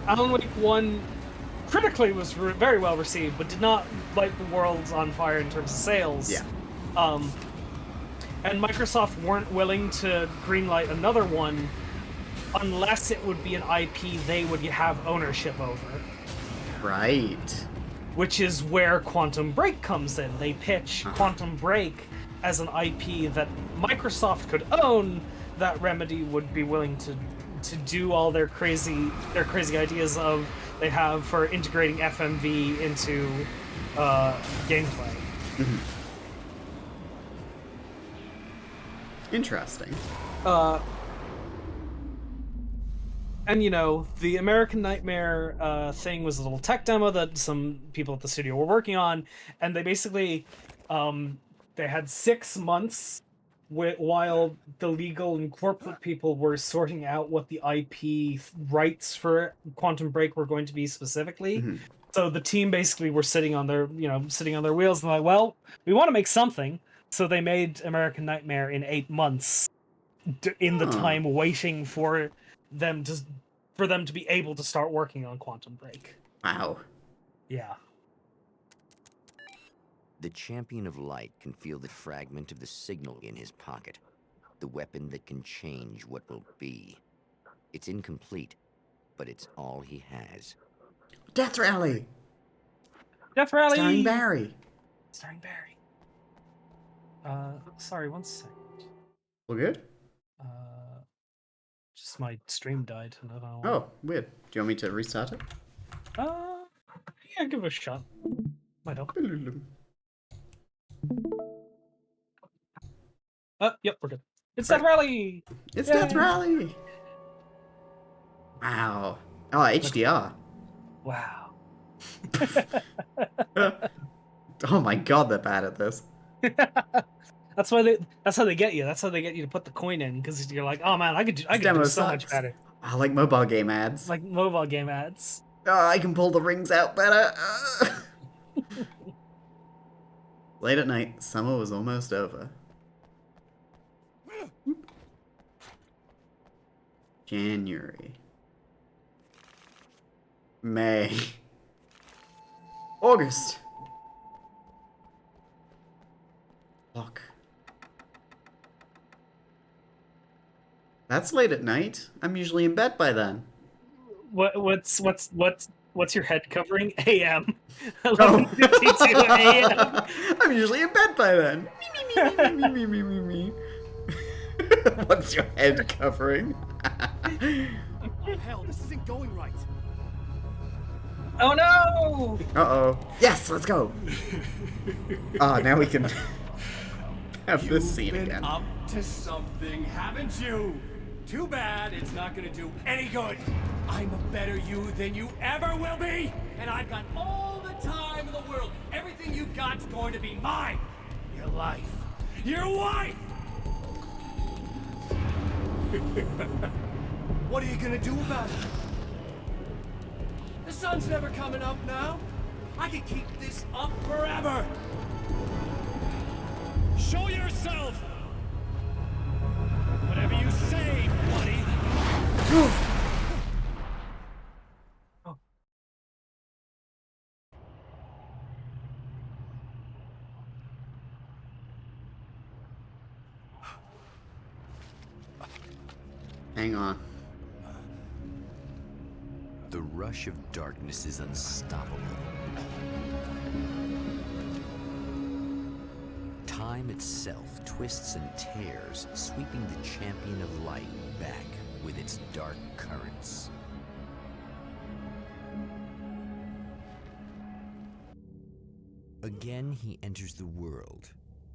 Alan Wake 1 critically was very well received, but did not light the world on fire in terms of sales. Yeah. And Microsoft weren't willing to greenlight another one unless it would be an IP they would have ownership over. Right. Which is where Quantum Break comes in. They pitch Quantum Break as an IP that Microsoft could own, that Remedy would be willing to do all their crazy ideas of they have for integrating FMV into gameplay. Interesting. And you know, the American Nightmare thing was a little tech demo that some people at the studio were working on, and they basically they had 6 months while the legal and corporate people were sorting out what the IP rights for Quantum Break were going to be specifically. So the team basically were sitting on their wheels and like, well, we want to make something. So they made American Nightmare in 8 months in the time waiting for them to be able to start working on Quantum Break. Wow. Yeah. The Champion of Light can feel the fragment of the signal in his pocket, the weapon that can change what will be. It's incomplete, but it's all he has. Death Rally! Death Rally! Starring Barry. Sorry, one second. All good? Just my stream died. And I don't know why. Oh, weird. Do you want me to restart it? Yeah, give it a shot. Might help. Yep, we're good. It's Death Rally! It's Yay! Death Rally! Wow. Oh, HDR. Wow. Oh my god, they're bad at this. That's how they get you. That's how they get you to put the coin in, because you're like, oh man, I could do so much better. I like mobile game ads. Like mobile game ads. Oh, I can pull the rings out better. Late at night, summer was almost over. January. May. August. Look. That's late at night. I'm usually in bed by then. What's your head covering? AM. 11:52 AM. I'm usually in bed by then. What's your head covering? Oh, hell, this isn't going right. Oh no! Uh-oh. Yes, let's go. Oh, now we can have this scene You've again. been up to something, haven't you? Too bad it's not gonna do any good. I'm a better you than you ever will be, and I've got all the time in the world. Everything you've got's going to be mine. Your life. Your wife! What are you gonna do about it? The sun's never coming up now. I can keep this up forever. Show yourself! Whatever you say, buddy. Hang on. The rush of darkness is unstoppable. Time itself twists and tears, sweeping the Champion of Light back with its dark currents. Again, he enters the world,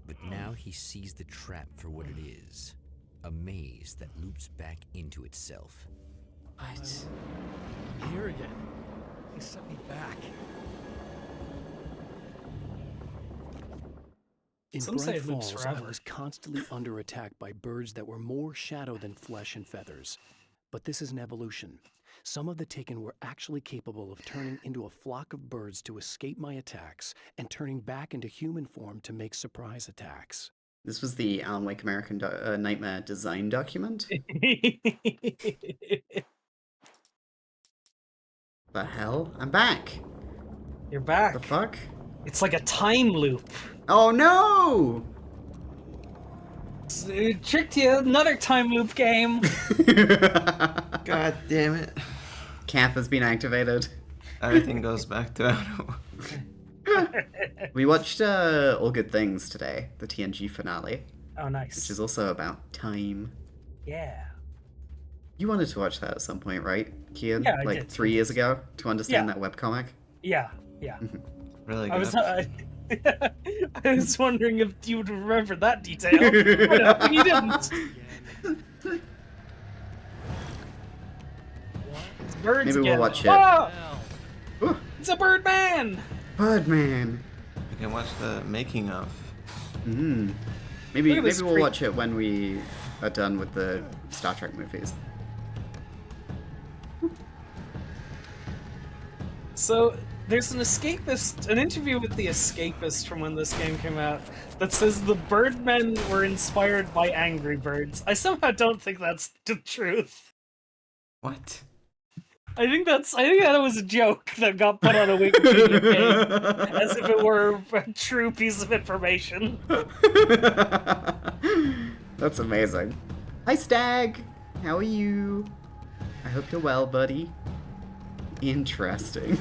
but now he sees the trap for what it is. A maze that loops back into itself. What? I'm here again. He sent me back. In Some say Bright it loops Falls, I forever. was constantly under attack by birds that were more shadow than flesh and feathers. But this is an evolution. Some of the Taken were actually capable of turning into a flock of birds to escape my attacks and turning back into human form to make surprise attacks. This was the Alan Wake American Nightmare design document. the hell? I'm back. You're back. The fuck? It's like a time loop. Oh no! It tricked you. Another time loop game. God damn it. Camp has been activated. Everything goes back to Arrow. We watched All Good Things today, the TNG finale. Oh, nice. Which is also about time. Yeah. You wanted to watch that at some point, right, Kian? Yeah, I like did. 3 years ago to understand Yeah. that webcomic? Yeah. Really I good. was, I was wondering if you would remember that detail. But you didn't. It's birds Maybe again. we'll watch it. Oh! Ooh. It's a Birdman! Birdman! You can watch the making of. Maybe Look at this we'll great- watch it when we are done with the Star Trek movies. So, there's an interview with the Escapist from when this game came out that says the Birdmen were inspired by Angry Birds. I somehow don't think that's the truth. What? I think that was a joke that got put on a Wikipedia page as if it were a true piece of information. That's amazing. Hi, Stag! How are you? I hope you're well, buddy. Interesting.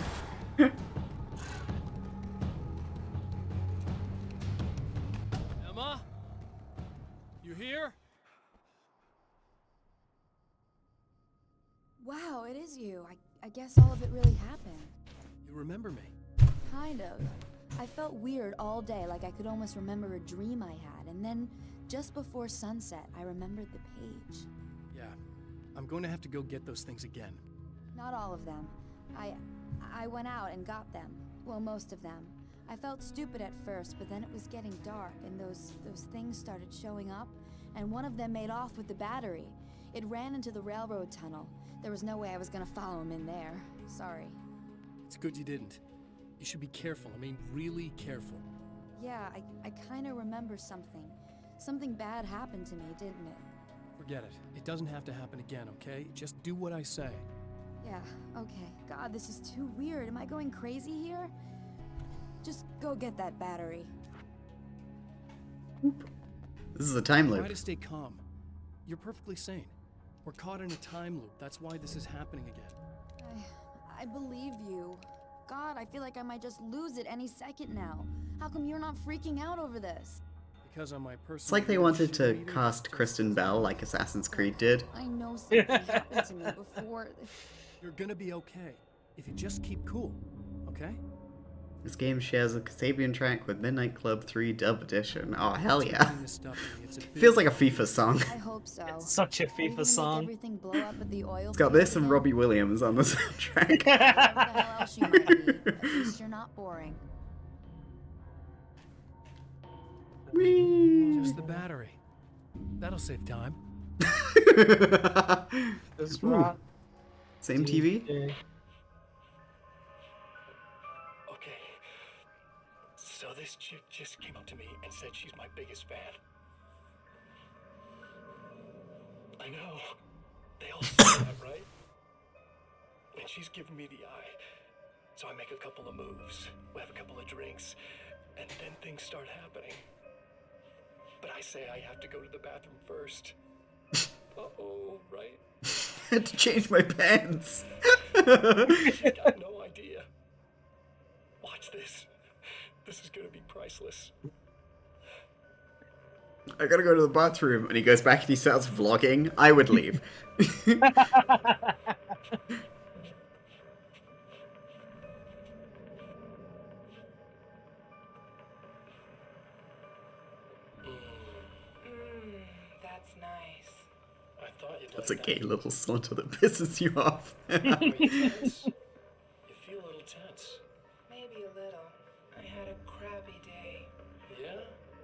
Emma? You here? Wow, it is you. I guess all of it really happened. You remember me? Kind of. I felt weird all day, like I could almost remember a dream I had, and then just before sunset, I remembered the page. Yeah. I'm going to have to go get those things again. Not all of them. I went out and got them. Well, most of them. I felt stupid at first, but then it was getting dark, and those things started showing up, and one of them made off with the battery. It ran into the railroad tunnel. There was no way I was gonna follow him in there. Sorry. It's good you didn't. You should be careful. I mean, really careful. Yeah, I kinda remember something. Something bad happened to me, didn't it? Forget it. It doesn't have to happen again, okay? Just do what I say. Yeah, okay. God, this is too weird. Am I going crazy here? Just go get that battery. This is a time Try loop. to stay calm. You're perfectly sane. We're caught in a time loop. That's why this is happening again. I believe you. God, I feel like I might just lose it any second now. How come you're not freaking out over this? Because on my personal It's like they wanted to cast Kristen Bell like Assassin's Creed did. I know something happened to me before. You're gonna be okay. If you just keep cool, okay? This game shares a Kasabian track with Midnight Club 3 Dub Edition. Oh, hell yeah. Feels like a FIFA song. I hope so. Such a FIFA song. Everything blow up with the oil. It's got this and Robbie Williams on the soundtrack. Whatever the hell else you might be. At least you're not boring. Just the battery. That'll save time. This Ooh. rock. Same TV? Okay. So this chick just came up to me and said she's my biggest fan. I know. They all say that, right? And she's giving me the eye. So I make a couple of moves. We have a couple of drinks. And then things start happening. But I say I have to go to the bathroom first. Uh-oh, right? I had to change my pants. She got no idea. Watch this. This is gonna be priceless. I gotta go to the bathroom. And he goes back and he starts vlogging. I would leave. That's nice. I thought you'd That's a like gay that. little saunter that pisses you off. Are you tense? You feel a little tense. Maybe a little. I had a crappy day. Yeah?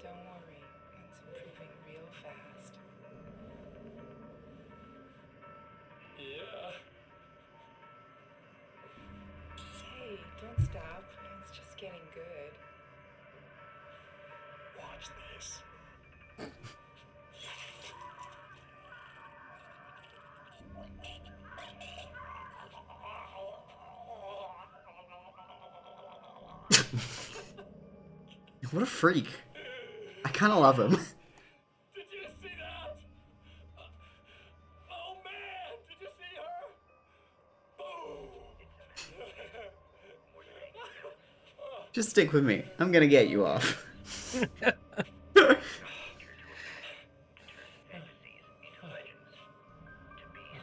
Don't worry, it's improving real fast. Yeah. Hey, don't stop. It's just getting good. Watch this. What a freak. I kind of love him. Did you see that? Oh man, did you see her? Boom. Just stick with me. I'm gonna get you off.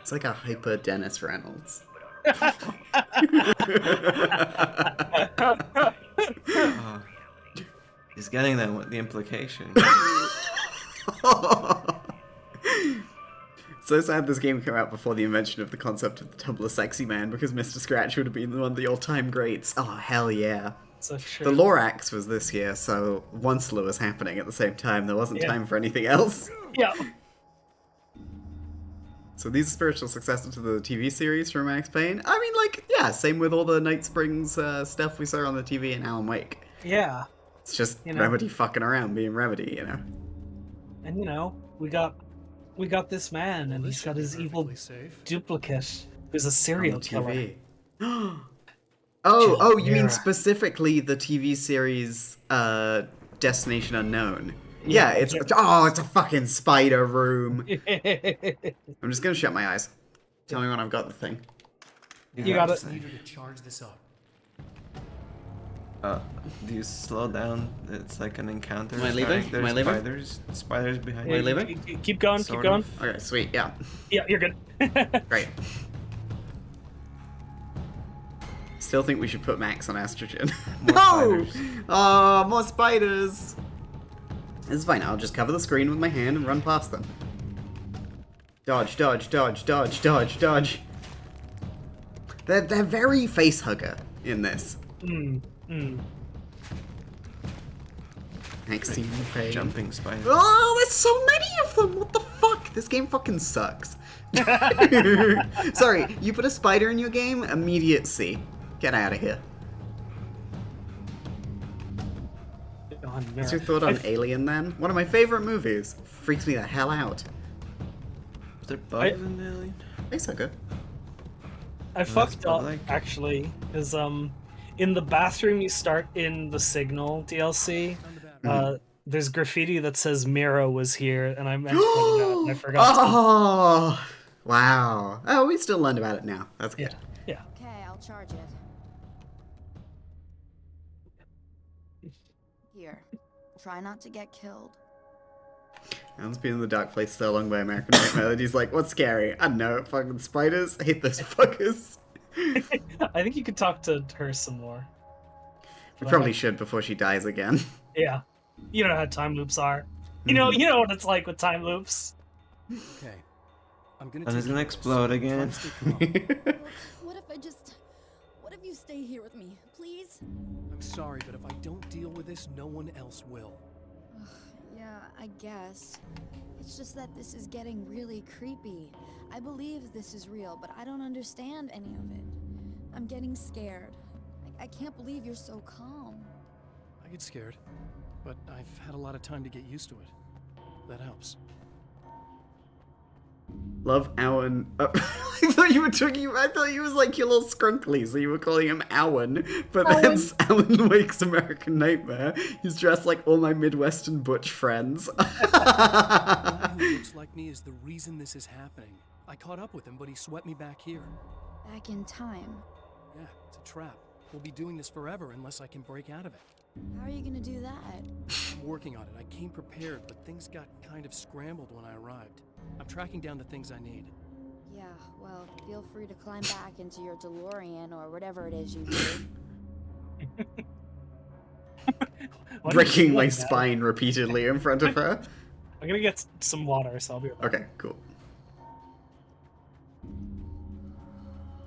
It's like a hyper Dennis Reynolds. Oh, he's getting that with the implication. So sad this game came out before the invention of the concept of the Tumblr sexy man, because Mr. Scratch would have been one of the all-time greats. Oh, hell yeah. So true. The Lorax was this year, so Onslaught was happening at the same time. There wasn't time for anything else. Yeah. So these are spiritual successors to the TV series from Max Payne. I mean, like, yeah, same with all the Night Springs stuff we saw on the TV in Alan Wake. Yeah. It's just You know. Remedy fucking around being Remedy, you know? And you know, we got this man, and he's got his evil duplicate, who's a serial On the killer. TV. Oh, you mean Mira. specifically the TV series Destination Unknown? Yeah, it's a fucking spider room. I'm just gonna shut my eyes. Tell me when I've got the thing. You got it. Need her to charge this up. Do you slow down? It's like an encounter. Am I leaving? There's Am I leaving? spiders behind Am I you. leaving? Keep going, keep Sort going. of. Okay, sweet, yeah. Yeah, you're good. Great. Still think we should put Max on estrogen. No! Oh, more spiders! This is fine, I'll just cover the screen with my hand and run past them. Dodge, dodge, dodge, dodge, dodge, dodge. They're very face hugger in this. Maxine Payne. Jumping spiders. Oh, there's so many of them! What the fuck? This game fucking sucks. Sorry, you put a spider in your game? Immediate C. Get out of here. What's your thought on Alien then? One of my favorite movies. Freaks me the hell out. Is there bugs in Alien? They so good. I fucked up actually, because in the bathroom you start in the Signal DLC. There's graffiti that says Mira was here, and I meant to put it out, and I forgot. Oh, wow. Oh, we still learned about it now. That's good. Yeah. Okay, I'll charge it. Here. Try not to get killed. Alan's been in the dark place so long by American Nightmare that he's like, what's scary? I don't know, fucking spiders. I hate those fuckers. I think you could talk to her some more. We probably should before she dies again. Yeah. You know how time loops are. You know what it's like with time loops. Okay. I'm gonna And it's gonna explode again. What if you stay here with me, please? I'm sorry, but if I don't deal with this, no one else will. Yeah, I guess. It's just that this is getting really creepy. I believe this is real, but I don't understand any of it. I'm getting scared. I can't believe you're so calm. I get scared, but I've had a lot of time to get used to it. That helps. Love Alan. I thought you was like your little scrunkly, so you were calling him Alan. But that's Alan Wake's American Nightmare. He's dressed like all my Midwestern butch friends. The guy who looks like me is the reason this is happening. I caught up with him, but he swept me back here. Back in time. Yeah, it's a trap. We'll be doing this forever unless I can break out of it. How are you gonna do that? I'm working on it. I came prepared, but things got kind of scrambled when I arrived. I'm tracking down the things I need. Yeah, well, feel free to climb back into your DeLorean or whatever it is you do. Breaking my spine repeatedly in front of her. I'm gonna get some water, so I'll be right back. Okay, cool.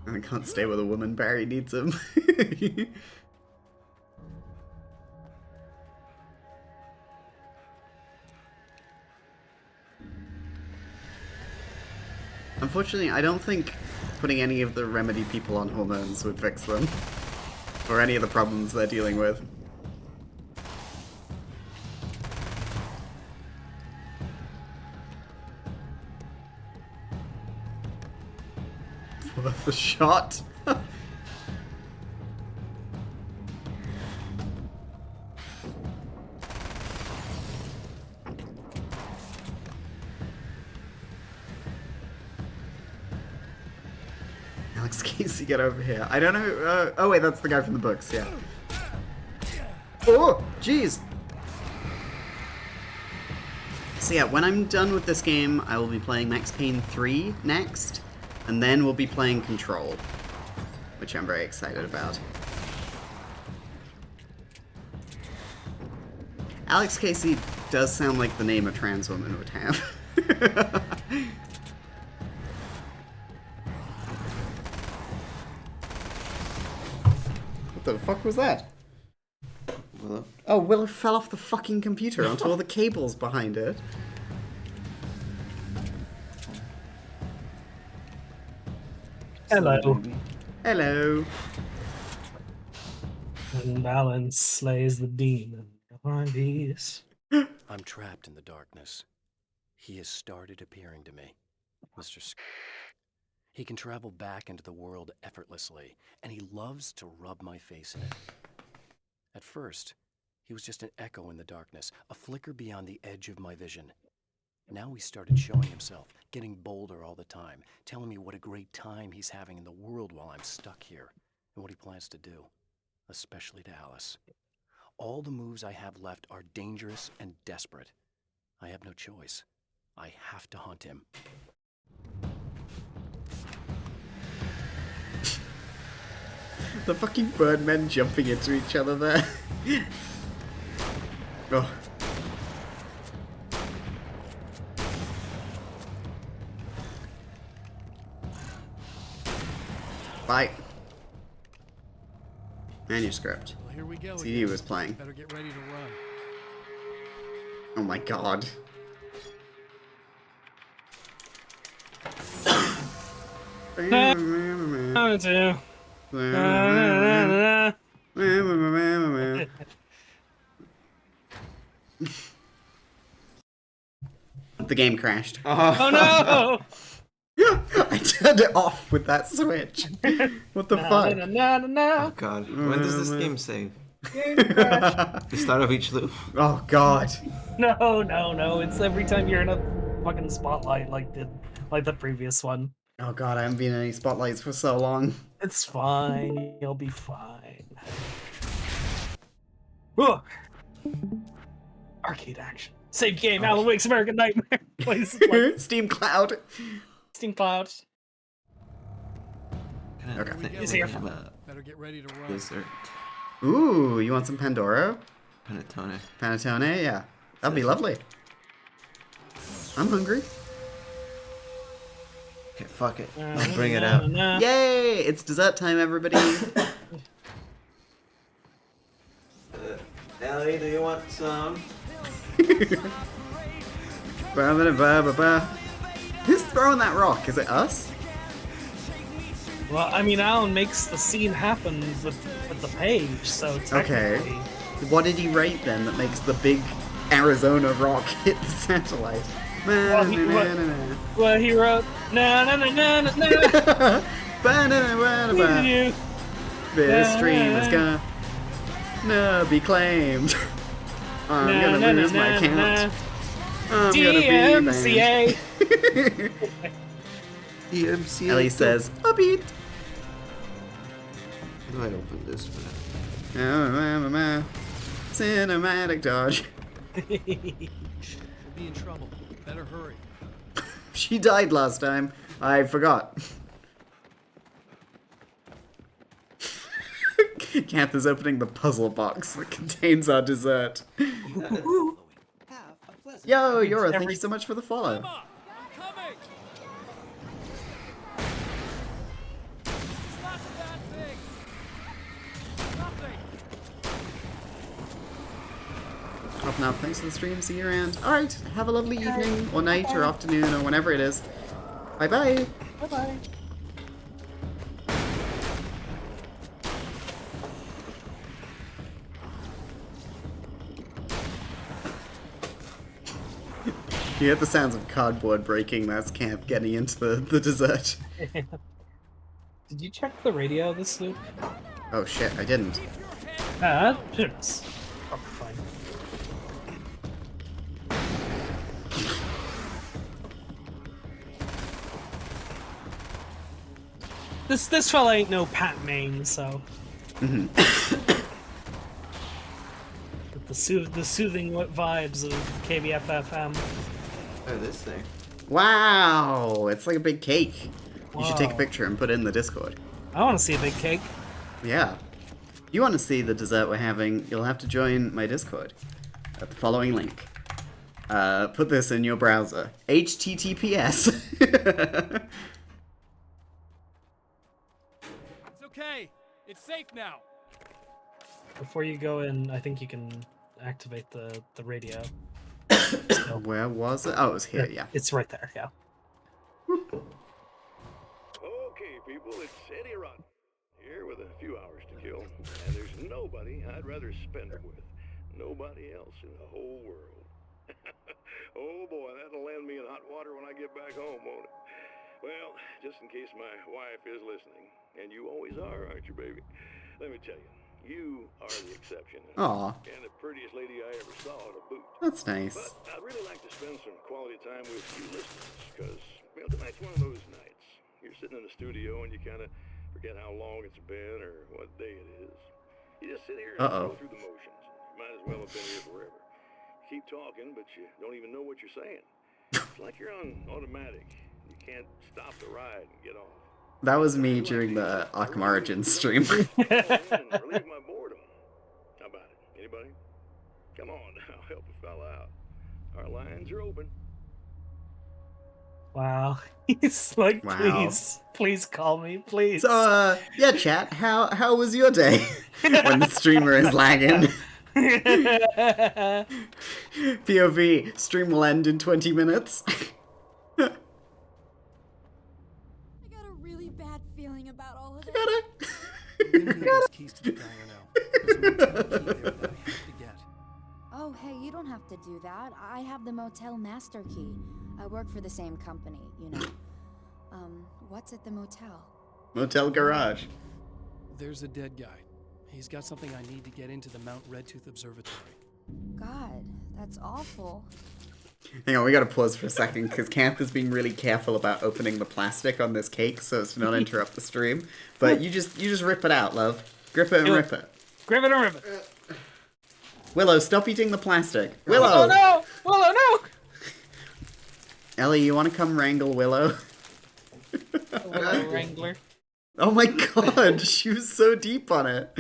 I can't stay with a woman. Barry needs him. Unfortunately, I don't think putting any of the Remedy people on hormones would fix them. Or any of the problems they're dealing with. Worth a shot. Alex Casey get over here? I don't know. Oh wait, that's the guy from the books. Yeah. Oh, jeez. So yeah, when I'm done with this game, I will be playing Max Payne 3 next, and then we'll be playing Control, which I'm very excited about. Alex Casey does sound like the name a trans woman would have. What the fuck was that? Willow. Oh, Willow fell off the fucking computer onto all the cables behind it. Hello. Hello. And balance slays the demon. I'm trapped in the darkness. He has started appearing to me. Mr. He can travel back into the world effortlessly, and he loves to rub my face in it. At first, he was just an echo in the darkness, a flicker beyond the edge of my vision. Now he started showing himself, getting bolder all the time, telling me what a great time he's having in the world while I'm stuck here, and what he plans to do, especially to Alice. All the moves I have left are dangerous and desperate. I have no choice. I have to hunt him. The fucking birdmen jumping into each other there. Oh. Bye. Manuscript. Well, here we go. CD was playing. Better get ready to run. Oh my god. The game crashed. Oh no! I turned it off with that switch. What the fuck? Oh god. When does this game save? The start of each loop. Oh god. No. It's every time you're in a fucking spotlight like the previous one. Oh god, I haven't been in any spotlights for so long. It's fine. You'll be fine. Ugh. Arcade action. Save game. Alan Wake's American Nightmare. Steam Cloud. Steam Cloud. Okay. He's here. Better get ready to run. Dessert. Ooh, you want some Pandoro? Panettone. Panettone, yeah. That'd be lovely. I'm hungry. Okay, fuck it. I'll bring it out. Yay! It's dessert time, everybody. Ellie, do you want some? Who's throwing that rock? Is it us? Well, I mean, Alan makes the scene happen with the page, so Okay. technically... What did he write then that makes the big Arizona rock hit the satellite? Well, he wrote This stream is gonna be claimed. I'm gonna lose my account. I'm gonna be DMCA. DMCA. Ellie says, a beat. How do I open this? Cinematic dodge. We'll be in trouble. Better hurry. She died last time. I forgot. Kath is opening the puzzle box that contains our dessert. Yo, Yora, thank you so much for the follow. Up now, thanks for the stream. See you around. Alright, have a lovely evening, or night, or afternoon, or whenever it is. Bye bye. Bye bye. You hear the sounds of cardboard breaking. That's Camp getting into the dessert. Did you check the radio this loop? Oh shit, I didn't. It's probably fine. This fella ain't no Pat Maine, so. But the soothing vibes of KBFFM. Oh, this thing. Wow, it's like a big cake. You should take a Wow. picture and put it in the Discord. I want to see a big cake. Yeah. If you want to see the dessert we're having, you'll have to join my Discord at the following link. Put this in your browser. HTTPS. It's okay. It's safe now. Before you go in, I think you can activate the radio. Where was it? Oh, it was here, yeah. It's right there, yeah. Okay, people, it's Eddie Rotten here with a few hours to kill, and there's nobody I'd rather spend it with. Nobody else in the whole world. Oh boy, that'll land me in hot water when I get back home, won't it? Well, just in case my wife is listening, and you always are, aren't you, baby? Let me tell you, you are the exception. Aw. And the prettiest lady I ever saw to boot. That's nice. But I'd really like to spend some quality time with you listeners, because, well, tonight's one of those nights. You're sitting in the studio and you kind of forget how long it's been or what day it is. You just sit here and go through the motions. You might as well have been here forever. You keep talking, but you don't even know what you're saying. It's like you're on automatic. You can't stop the ride and get off. That was me during the Arkham Origins stream. Relieve my boredom. How about it? Anybody? Come on now, help a fella out. Our lines are open. Wow. He's like, Wow. please call me, please. So, yeah, chat, how was your day? When the streamer is lagging. POV, stream will end in 20 minutes. I got a really bad feeling about all of this. I'm gonna need those keys to the diner now. There's a motel key there that I have to get. Oh, hey, you don't have to do that. I have the motel master key. I work for the same company, you know. What's at the motel? Motel Garage. There's a dead guy. He's got something I need to get into the Mount Redtooth Observatory. God, that's awful. Hang on, we gotta pause for a second, because Camp is being really careful about opening the plastic on this cake so as to not interrupt the stream. But you just rip it out, love. Grip it and rip it. Grip it and rip it. Willow, stop eating the plastic. Willow! Oh no! Willow, no! Ellie, you wanna come wrangle Willow? Willow Wrangler. Oh my god, she was so deep on it.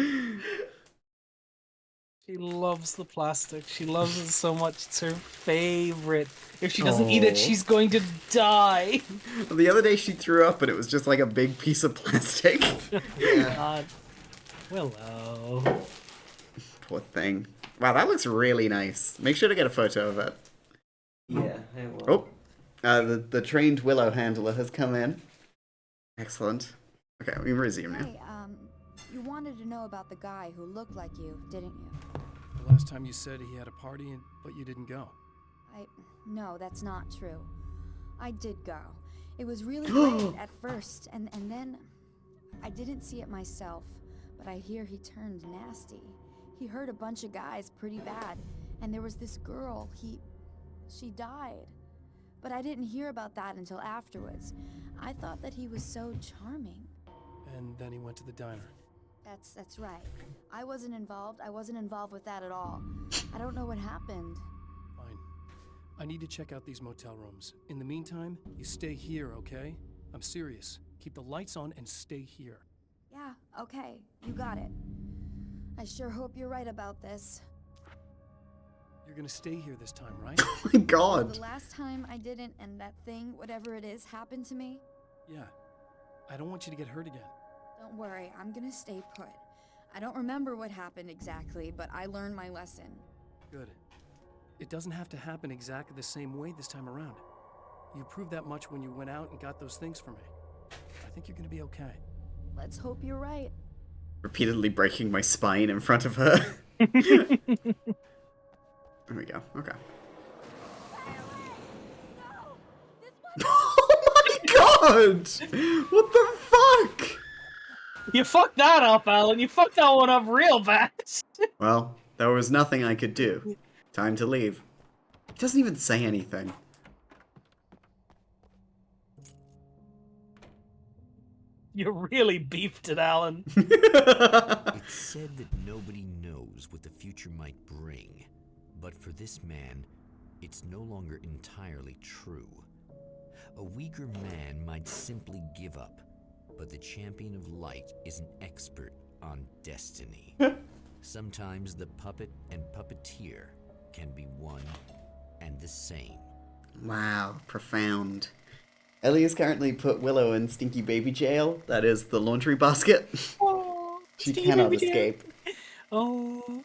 She loves the plastic. She loves it so much. It's her favorite. If she doesn't eat it, she's going to die. The other day she threw up and it was just like a big piece of plastic. Yeah. God. Willow. Poor thing. Wow, that looks really nice. Make sure to get a photo of it. Yeah, I will. Oh, the trained Willow handler has come in. Excellent. Okay, we can resume now. Hey, you wanted to know about the guy who looked like you, didn't you? The last time you said he had a party, but you didn't go. No, that's not true. I did go. It was really great at first, and then I didn't see it myself, but I hear he turned nasty. He hurt a bunch of guys pretty bad, and there was this girl, she died. But I didn't hear about that until afterwards. I thought that he was so charming. And then he went to the diner. That's right. I wasn't involved. I wasn't involved with that at all. I don't know what happened. Fine. I need to check out these motel rooms. In the meantime, you stay here, okay? I'm serious. Keep the lights on and stay here. Yeah, okay. You got it. I sure hope you're right about this. You're gonna stay here this time, right? Oh my god. The last time I didn't, and that thing, whatever it is, happened to me. Yeah. I don't want you to get hurt again. Don't worry, I'm gonna stay put. I don't remember what happened exactly, but I learned my lesson. Good. It doesn't have to happen exactly the same way this time around. You proved that much when you went out and got those things for me. I think you're gonna be okay. Let's hope you're right. Repeatedly breaking my spine in front of her. There we go. Okay. Oh my god! What the fuck? You fucked that up, Alan. You fucked that one up real bad. Well, there was nothing I could do. Time to leave. He doesn't even say anything. You really beefed it, Alan. It's said that nobody knows what the future might bring, but for this man, it's no longer entirely true. A weaker man might simply give up, but the champion of light is an expert on destiny. Sometimes the puppet and puppeteer can be one and the same. Wow, profound. Ellie has currently put Willow in Stinky Baby Jail. That is the laundry basket. Oh, She Stinky cannot Baby Jail. escape. Oh.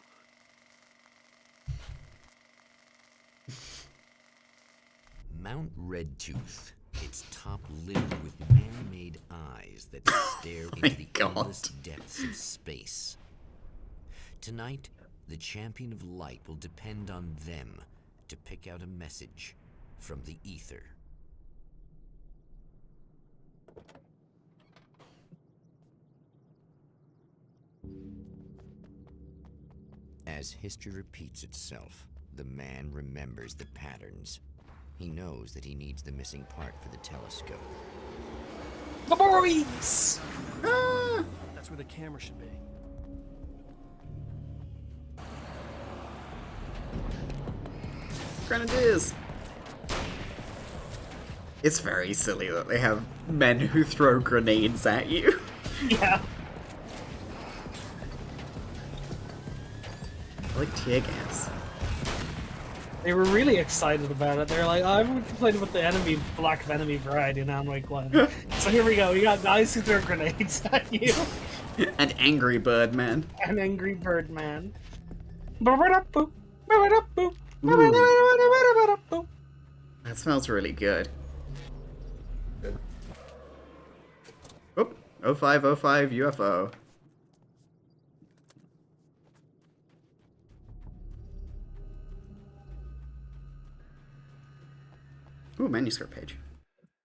Mount Redtooth, its top littered with man-made eyes that stare into the endless depths of space. Tonight, the champion of light will depend on them to pick out a message from the ether. As history repeats itself, the man remembers the patterns. He knows that he needs the missing part for the telescope. The boys! That's where the camera should be. Grenadiers! It's very silly that they have men who throw grenades at you. Yeah. I like tear gas. They were really excited about it. They're like, oh, everyone complained about the enemy, black of enemy variety in Alan Wake 1. So here we go. We got guys who throw grenades at you. And Angry Bird Man. An Angry Bird Man. That smells really good. Oh, 0505 UFO. Ooh, manuscript page.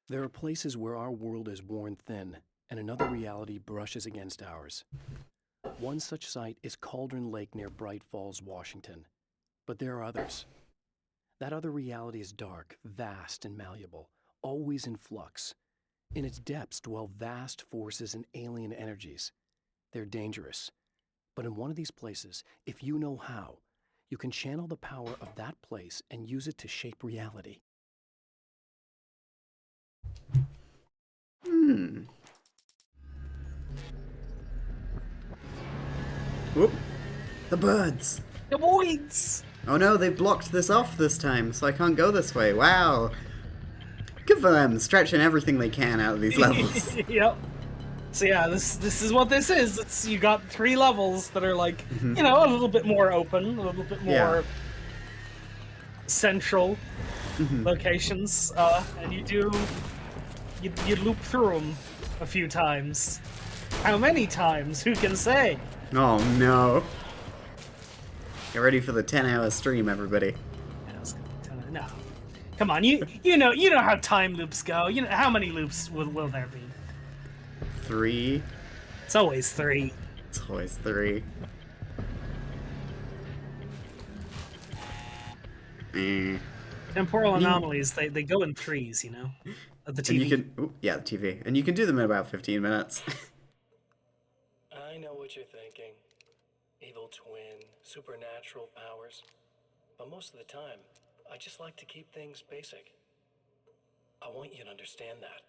There are places where our world is worn thin, and another reality brushes against ours. One such site is Cauldron Lake near Bright Falls, Washington. But there are others. That other reality is dark, vast, and malleable, always in flux. In its depths dwell vast forces and alien energies. They're dangerous. But in one of these places, if you know how, you can channel the power of that place and use it to shape reality. Whoop. The birds. The boys. Oh no, they've blocked this off this time, so I can't go this way. Wow. Good for them, stretching everything they can out of these levels. Yep. So yeah, this is what this is. It's you got 3 levels that are like, you know, a little bit more open, a little bit more central locations, and you loop through them a few times. How many times? Who can say? Oh no. Get ready for the 10-hour stream, everybody. No. Come on, you know how time loops go. You know how many loops will there be? 3. It's always 3. It's always 3. Temporal anomalies, they go in 3s, you know? Of the TV. And you can, the TV. And you can do them in about 15 minutes. I know what you're thinking. Evil twin, supernatural powers. But most of the time, I just like to keep things basic. I want you to understand that.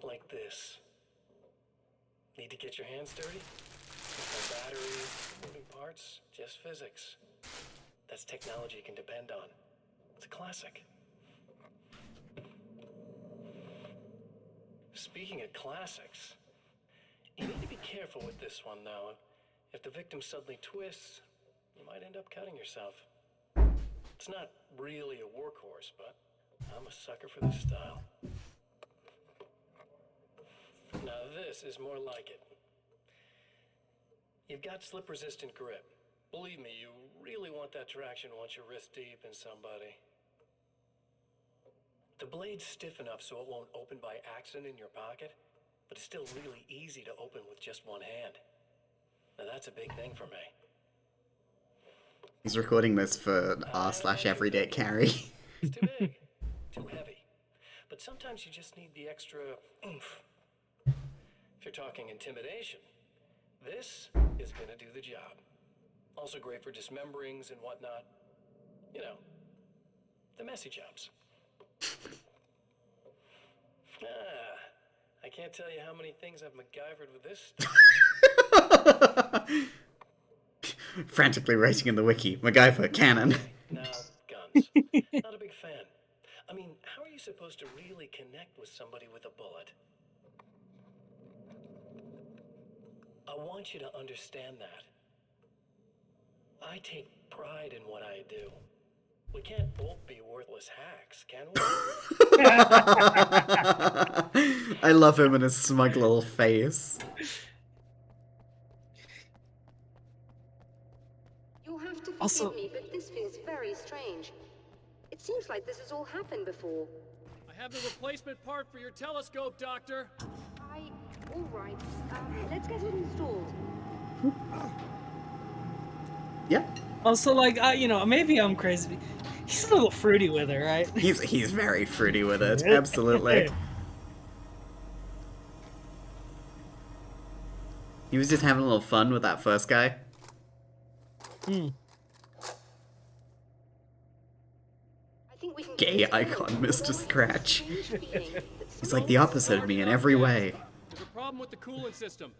Like this. Need to get your hands dirty? No batteries, moving parts, just physics. That's technology you can depend on. It's a classic. Speaking of classics, you need to be careful with this one, though. If the victim suddenly twists, you might end up cutting yourself. It's not really a workhorse, but I'm a sucker for this style. Now this is more like it. You've got slip-resistant grip. Believe me, you really want that traction once you're wrist deep in somebody. The blade's stiff enough so it won't open by accident in your pocket, but it's still really easy to open with just one hand. Now that's a big thing for me. He's recording this for r/everyday carry. It's too big, too heavy. but sometimes you just need the extra oomph. If you're talking intimidation, this is gonna do the job. Also great for dismemberings and whatnot. You know, the messy jobs. I can't tell you how many things I've MacGyvered with this stuff. Frantically writing in the wiki, MacGyver, canon. Now, guns. Not a big fan. I mean, how are you supposed to really connect with somebody with a bullet? I want you to understand that. I take pride in what I do. We can't both be worthless hacks, can we? I love him and his smug little face. You'll have to forgive Also- me, but this feels very strange. It seems like this has all happened before. I have the replacement part for your telescope, Doctor. All right. Let's get it installed. Yeah. Also, like, you know, maybe I'm crazy. He's a little fruity with it, right? He's very fruity with it, absolutely. He was just having a little fun with that first guy. Hmm. Gay icon, Mr. Scratch. He's like the opposite of me in every way. There's a problem with the coolant system.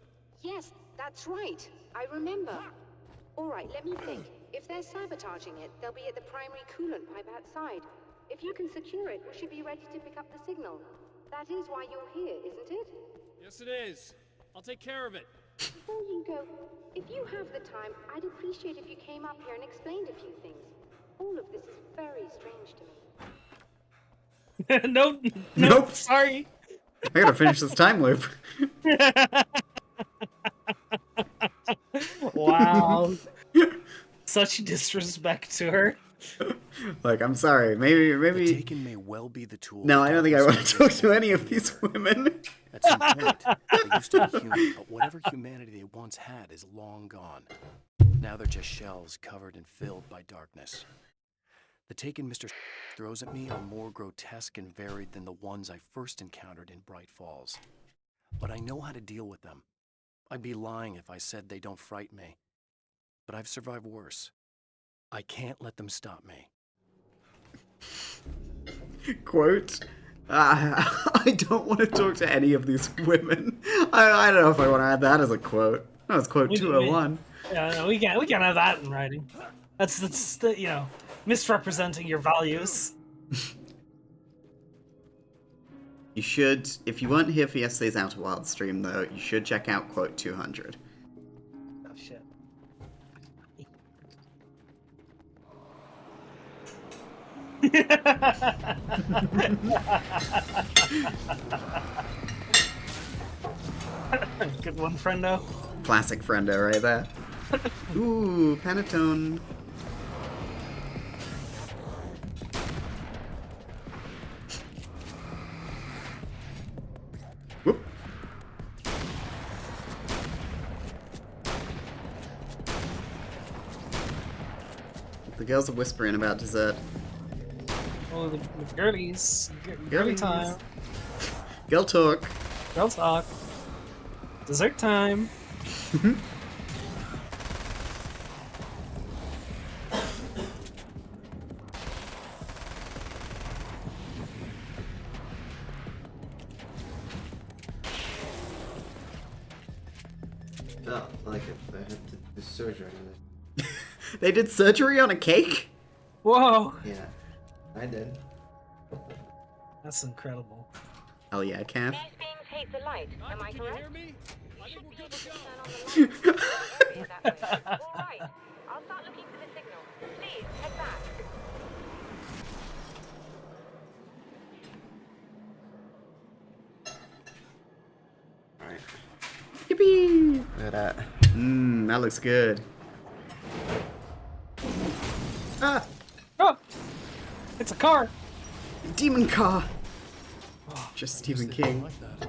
Yes, that's right. I remember. All right, let me think. If they're sabotaging it, they'll be at the primary coolant pipe outside. If you can secure it, we should be ready to pick up the signal. That is why you're here, isn't it? Yes, it is. I'll take care of it. Before you go, if you have the time, I'd appreciate if you came up here and explained a few things. All of this is very strange to me. Nope. Sorry. I gotta finish this time loop. Wow. Such disrespect to her. Like, I'm sorry. Maybe. The Taken may well be the tool. No, I don't think I want to talk to any of these women. At some point, they used to be human, but whatever humanity they once had is long gone. Now they're just shells covered and filled by darkness. The Taken Mr. throws at me are more grotesque and varied than the ones I first encountered in Bright Falls. But I know how to deal with them. I'd be lying if I said they don't frighten me. But I've survived worse. I can't let them stop me. Quote, I don't want to talk to any of these women. I don't know if I want to add that as a quote. That was quote 201. Yeah, no, we can't have that in writing. That's the, you know, misrepresenting your values. You should, if you weren't here for yesterday's Outer Wilds stream, though, you should check out quote 200. Oh, shit. Good one, friendo. Classic friendo right there. Ooh, Panettone. Whoop. The girls are whispering about dessert. Oh, the girlies. Girly time. Girl talk. Girl talk. Dessert time. No, I like it. I had to do surgery on it. They did surgery on a cake? Whoa. Yeah, I did. That's incredible. Oh yeah, Cav. These beams hate the light, am I correct? I think we're good to go. All right, I'll start looking for the signal. Please, head back. Alright. Yippee! Look at that. That looks good. Ah! Oh! It's a car! Demon car! Just Stephen King. Like that.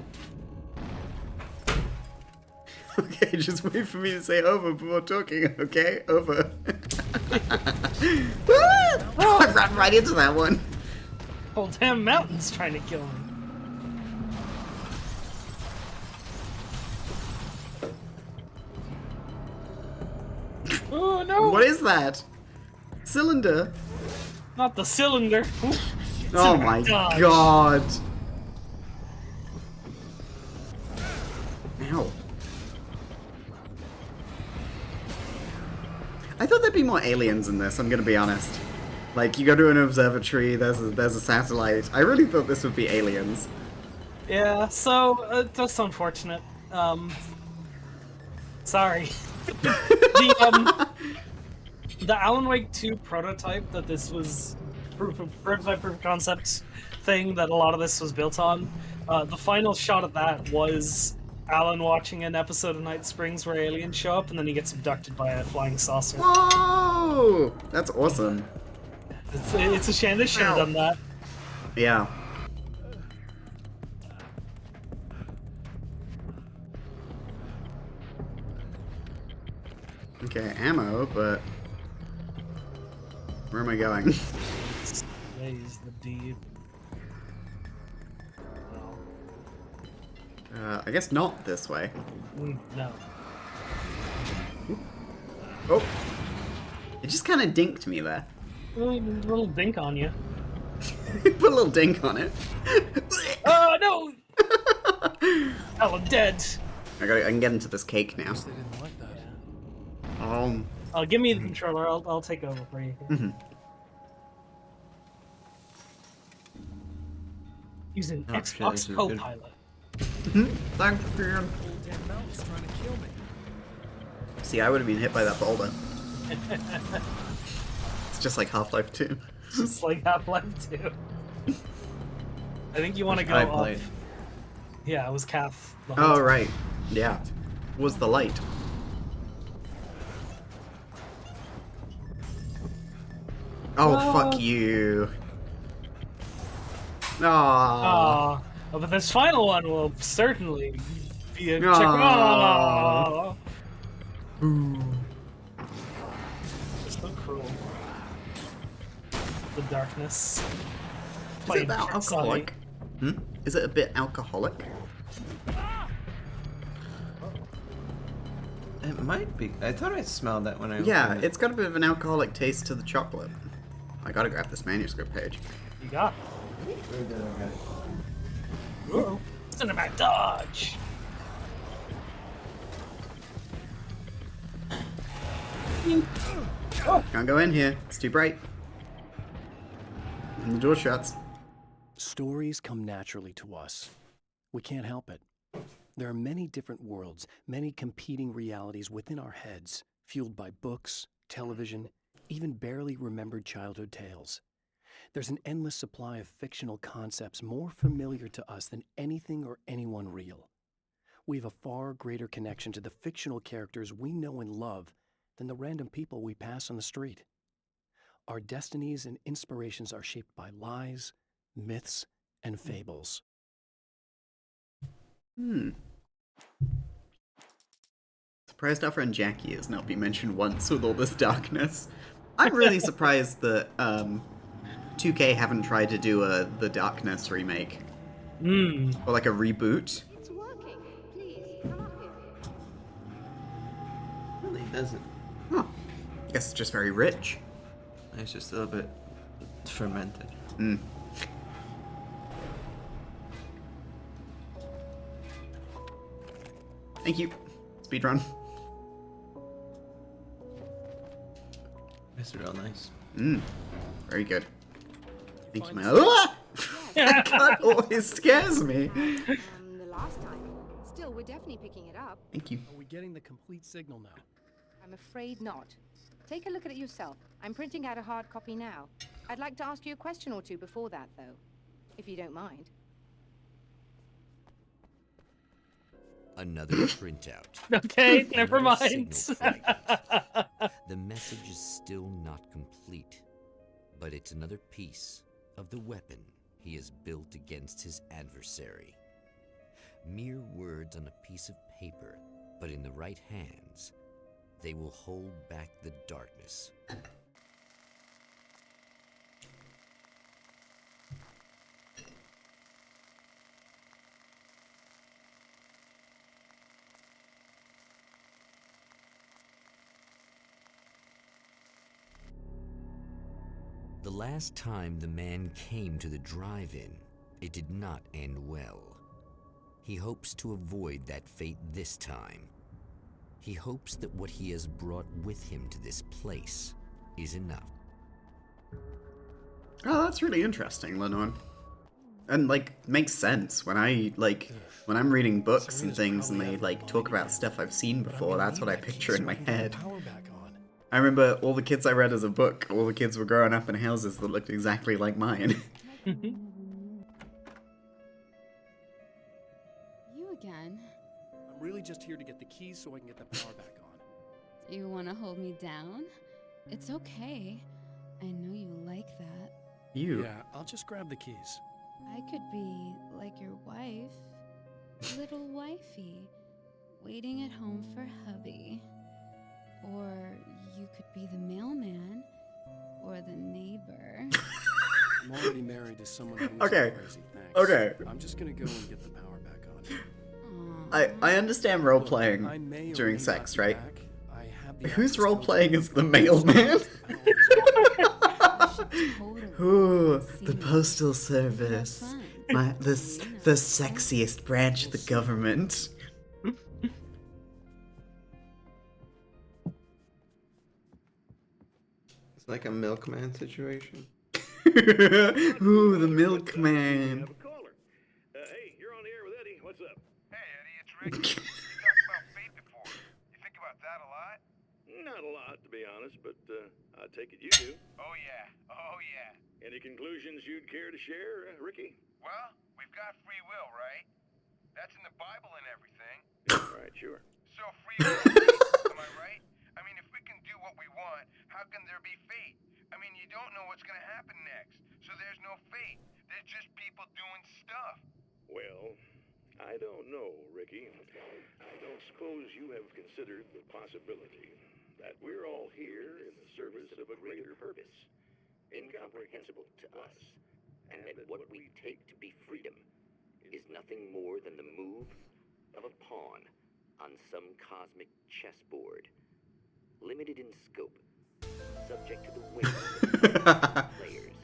Okay, just wait for me to say over before talking, okay? Over. I ran right into that one. Whole damn mountain's trying to kill me. Oh no! What is that? Cylinder? Not the cylinder. Ooh, Oh my dodge. god. Ow. I thought there'd be more aliens in this, I'm gonna be honest. Like, you go to an observatory, there's a satellite. I really thought this would be aliens. Yeah, so that's unfortunate. Sorry. The Alan Wake 2 prototype that this was prototype proof of concept thing that a lot of this was built on. The final shot of that was Alan watching an episode of Night Springs where aliens show up and then he gets abducted by a flying saucer. Whoa! That's awesome. It's a shame they should have done that. Yeah. Okay, ammo, but where am I going? Raise the deep. I guess not this way. No. Oh! It just kind of dinked me there. Little dink on you. Put a little dink on it. Oh no! Alan dead. I can get into this cake now. Give me the controller. I'll take over for you. Using Xbox Copilot. Thanks, Peter. See, I would have been hit by that boulder. It's just like Half-Life 2. Just like Half-Life 2. I think you want to go I up. played. Yeah, it was Kath. the whole Oh, time. right. Yeah. Was the light. Oh, fuck you. Aww. Oh, but this final one will certainly be a check. Aw. So cruel. The darkness. Is Playing it that tricks on alcoholic? Is it a bit alcoholic? It might be. I thought I smelled that when I Yeah, opened it. it's got a bit of an alcoholic taste to the chocolate. I gotta grab this manuscript page. You got it. Where did I get it? Uh-oh. Cinematic dodge. Can't go in here. It's too bright. And the door shuts. Stories come naturally to us. We can't help it. There are many different worlds, many competing realities within our heads, fueled by books, television, even barely remembered childhood tales. There's an endless supply of fictional concepts more familiar to us than anything or anyone real. We have a far greater connection to the fictional characters we know and love than the random people we pass on the street. Our destinies and inspirations are shaped by lies, myths, and fables. Surprised our friend Jackie has not been mentioned once with all this darkness. I'm really surprised that 2K haven't tried to do the Darkness remake. Or like a reboot. It's working. Please, come up here. Really doesn't. Huh. I guess it's just very rich. It's just a little bit fermented. Thank you. Speedrun. It's real nice. Very good. Thank you, my. Ah! That always scares me. The last time. Still, we're definitely picking it up. Thank you. Are we getting the complete signal now? I'm afraid not. Take a look at it yourself. I'm printing out a hard copy now. I'd like to ask you a question or two before that, though, if you don't mind. Another printout. Okay, never Another mind. signal fragment. The message is still not complete, but it's another piece of the weapon he has built against his adversary. Mere words on a piece of paper, but in the right hands, they will hold back the darkness. The last time the man came to the drive-in, it did not end well. He hopes to avoid that fate this time. He hopes that what he has brought with him to this place is enough. Oh, that's really interesting, Lenore. And, like, makes sense. When I'm reading books and things and they, like, talk about stuff I've seen before, that's what I picture in my head. I remember all the kids I read as a book, all the kids were growing up in houses that looked exactly like mine. You again? I'm really just here to get the keys so I can get the power back on. Do you want to hold me down? It's okay. I know you like that. You? Yeah, I'll just grab the keys. I could be like your wife, little wifey, waiting at home for hubby. Or you could be the mailman, or the neighbor. I'm already married to someone who's Okay. crazy, thanks. Okay. I'm just gonna go and get the power back on. I understand role-playing I may or during may sex, not be right? back. I have the Who's access to role-playing the as the mailman? Totally. Ooh, the postal service. The sexiest branch of the government. It's like a milkman situation. Ooh, the milkman. Hey, you're on the air with Eddie. What's up? Hey, Eddie, it's Ricky. You talked about fate before. You think about that a lot? Not a lot, to be honest, but I take it you do. Oh, yeah. Oh, yeah. Any conclusions you'd care to share, Ricky? Well, we've got free will, right? That's in the Bible and everything. All right, sure. So free will, am I right? I mean, if we can do what we want, how can there be fate? I mean, you don't know what's gonna happen next, so there's no fate. There's just people doing stuff. Well, I don't know, Ricky. I don't suppose you have considered the possibility that we're all here in the service of a greater purpose, incomprehensible to us, and that what we take to be freedom is nothing more than the move of a pawn on some cosmic chessboard, limited in scope, subject to the whims of players,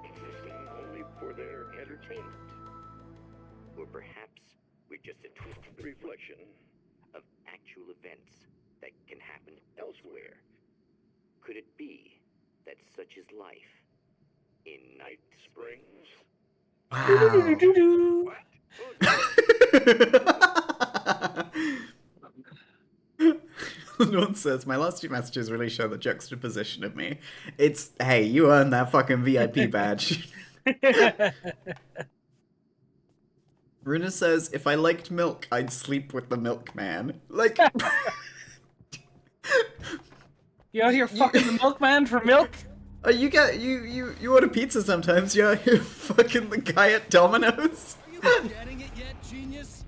existing only for their entertainment. Or perhaps we're just a twisted reflection of actual events that can happen elsewhere. Could it be that such is life in Night Springs? Wow. No one says, my last two messages really show the juxtaposition of me. It's, hey, you earned that fucking VIP badge. Runa says, if I liked milk, I'd sleep with the milkman. Like... You out here fucking the milkman for milk? You order pizza sometimes, you're fucking the guy at Domino's. Are you getting it yet, genius?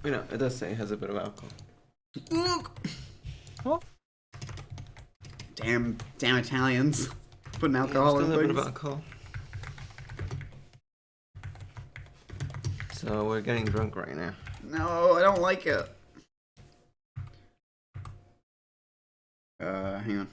You know, it does say it has a bit of alcohol. Oh. Damn Italians. Putting alcohol Still in a bit of things. alcohol. So we're getting drunk right now. No, I don't like it. Hang on.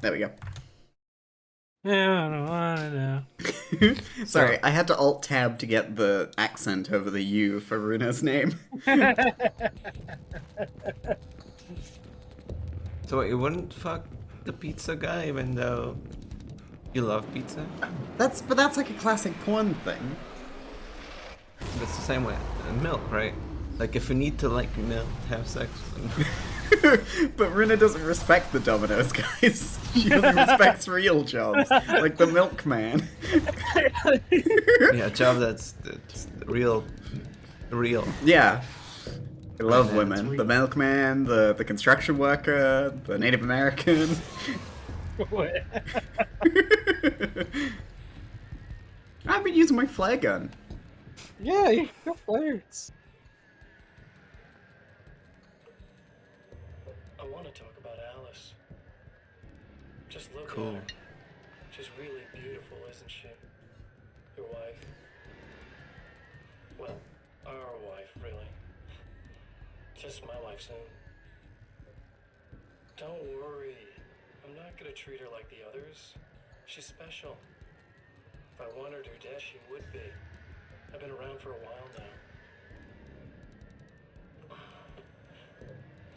There we go. I don't wanna know. Sorry, I had to alt-tab to get the accent over the U for Runa's name. So you wouldn't fuck the pizza guy even though you love pizza? That's like a classic porn thing. That's the same way. Milk, right? Like if you need to like milk, have sex. But Runa doesn't respect the Domino's guys. She only respects real jobs, like the milkman. Yeah, a job that's real. Yeah. I love women. The milkman, the construction worker, the Native American. I've been using my flare gun. Yeah, you got flares. I want to talk about Alice. Just look Cool. at her. She's really beautiful, isn't she? Your wife. Well, our wife, really. Just my wife soon. Don't worry. I'm not gonna treat her like the others. She's special. If I wanted her dead, she would be. I've been around for a while now.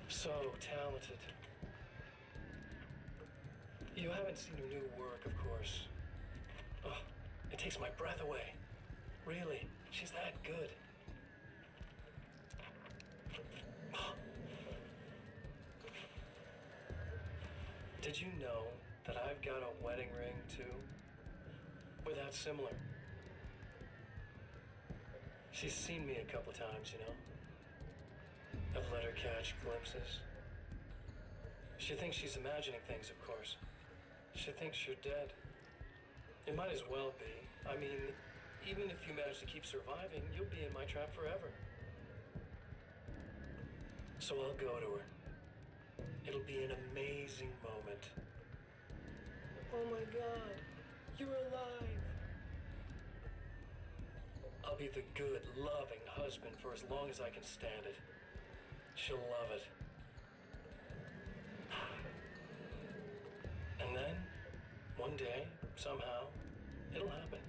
So talented. You haven't seen her new work, of course. Oh, it takes my breath away. Really, she's that good. Did you know that I've got a wedding ring, too? We're that similar. She's seen me a couple times, you know? I've let her catch glimpses. She thinks she's imagining things, of course. She thinks you're dead. It might as well be. I mean, even if you manage to keep surviving, you'll be in my trap forever. So I'll go to her. It'll be an amazing moment. Oh my God, you're alive. I'll be the good, loving husband for as long as I can stand it. She'll love it. And then, one day, somehow, it'll happen.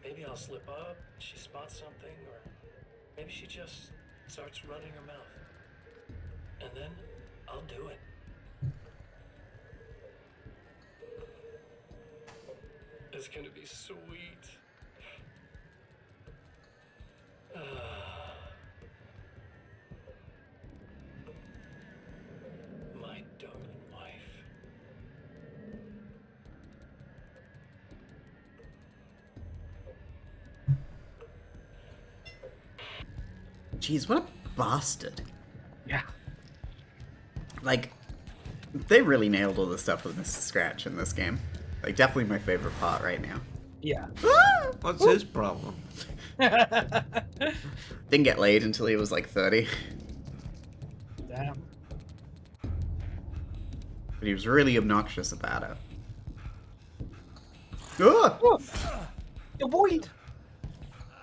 Maybe I'll slip up, she spots something, or maybe she just starts running her mouth. And then, I'll do it. It's gonna be sweet. My darling wife. Jeez, what a bastard. Yeah. Like, they really nailed all the stuff with Mr. Scratch in this game. Like, definitely my favorite part right now. Yeah. What's his problem? Didn't get laid until he was like 30. Damn. But he was really obnoxious about it. Oh! Avoid!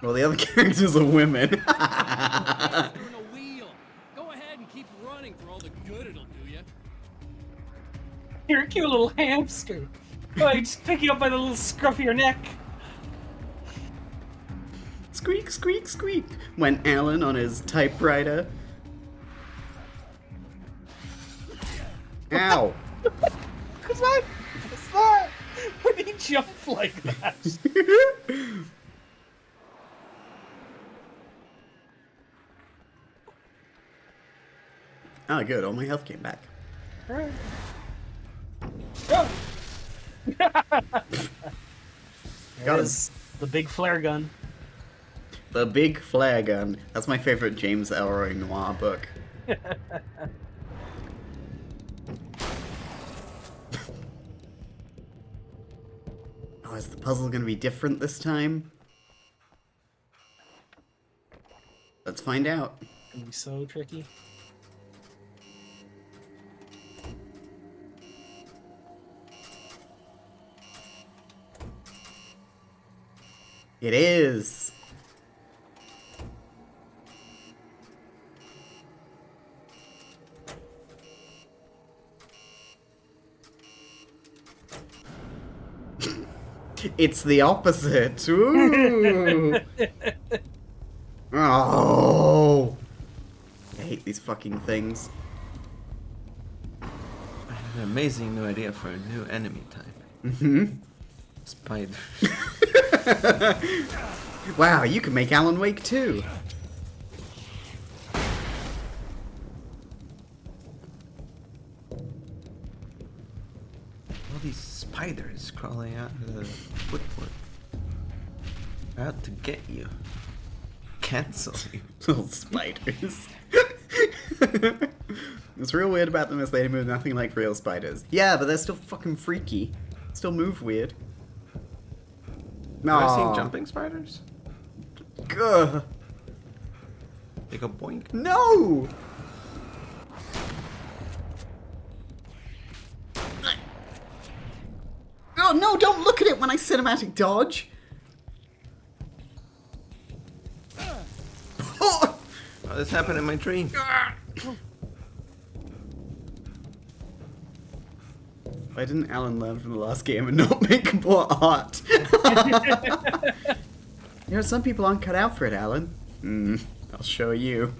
Well, the other characters are women. Turn a wheel. Go ahead and keep running for all the good it'll do you. You're a cute little hamster. Like, just pick you up by the little scruff of your neck. Squeak, squeak, squeak, went Alan on his typewriter. Ow. What's that? What's that? When did he jump like that? Oh, good. All my health came back. Alright. Got him. The big flare gun. The Big Flare Gun. That's my favorite James Ellroy noir book. Oh, is the puzzle going to be different this time? Let's find out. It's gonna be so tricky. It is. It's the opposite. Ooh. Oh. I hate these fucking things. I have an amazing new idea for a new enemy type. Mm-hmm. Spider. Wow, you can make Alan Wake too. All these spiders crawling out of the woodwork. They're out to get you. Cancel you. Little spiders. What's real weird about them is they move nothing like real spiders. Yeah, but they're still fucking freaky. Still move weird. Have I seen jumping spiders? Gah. They go boink. No! Oh no, don't look at it when I cinematic dodge! Oh, this happened in my dream. Why didn't Alan learn from the last game and not make more art? You know, some people aren't cut out for it, Alan. I'll show you.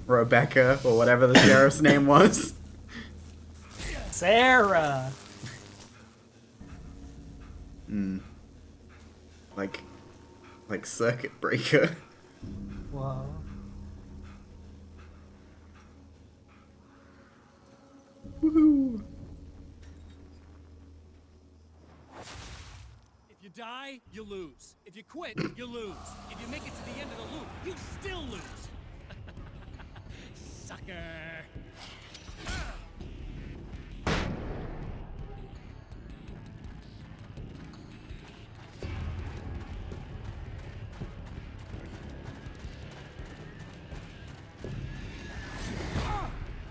Rebecca, or whatever the sheriff's name was. Sarah! Like Circuit Breaker. Wow. Woohoo! If you die, you lose. If you quit, you lose. If you make it to the end of the loop, you still lose. Sucker.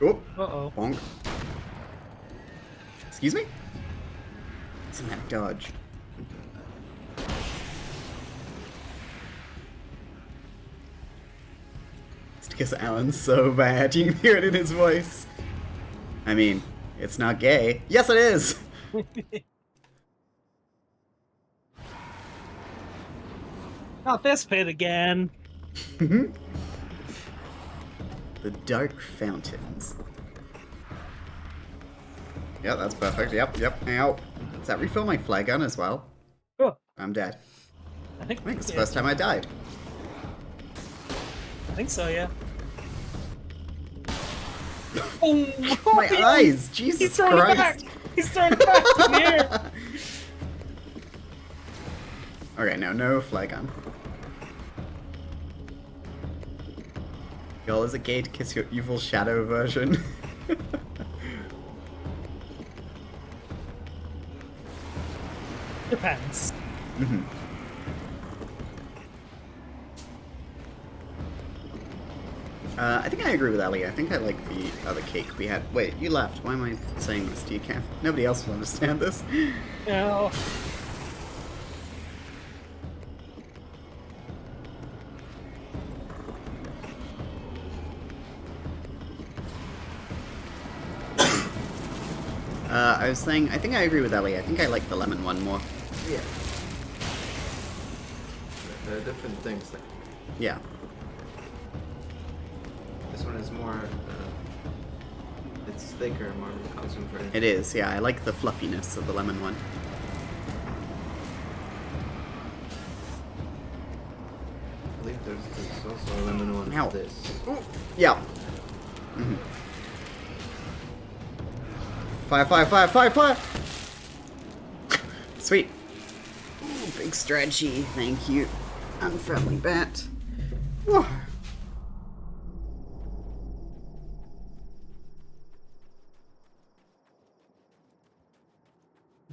Oh. Uh-oh. Bonk. Excuse me? Cinematic dodge. It's because Alan's so bad, you can hear it in his voice. I mean, it's not gay. Yes, it is! Not this pit again. The Dark Fountains. Yeah, that's perfect. Yep. Ow. Does that refill my flare gun as well? Oh. I'm dead. I think it's the first time I died. I think so, yeah. Oh, my eyes! Jesus He's throwing Christ! It back. He's throwing it back in the air! Okay, no flare gun. Y'all, is it gay to kiss your evil shadow version? Depends. I think I agree with Ali. I think I like the other cake we had. Wait, you left. Why am I saying this? Do you care? Nobody else will understand this. No. I was saying, I think I agree with Ellie. I think I like the lemon one more. Yeah. There are different things there. Yeah. This one is more, it's thicker, more concentrated. It is, yeah. I like the fluffiness of the lemon one. I believe there's also a lemon one Ow. for this. Ooh. Yeah. Fire! Sweet. Ooh, big stretchy. Thank you. Unfriendly bat. Whew.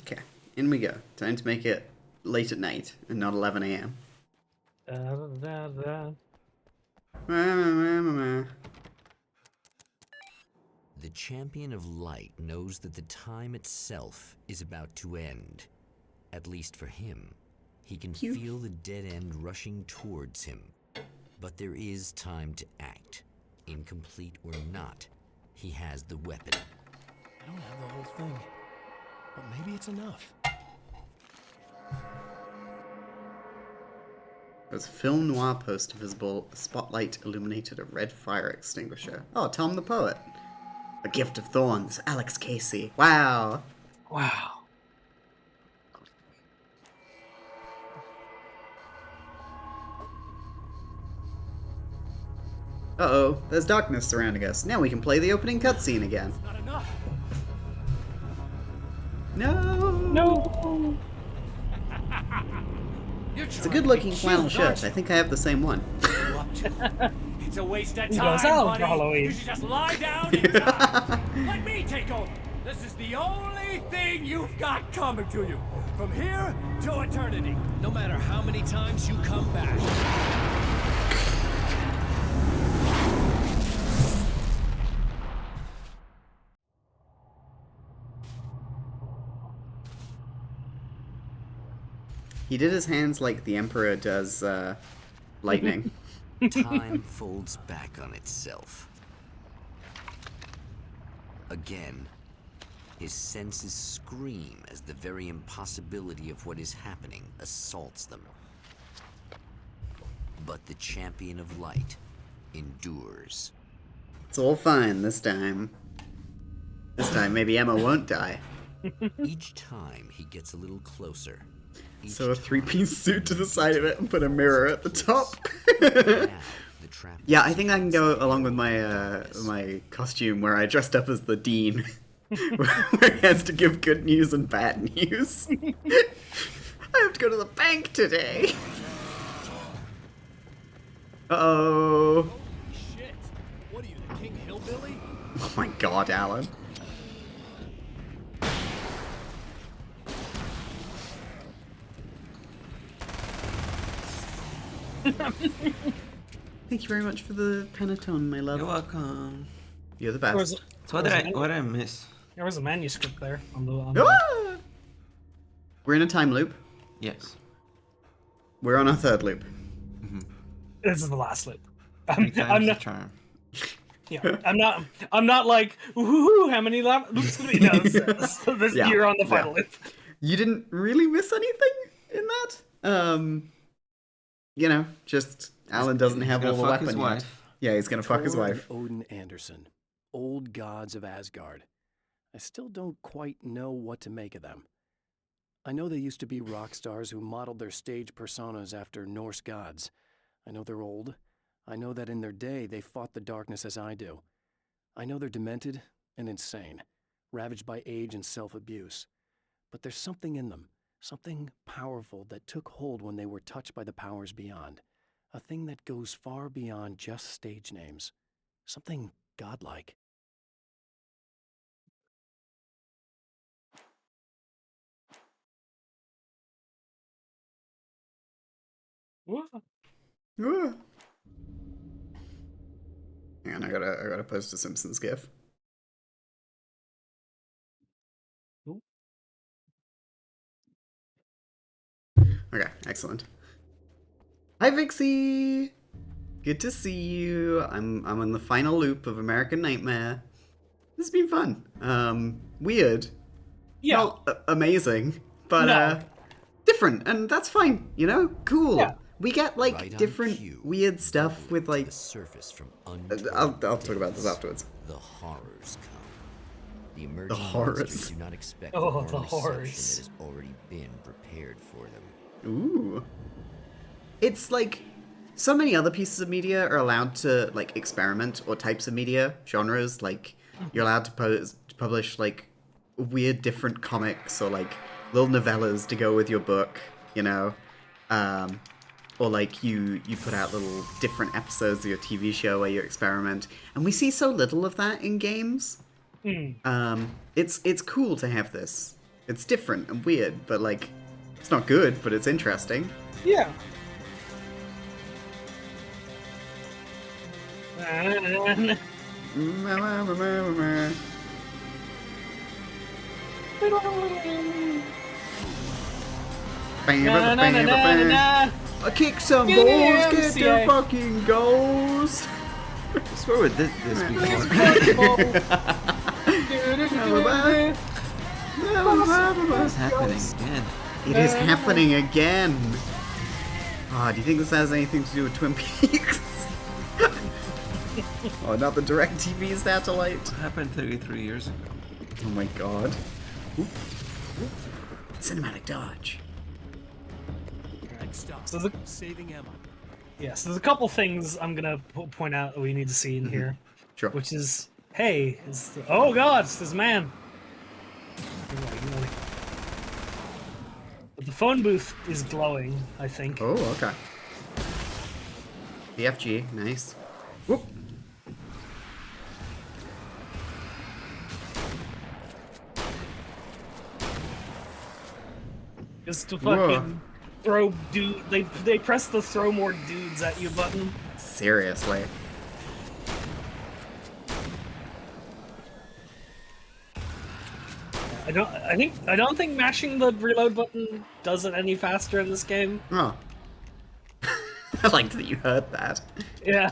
Okay, in we go. Time to make it late at night and not 11 a.m. The champion of light knows that the time itself is about to end. At least for him. He can feel the dead end rushing towards him. But there is time to act. Incomplete or not, he has the weapon. I don't have the whole thing, but maybe it's enough. There's a film noir poster visible. A spotlight illuminated a red fire extinguisher. Oh, Tom the Poet. A Gift of Thorns. Alex Casey. Wow. Wow. Uh-oh, there's darkness surrounding us. Now we can play the opening cutscene again. Not enough. No. It's a good-looking flannel shirt. I think I have the same one. It's a waste of He time, goes out buddy. for Halloween. You should just lie down and die. Let me take over. This is the only thing you've got coming to you. From here to eternity. No matter how many times you come back. He did his hands like the Emperor does lightning. Time folds back on itself. Again, his senses scream as the very impossibility of what is happening assaults them. But the champion of light endures. It's all fine this time. This time maybe Emma won't die. Each time he gets a little closer. So a three-piece suit to the side of it and put a mirror at the top. Yeah, I think I can go along with my my costume where I dressed up as the dean, where he has to give good news and bad news. I have to go to the bank today. Uh-oh. Holy shit! What are you, the King Hillbilly? Oh my god, Alan. Thank you very much for the Pentatone, my love. You're welcome. You're the best. So what did I miss? There was a manuscript there on the. Ah! We're in a time loop. Yes. We're on our third loop. This is the last loop. I'm not. Charm. Yeah, I'm not like, woohoo, how many loops do we know? Yeah, You're on the final loop. You didn't really miss anything in that. You know, just Alan doesn't have all the weapon his yet. wife. Yeah, he's gonna fuck his Thor and wife. Odin Anderson, old gods of Asgard. I still don't quite know what to make of them. I know they used to be rock stars who modeled their stage personas after Norse gods. I know they're old. I know that in their day they fought the darkness as I do. I know they're demented and insane, ravaged by age and self-abuse. But there's something in them, something powerful that took hold when they were touched by the powers beyond. A thing that goes far beyond just stage names. Something godlike. Hang on, I gotta post a Simpsons gif. Okay, excellent. Hi Vixie! Good to see you. I'm on the final loop of American Nightmare. This has been fun. Weird. Yeah. Not amazing, but No. different, and that's fine, you know? Cool. Yeah. We get like Right on different cue, weird stuff with like surface from I'll talk about this afterwards. The horrors come. The emerging The horrors. monsters do not expect Oh, warm the reception horrors. that has already been prepared for them. Ooh. It's like so many other pieces of media are allowed to like experiment, or types of media, genres, like you're allowed to publish like weird different comics or like little novellas to go with your book, you know. Or like you put out little different episodes of your TV show where you experiment, and we see so little of that in games. It's cool to have this. It's different and weird, but like it's not good, but it's interesting. Yeah. I kick some Yeah, balls, get MCA. their fucking goals. I swear we did this before. What's happening again? It is happening again. Ah, do you think this has anything to do with Twin Peaks? Oh, not the DirecTV satellite. What happened 33 years ago? Oh my god. Oop. Cinematic dodge. Next stop, So the- saving Emma. Yes, there's a couple things I'm gonna point out that we need to see in here. Sure. Which is, hey, oh god, it's this man. But the phone booth is glowing, I think. Oh, okay. BFG, nice. Whoop. Just to Whoa. fucking throw dude. They press the throw more dudes at you button. Seriously. I don't think mashing the reload button does it any faster in this game. Oh. I liked that you heard that. Yeah.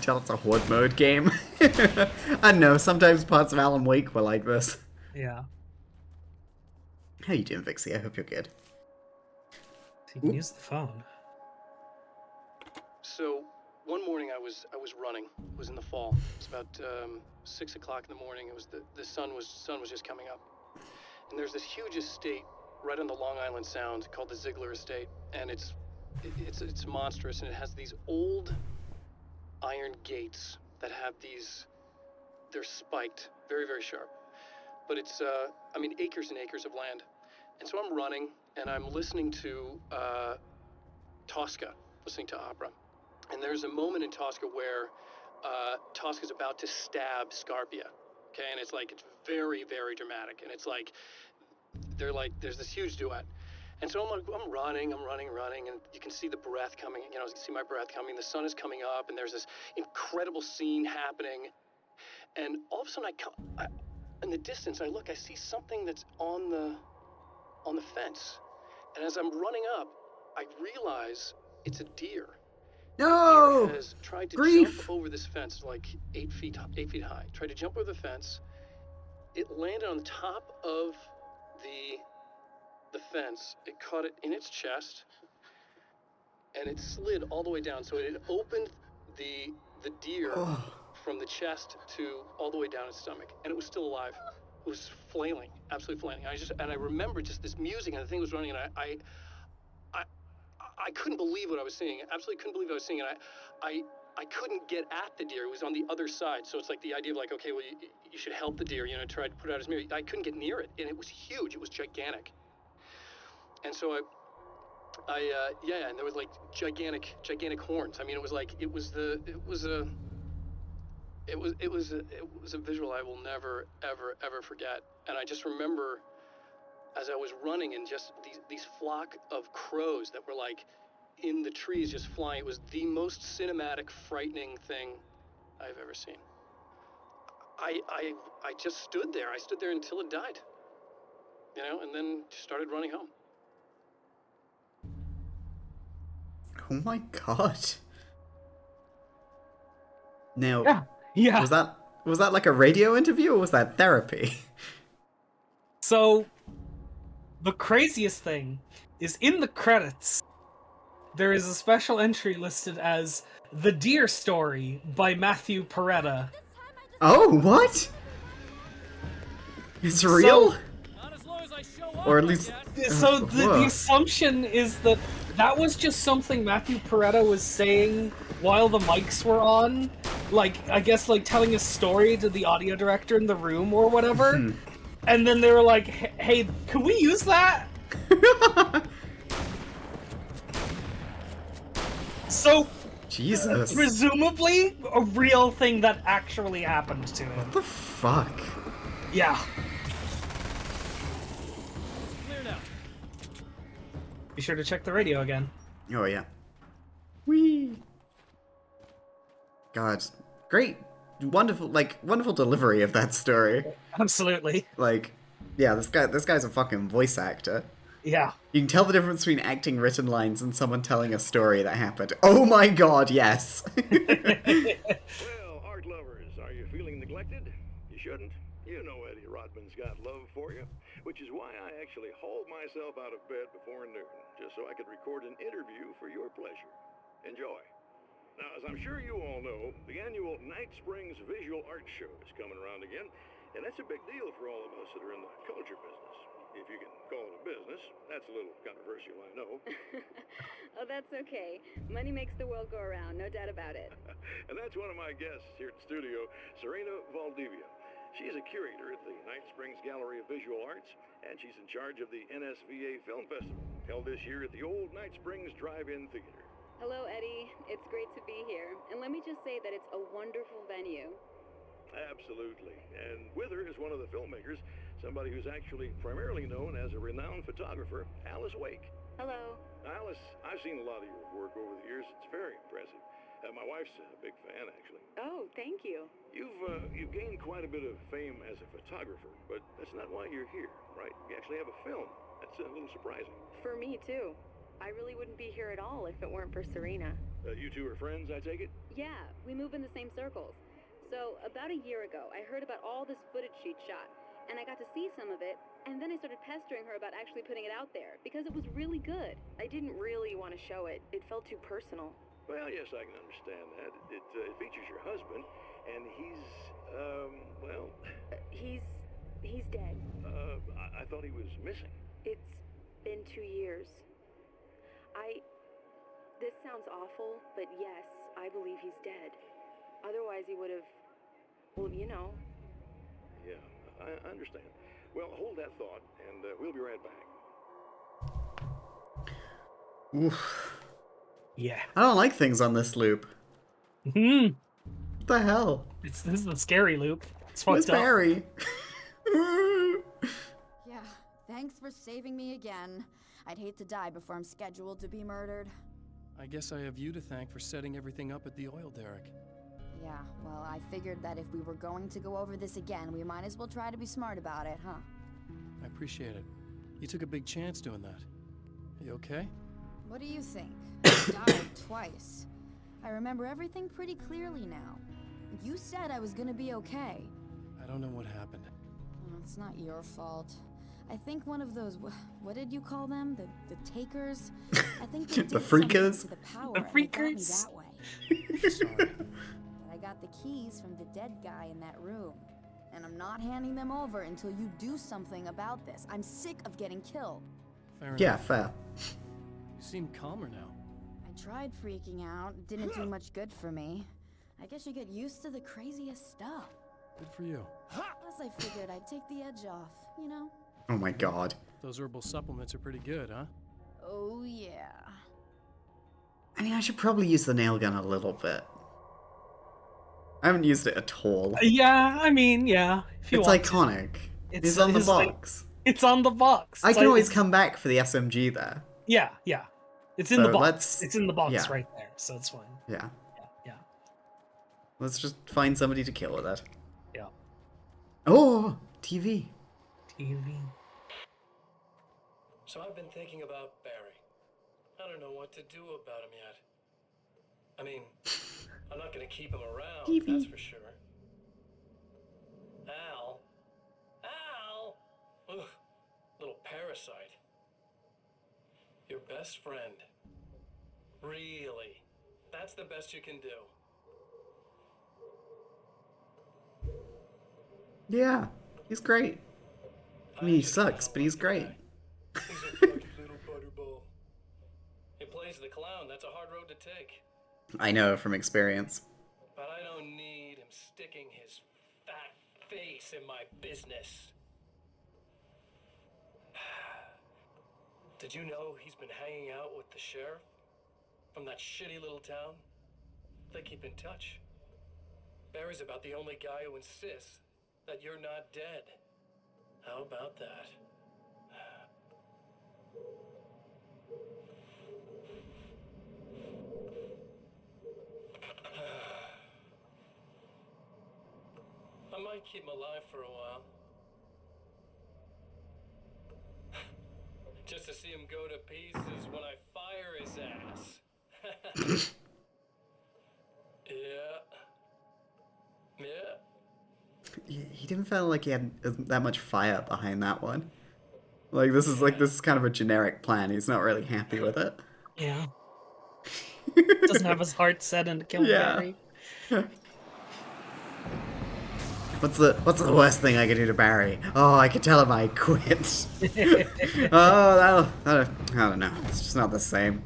Tell it's a horde mode game. I don't know, sometimes parts of Alan Wake were like this. Yeah. How you doing, Vixie? I hope you're good. So you can use the phone. So one morning I was running. It was in the fall. It's about 6 o'clock in the morning. It was the sun was just coming up. And there's this huge estate right on the Long Island Sound called the Ziegler Estate, and it's monstrous, and it has these old iron gates that have they're spiked, very, very sharp. But it's acres and acres of land. And so I'm running and I'm listening to Tosca, listening to opera. And there's a moment in Tosca where Tosca's about to stab Scarpia. Okay, and it's very, very dramatic. And it's like there's this huge duet. And so I'm running, and you can see the breath coming, you can see my breath coming, the sun is coming up, and there's this incredible scene happening. And all of a sudden in the distance, I see something that's on the fence. And as I'm running up, I realize it's a deer. No! A deer has tried to jump over this fence, like 8 feet high. Tried to jump over the fence. It landed on top of the fence. It caught it in its chest, and it slid all the way down. So it had opened the deer from the chest to all the way down its stomach, and it was still alive. It was flailing, absolutely flailing. I remember just this music, and the thing was running, and I couldn't believe what I was seeing. Absolutely couldn't believe what I was seeing, and I couldn't get at the deer. It was on the other side, so it's like the idea of like, okay, well, you should help the deer, try to put out his mirror. I couldn't get near it, and it was huge. It was gigantic. And so and there was like gigantic horns. I mean, it was a visual I will never, ever forget. And I just remember as I was running, and just these flock of crows that were like in the trees just flying. It was the most cinematic, frightening thing I've ever seen. I just stood there. I stood there until it died, and then started running home. Oh my god. Now, yeah. Was that like a radio interview, or was that therapy? So, the craziest thing is in the credits, there is a special entry listed as The Deer Story by Matthew Peretta. Oh, what? It's real? Or at least... So the assumption is that was just something Matthew Peretta was saying while the mics were on. Like, I guess, like, telling a story to the audio director in the room or whatever. And then they were like, hey, can we use that? So, Jesus. Presumably a real thing that actually happened to him. What the fuck? Yeah. Clear now. Be sure to check the radio again. Oh, yeah. Whee! God. Great. Wonderful delivery of that story. Absolutely. Like, yeah, this guy's a fucking voice actor. Yeah. You can tell the difference between acting written lines and someone telling a story that happened. Oh my god, yes! Well, art lovers, are you feeling neglected? You shouldn't. You know Eddie Rodman's got love for you, which is why I actually hauled myself out of bed before noon, just so I could record an interview for your pleasure. Enjoy. Now, as I'm sure you all know, the annual Night Springs Visual Art Show is coming around again, and that's a big deal for all of us that are in the culture business. If you can call it a business. That's a little controversial, I know. Oh, that's okay. Money makes the world go around, no doubt about it. And that's one of my guests here at the studio, Serena Valdivia. She is a curator at the Night Springs Gallery of Visual Arts, and she's in charge of the NSVA Film Festival, held this year at the old Night Springs Drive-In Theater. Hello, Eddie. It's great to be here. And let me just say that it's a wonderful venue. Absolutely. And with her is one of the filmmakers, somebody who's actually primarily known as a renowned photographer, Alice Wake. Hello. Alice, I've seen a lot of your work over the years. It's very impressive. My wife's a big fan, actually. Oh, thank you. You've gained quite a bit of fame as a photographer, but that's not why you're here, right? You actually have a film. That's a little surprising. For me, too. I really wouldn't be here at all if it weren't for Serena. You two are friends, I take it? Yeah, we move in the same circles. So, about a year ago, I heard about all this footage she'd shot, and I got to see some of it, and then I started pestering her about actually putting it out there, because it was really good. I didn't really want to show it. It felt too personal. Well, yes, I can understand that. It features your husband, and he's, well... He's dead. I thought he was missing. It's been 2 years. This sounds awful, but yes, I believe he's dead. Otherwise he would have, well, you know. Yeah, I understand. Well, hold that thought, and we'll be right back. Oof. Yeah. I don't like things on this loop. Hmm. What the hell? This is the scary loop. It's Where's fucked up. Barry? Yeah, thanks for saving me again. I'd hate to die before I'm scheduled to be murdered. I guess I have you to thank for setting everything up at the oil derrick. Yeah, well, I figured that if we were going to go over this again, we might as well try to be smart about it, huh? I appreciate it. You took a big chance doing that. You okay? What do you think? I died twice. I remember everything pretty clearly now. You said I was gonna be okay. I don't know what happened. It's not your fault. I think one of those, what did you call them? The takers? I think they The did freakers? something to the power, The and they got me freakers? that way. Sorry. But I got the keys from the dead guy in that room. And I'm not handing them over until you do something about this. I'm sick of getting killed. Fair Yeah, enough. fair. You seem calmer now. I tried freaking out. It didn't do much good for me. I guess you get used to the craziest stuff. Good for you. Plus, I figured I'd take the edge off, you know? Oh my god. Those herbal supplements are pretty good, huh? Oh, yeah. I mean, I should probably use the nail gun a little bit. I haven't used it at all. Yeah, I mean, yeah. If you It's want iconic. to. It's on the it's like- box. it's on the box. I It's can like- always come back for the SMG there. Yeah, yeah. It's in So the box. let's- It's in the box yeah. right there, so it's fine. Yeah. Yeah. Let's just find somebody to kill with it. Yeah. Oh, TV. TV. So I've been thinking about Barry. I don't know what to do about him yet. I mean, I'm not gonna keep him around, TV. that's for sure. Al? Ugh, little parasite. Your best friend. Really? That's the best you can do. Yeah, he's great. I mean, he sucks, but he's great. He's a lucky little butterball. He plays the clown. That's a hard road to take. I know from experience. But I don't need him sticking his fat face in my business. Did you know he's been hanging out with the sheriff from that shitty little town? They keep in touch. Barry's about the only guy who insists that you're not dead. How about that? I might keep him alive for a while. Just to see him go to pieces when I fire his ass. Yeah. He didn't feel like he had that much fire behind that one. Like, this is kind of a generic plan. He's not really happy with it. Yeah. Doesn't have his heart set into killing Yeah. Barry. What's the worst thing I could do to Barry? Oh, I could tell him I quit. Oh, I don't know. It's just not the same.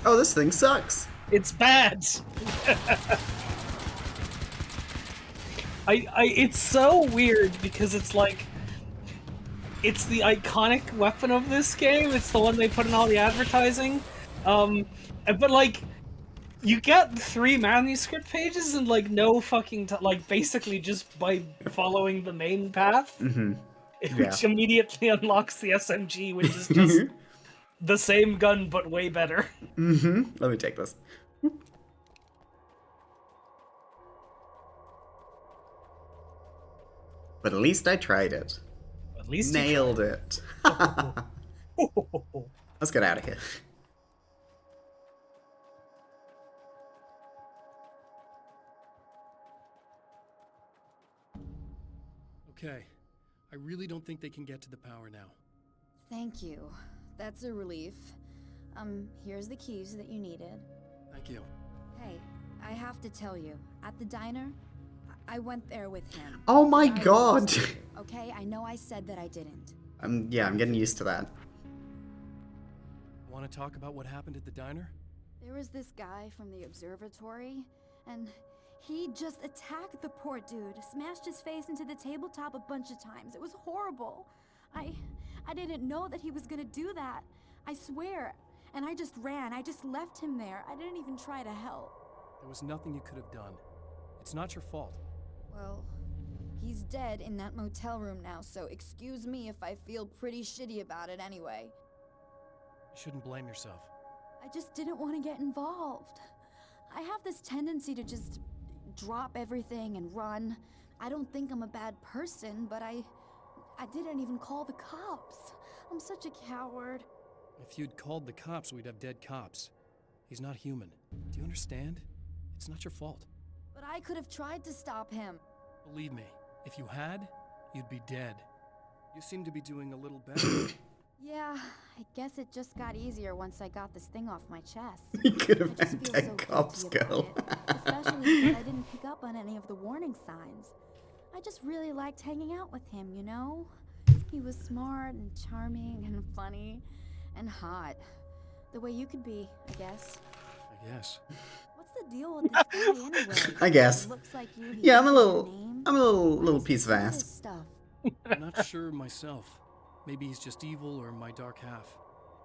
Oh, this thing sucks. It's bad. It's so weird because it's like, it's the iconic weapon of this game. It's the one they put in all the advertising. But like, you get 3 manuscript pages and like no fucking like basically just by following the main path, Mm-hmm. which immediately unlocks the SMG, which is just the same gun, but way better. Mm-hmm. Let me take this. But at least I tried it. At least nailed it. Let's get out of here. Okay. I really don't think they can get to the power now. Thank you. That's a relief. Here's the keys that you needed. Thank you. Hey, I have to tell you, at the diner, I went there with him. Oh my I god! used to, okay, I know I said that I didn't. I'm getting used to that. Want to talk about what happened at the diner? There was this guy from the observatory, and he just attacked the poor dude, smashed his face into the tabletop a bunch of times. It was horrible. I didn't know that he was gonna do that. I swear. And I just ran. I just left him there. I didn't even try to help. There was nothing you could have done. It's not your fault. Well, he's dead in that motel room now, so excuse me if I feel pretty shitty about it anyway. You shouldn't blame yourself. I just didn't want to get involved. I have this tendency to just drop everything and run. I don't think I'm a bad person, but I didn't even call the cops. I'm such a coward. If you'd called the cops, we'd have dead cops. He's not human. Do you understand? It's not your fault. But I could have tried to stop him. Believe me, if you had, you'd be dead. You seem to be doing a little better. Yeah, I guess it just got easier once I got this thing off my chest. You could have I just been feel dead so cops, guilty about girl. it, especially because I didn't pick up on any of the warning signs. I just really liked hanging out with him, you know? He was smart and charming and funny and hot. The way you could be, I guess. I guess. What's the deal with this guy anyway? I guess. It looks like you, he Yeah, I'm a knows your little name. little piece of What ass. is this stuff? I'm not sure myself. Maybe he's just evil or my dark half.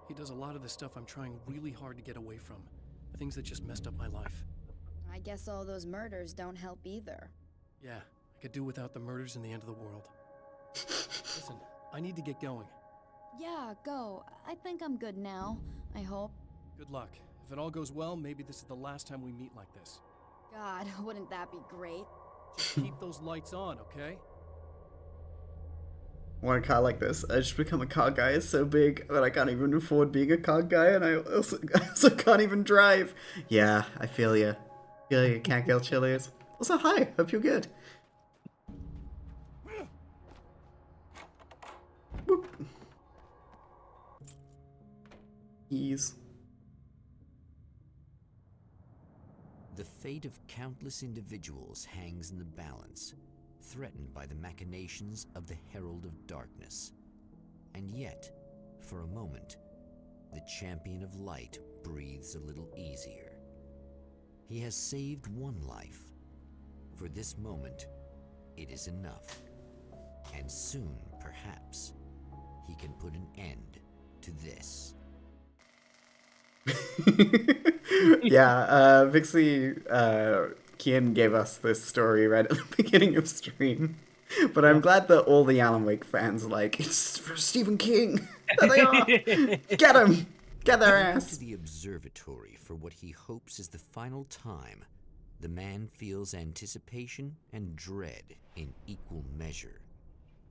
He does a lot of the stuff I'm trying really hard to get away from. Things that just messed up my life. I guess all those murders don't help either. Yeah, I could do without the murders and the end of the world. Listen, I need to get going. Yeah, go. I think I'm good now. I hope. Good luck. If it all goes well, maybe this is the last time we meet like this. God, wouldn't that be great? Just keep those lights on, okay? Want a car like this? I just become a car guy. It's so big that I can't even afford being a car guy, and I also can't even drive. Yeah, I feel you. Feel you, can't kill chilies. Also, hi. Hope you're good. Boop. Ease. The fate of countless individuals hangs in the balance, threatened by the machinations of the Herald of Darkness. And yet, for a moment, the Champion of Light breathes a little easier. He has saved one life. For this moment, it is enough. And soon, perhaps, he can put an end to this. Yeah, Vixie, Kian gave us this story right at the beginning of stream. But I'm glad that all the Alan Wake fans are like, it's for Stephen King. There they are. Get him. Get their Come ass. to the observatory for what he hopes is the final time. The man feels anticipation and dread in equal measure.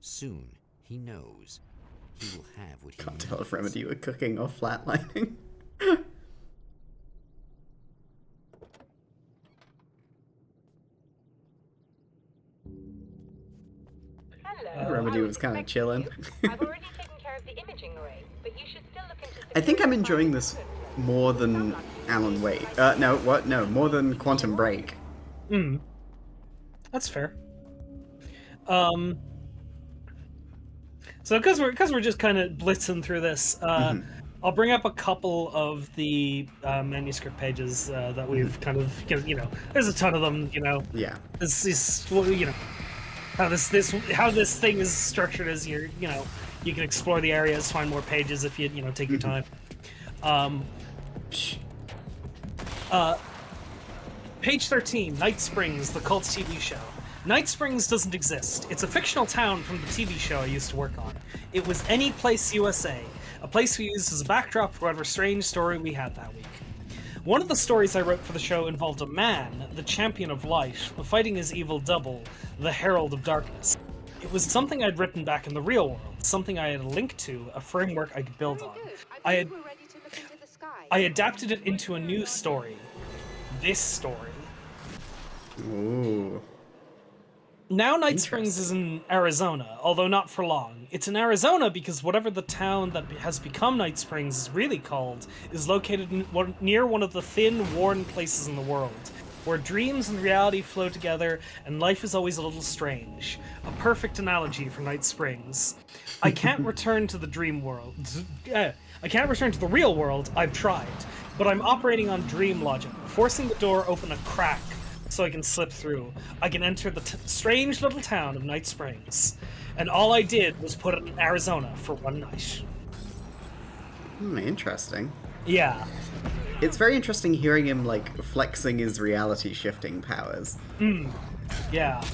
Soon, he knows he will have what he Can't needs. tell if Remedy were cooking or flatlining. Hello. Remedy was kind of chilling. I've already taken care of the imaging array, but you should still look into I think I'm enjoying this more than Alan Wake. No, what? No, more than Quantum Break. That's fair. So because we're just kind of blitzing through this, I'll bring up a couple of the manuscript pages that we've kind of, there's a ton of them, Yeah. This is, how this thing is structured is you can explore the areas, find more pages if you take your time. Page 13, Night Springs, the cult TV show. Night Springs doesn't exist. It's a fictional town from the TV show I used to work on. It was Any Place USA. a place we used as a backdrop for whatever strange story we had that week. One of the stories I wrote for the show involved a man, the champion of light, fighting his evil double, the herald of darkness. It was something I'd written back in the real world, something I had a link to, a framework I could build on. I adapted it into a new story. This story. Ooh. Now Night Springs is in Arizona, although not for long. It's in Arizona because whatever the town that has become Night Springs is really called is located near one of the thin, worn places in the world, where dreams and reality flow together and life is always a little strange. A perfect analogy for Night Springs. I can't return to the dream world. I can't return to the real world, I've tried, but I'm operating on dream logic, forcing the door open a crack so I can slip through. I can enter the strange little town of Night Springs. And all I did was put it in Arizona for one night. Interesting. Yeah. It's very interesting hearing him, like, flexing his reality shifting powers. Yeah.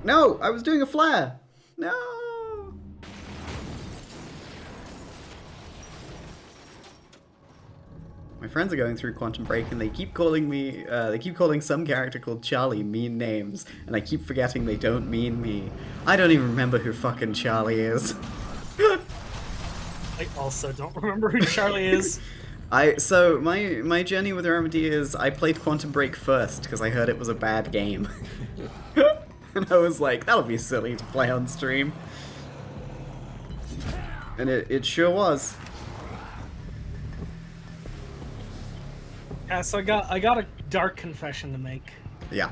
No! I was doing a flare! No! My friends are going through Quantum Break and they keep calling some character called Charlie mean names, and I keep forgetting they don't mean me. I don't even remember who fucking Charlie is. I also don't remember who Charlie is. So my journey with Remedy is I played Quantum Break first because I heard it was a bad game. And I was like, that'll be silly to play on stream. And it sure was. Yeah, so I got a dark confession to make. Yeah.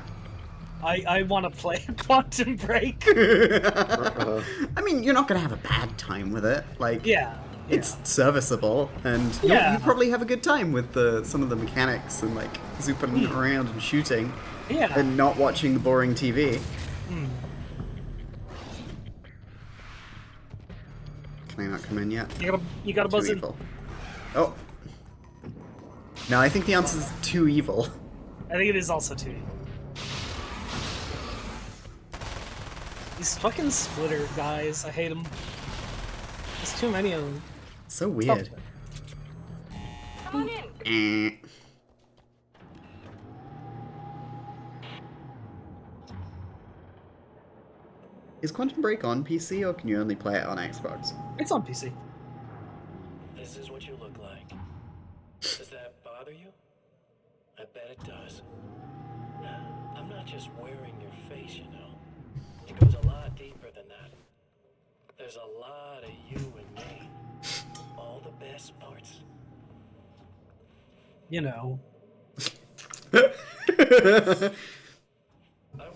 I want to play Quantum Break. I mean, you're not gonna have a bad time with it. Like, it's serviceable, and you probably have a good time with some of the mechanics and like zooping around and shooting, and not watching the boring TV. Can I not come in yet? You gotta buzz in. Oh. No, I think the answer is too evil. I think it is also too evil. These fucking splitter guys, I hate them. There's too many of them. So weird. Come on in. Is Quantum Break on PC or can you only play it on Xbox? It's on PC. This is what you look like. Does that bother you? I bet it does. I'm not just wearing your face, you know. It goes a lot deeper than that. There's a lot of you and me. All the best parts. You know. I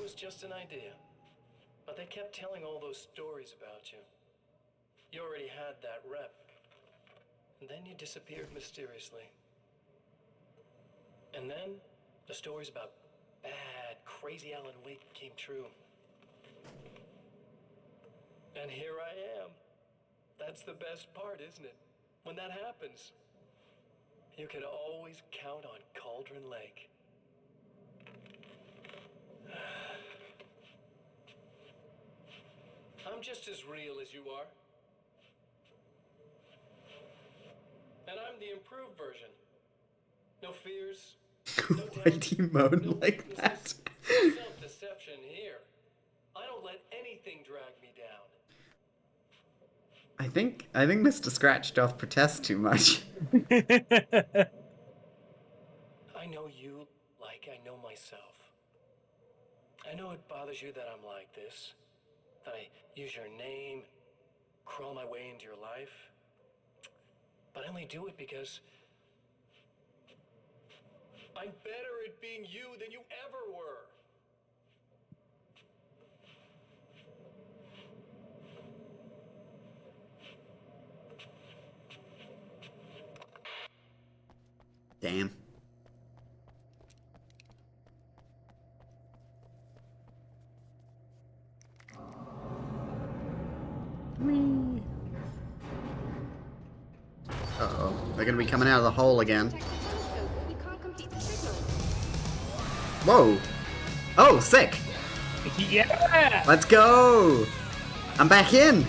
was just an idea. But they kept telling all those stories about you. You already had that rep. And then you disappeared mysteriously. And then the stories about bad, crazy Alan Wake came true. And here I am. That's the best part, isn't it? When that happens, you can always count on Cauldron Lake. I'm just as real as you are. And I'm the improved version. No fears. No Why do you moan like that? Self-deception here. I don't let anything drag me down. I think Mr. Scratch doth protest too much. I know you like I know myself. I know it bothers you that I'm like this. That I use your name, crawl my way into your life. But I only do it because I'm better at being you than you ever were. Damn. Uh-oh. They're gonna be coming out of the hole again. Whoa! Oh, sick! Yeah! Let's go! I'm back in!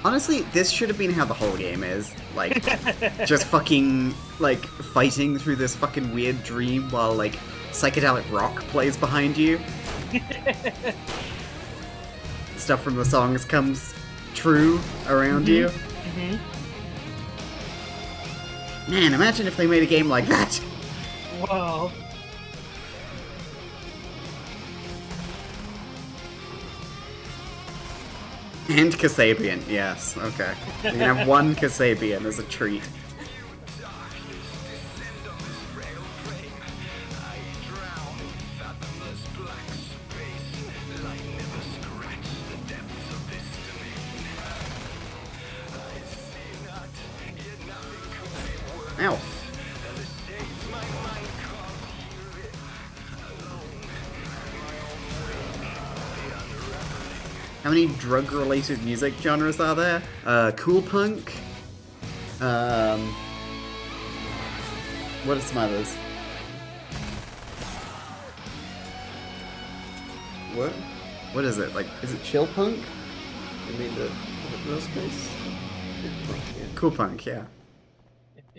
Honestly, this should have been how the whole game is. Like, just fucking, like, fighting through this fucking weird dream while, like, psychedelic rock plays behind you. Stuff from the songs comes true around you. Man, imagine if they made a game like that. Wow. And Kasabian, yes, okay. You can have one Kasabian as a treat. Ow. How many drug-related music genres are there? Cool punk. What are some others? What? What is it? Like, is it chill punk? You mean the no space? Cool punk, yeah.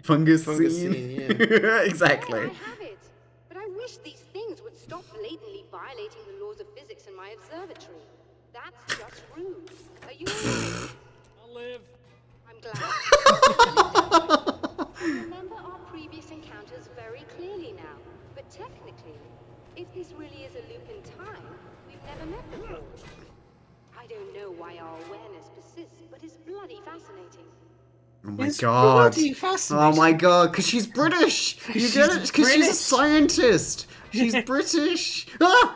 Fungus scene. Yeah. Exactly. I have it. But I wish these things would stop blatantly violating the laws of physics in my observatory. That's just rude. Are you alright? I'll live. I'm glad. I remember our previous encounters very clearly now. But technically, if this really is a loop in time, we've never met before. I don't know why our awareness persists, but it's bloody fascinating. Oh my It's god. bloody fascinating. Oh my god, because she's British! You get it? Because she's a scientist! She's British! Ah!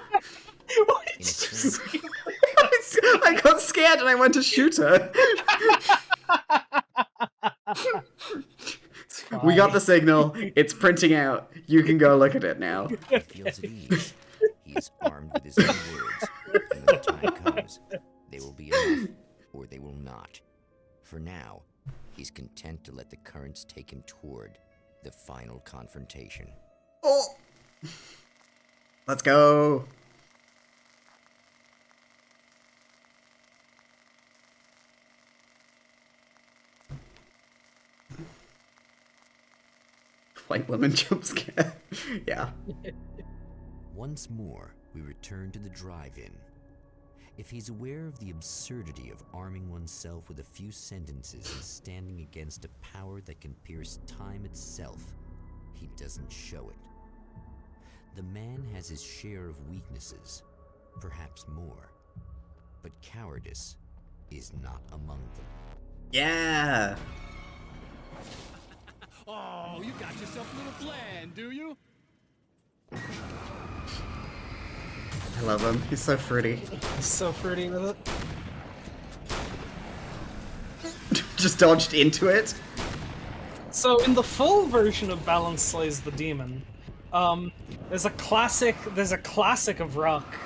I got scared and I went to shoot her. We got the signal. It's printing out. You can go look at it now. He feels at ease. He is armed with his own words, and when the time comes, they will be enough, or they will not. For now, he's content to let the currents take him toward the final confrontation. Oh! Let's go. White woman jump scare. Yeah. Once more, we return to the drive-in. If he's aware of the absurdity of arming oneself with a few sentences and standing against a power that can pierce time itself, he doesn't show it. The man has his share of weaknesses, perhaps more, but cowardice is not among them. Yeah. Oh, you got yourself a little plan, do you? I love him. He's so fruity. He's so fruity with it. Just dodged into it. So in the full version of Balance Slays the Demon, there's a classic of rock.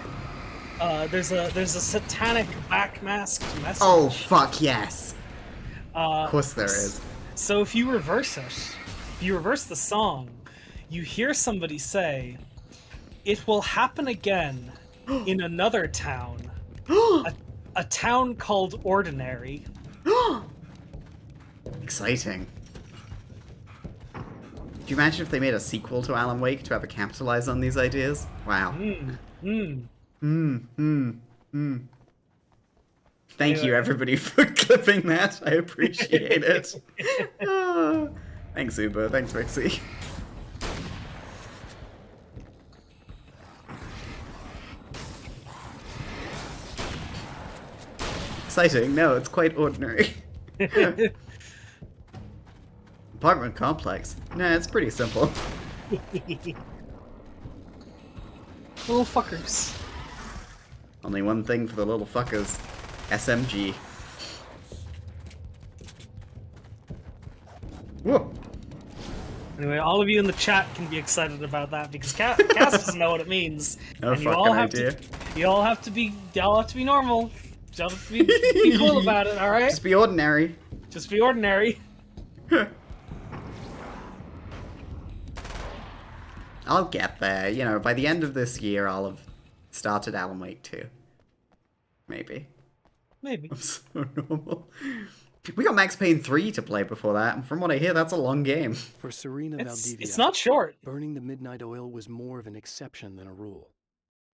There's a satanic backmasked message. Oh fuck yes. Of course there is. So if you reverse it, if you reverse the song, you hear somebody say, "It will happen again in another town, a town called Ordinary." Exciting. Do you imagine if they made a sequel to Alan Wake to ever capitalize on these ideas? Wow. Thank you, everybody, for clipping that. I appreciate it. Thanks, Uber. Thanks, Vixie. Exciting? No, it's quite ordinary. Apartment complex? Nah, it's pretty simple. Little fuckers. Only one thing for the little fuckers. SMG. Whoa. Anyway, all of you in the chat can be excited about that because Cass doesn't know what it means. No and you fucking all have idea. y'all have to be normal. Y'all have to be cool about it, alright? Just be ordinary. Just be ordinary. I'll get there. You know, by the end of this year, I'll have started Alan Wake 2. Maybe. maybe. I'm so normal. We got Max Payne 3 to play before that, and from what I hear, that's a long game. For Serena Valdivia, It's not short. burning the midnight oil was more of an exception than a rule.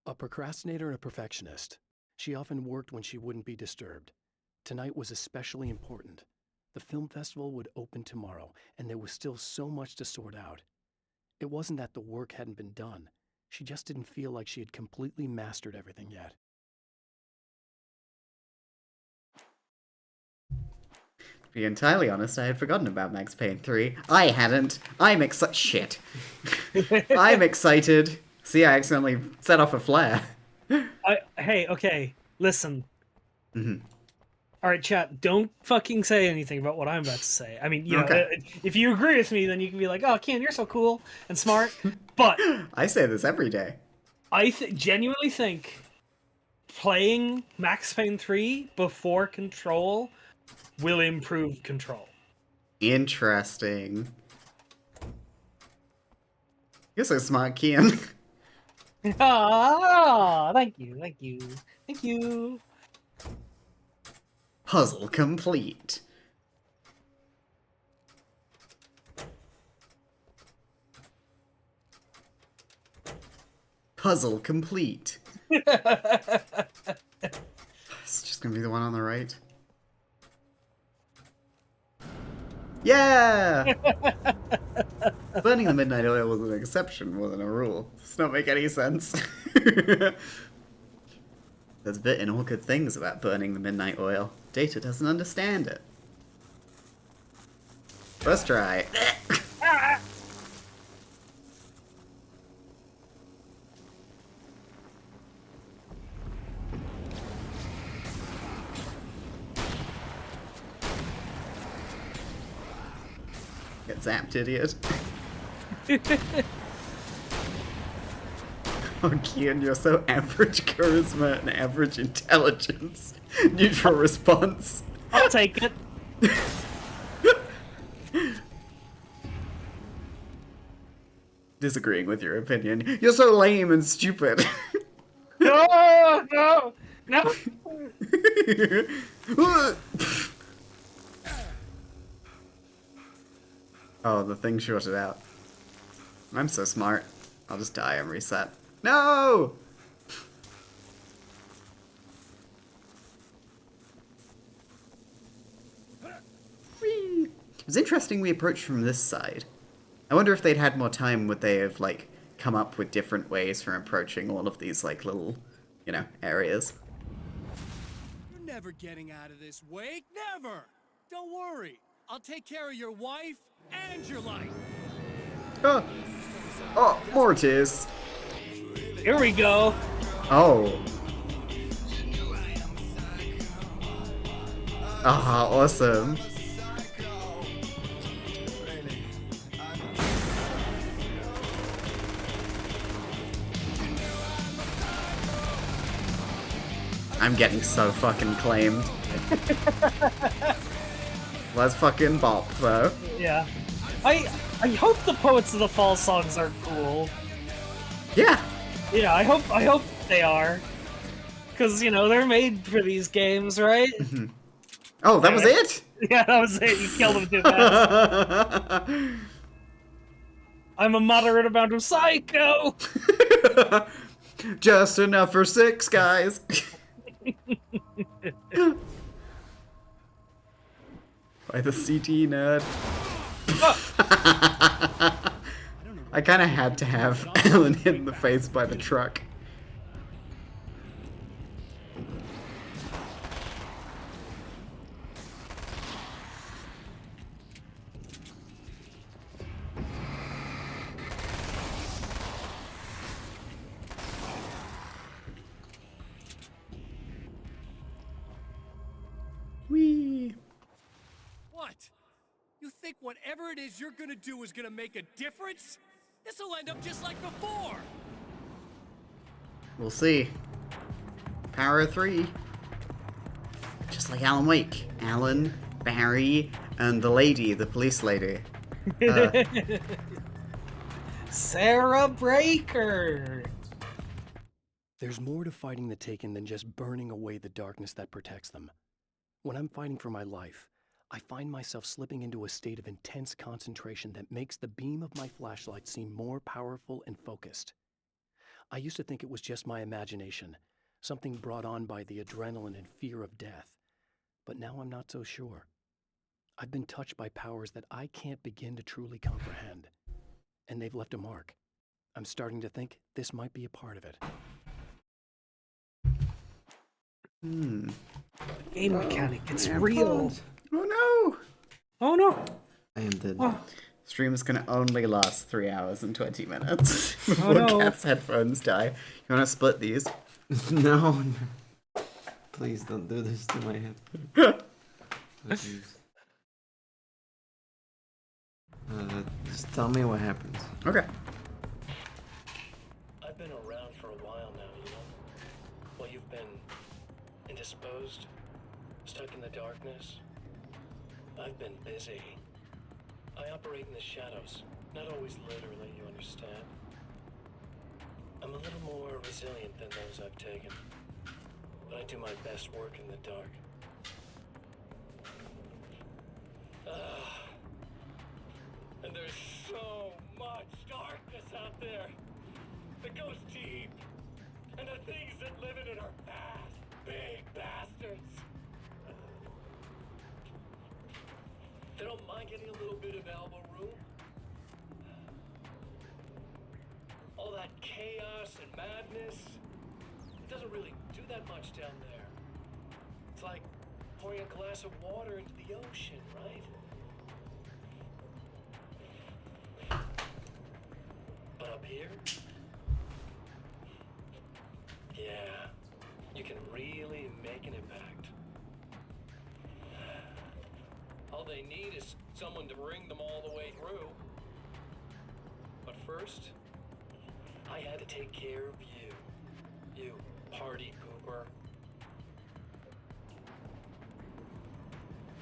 A procrastinator and a perfectionist, she often worked when she wouldn't be disturbed. Tonight was especially important. The film festival would open tomorrow, and there was still so much to sort out. It wasn't that the work hadn't been done. She just didn't feel like she had completely mastered everything yet. To be entirely honest, I had forgotten about Max Payne 3. I hadn't. I'm excited. Shit. I'm excited. See, I accidentally set off a flare. Hey, okay, listen. Mhm. All right, chat, don't fucking say anything about what I'm about to say. I mean, you know, Okay. if you agree with me, then you can be like, oh, Ken, you're so cool and smart. But I say this every day. I genuinely think playing Max Payne 3 before Control will improve Control. Interesting. You're so smart, Kian. Ah, thank you, thank you, thank you. Puzzle complete. Puzzle complete. It's just gonna be the one on the right. Yeah! Burning the midnight oil was an exception more than a rule. Does not make any sense. There's bit in all good things about burning the midnight oil. Data doesn't understand it. First try. Get zapped, idiot. Oh, Kian, you're so average charisma and average intelligence. Neutral response. I'll take it. Disagreeing with your opinion. You're so lame and stupid. No, no, no. Oh, the thing shorted out. I'm so smart. I'll just die and reset. No! Whee! It was interesting we approached from this side. I wonder if they'd had more time, would they have, like, come up with different ways for approaching all of these, like, little, you know, areas. You're never getting out of this, Wake. Never! Don't worry. I'll take care of your wife and your life. Oh, oh, Mortis. Here we go. Oh. Ah, awesome. I'm getting so fucking claimed. Let's fucking bop, though. Yeah. I hope the Poets of the Fall songs are cool. Yeah. Yeah, I hope they are. Cause you know, they're made for these games, right? Oh, that was it? Yeah, that was it. You killed him too fast. I'm a moderate amount of psycho! Just enough for 6, guys. By the CT nerd. I kind of had to have Alan hit in the face by the truck. Whee! What? You think whatever it is you're gonna do is gonna make a difference? This'll end up just like before! We'll see. Power of 3. Just like Alan Wake. Alan, Barry, and the lady, the police lady. Sarah Breaker! There's more to fighting the Taken than just burning away the darkness that protects them. When I'm fighting for my life, I find myself slipping into a state of intense concentration that makes the beam of my flashlight seem more powerful and focused. I used to think it was just my imagination, something brought on by the adrenaline and fear of death. But now I'm not so sure. I've been touched by powers that I can't begin to truly comprehend. And they've left a mark. I'm starting to think this might be a part of it. Game mechanic, it's real. Oh no! Oh no! I am dead. Oh. Stream is gonna only last 3 hours and 20 minutes Oh, before no. Cat's headphones die. You wanna split these? No. Please don't do this to my head. Just tell me what happens. Okay. I've been around for a while now, you know? Well, you've been indisposed, stuck in the darkness. I've been busy. I operate in the shadows, not always literally, you understand? I'm a little more resilient than those I've taken, but I do my best work in the dark. And there's so much darkness out there that goes deep, and the things that live in it are fast, big bastards. They don't mind getting a little bit of elbow room. All that chaos and madness, it doesn't really do that much down there. It's like pouring a glass of water into the ocean, right? But up here, yeah, you can really make an impact. All they need is someone to bring them all the way through. But first, I had to take care of you. You party pooper.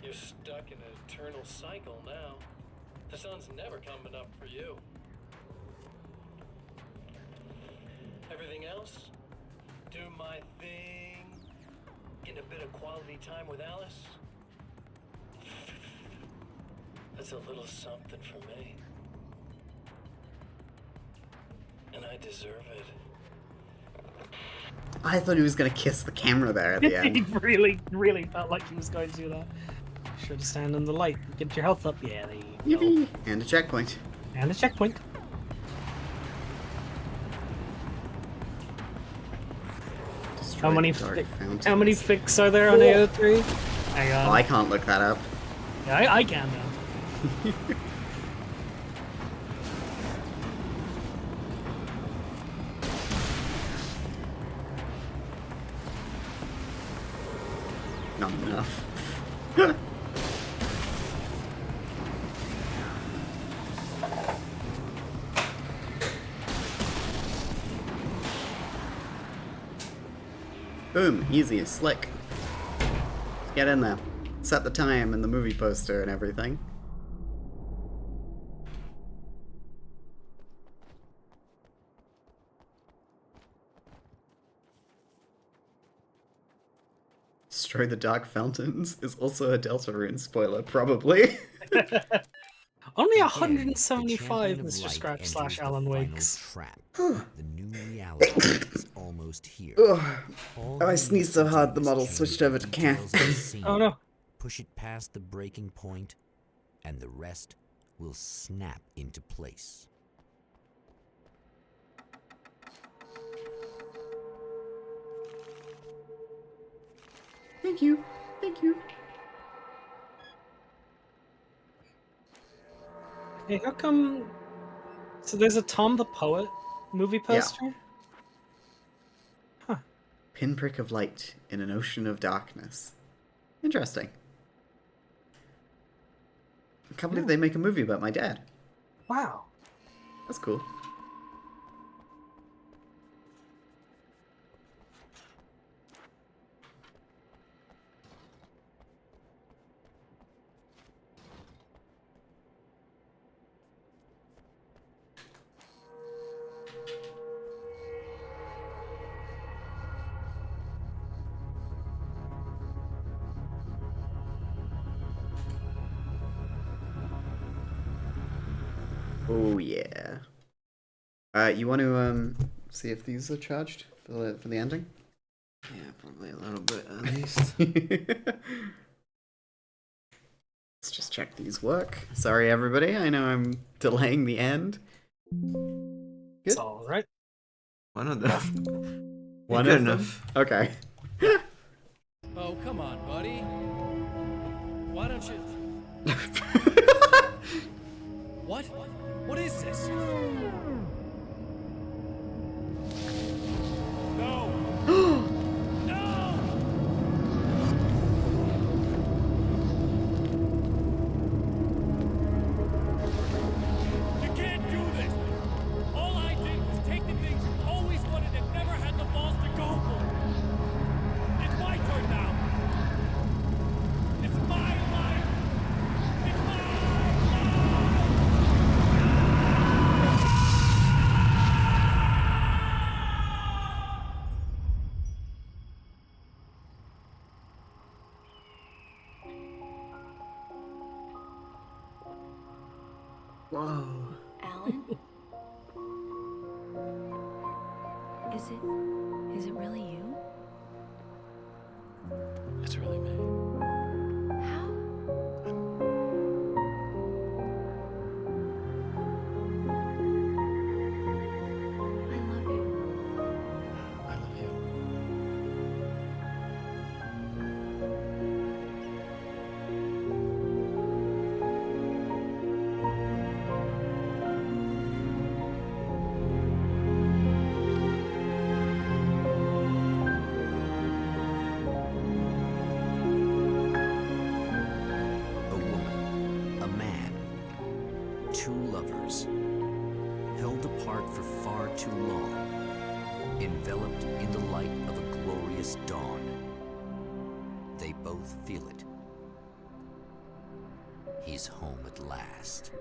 You're stuck in an eternal cycle now. The sun's never coming up for you. Everything else? Do my thing. Get a bit of quality time with Alice. That's a little something for me. And I deserve it. I thought he was gonna kiss the camera there at the He end. really felt like he was going to do that. Should have stand in the light. Get your health up. Yeah, there you go. Yippee. And a checkpoint. And a checkpoint. Destroy How many the dark fountains. how many fix are there on AO3? Hang on. Oh, I can't look that up. Yeah, I can now. Not enough. Boom, easy, slick. Get in there. Set the time and the movie poster and everything. Destroy the Dark Fountains is also a Deltarune spoiler, probably. Only Again, 175, the champion of Mr. light Scratch enters slash the Alan final Wakes. Trap. The new reality is almost here. Ugh. All Oh, I he sneezed needs so to hard do the is model change switched the over to Cam. details of the scene, Oh no. push it past the breaking point, and the rest will snap into place. Thank you. Thank you. Hey, how come... So there's a Tom the Poet movie poster? Pinprick of light in an ocean of darkness. Interesting. I can't believe they make a movie about my dad. Wow. That's cool. Oh yeah. You want to see if these are charged for the ending? Yeah, probably a little bit at least. Let's just check these work. Sorry, everybody. I know I'm delaying the end. It's all right. One of them. One Good of them? enough. Okay. Oh, come on, buddy. Why don't you... What? What is this? No! You can't do this! All I did was take the things you always wanted and never had the balls to go for. It's my turn now. It's my life. It's my Whoa. Alan? Is it really you? It's really me. How? I love you. I love you. A woman, a man, two lovers, held apart for far too long, enveloped in the light of a glorious dawn. They both feel it. He's home at last.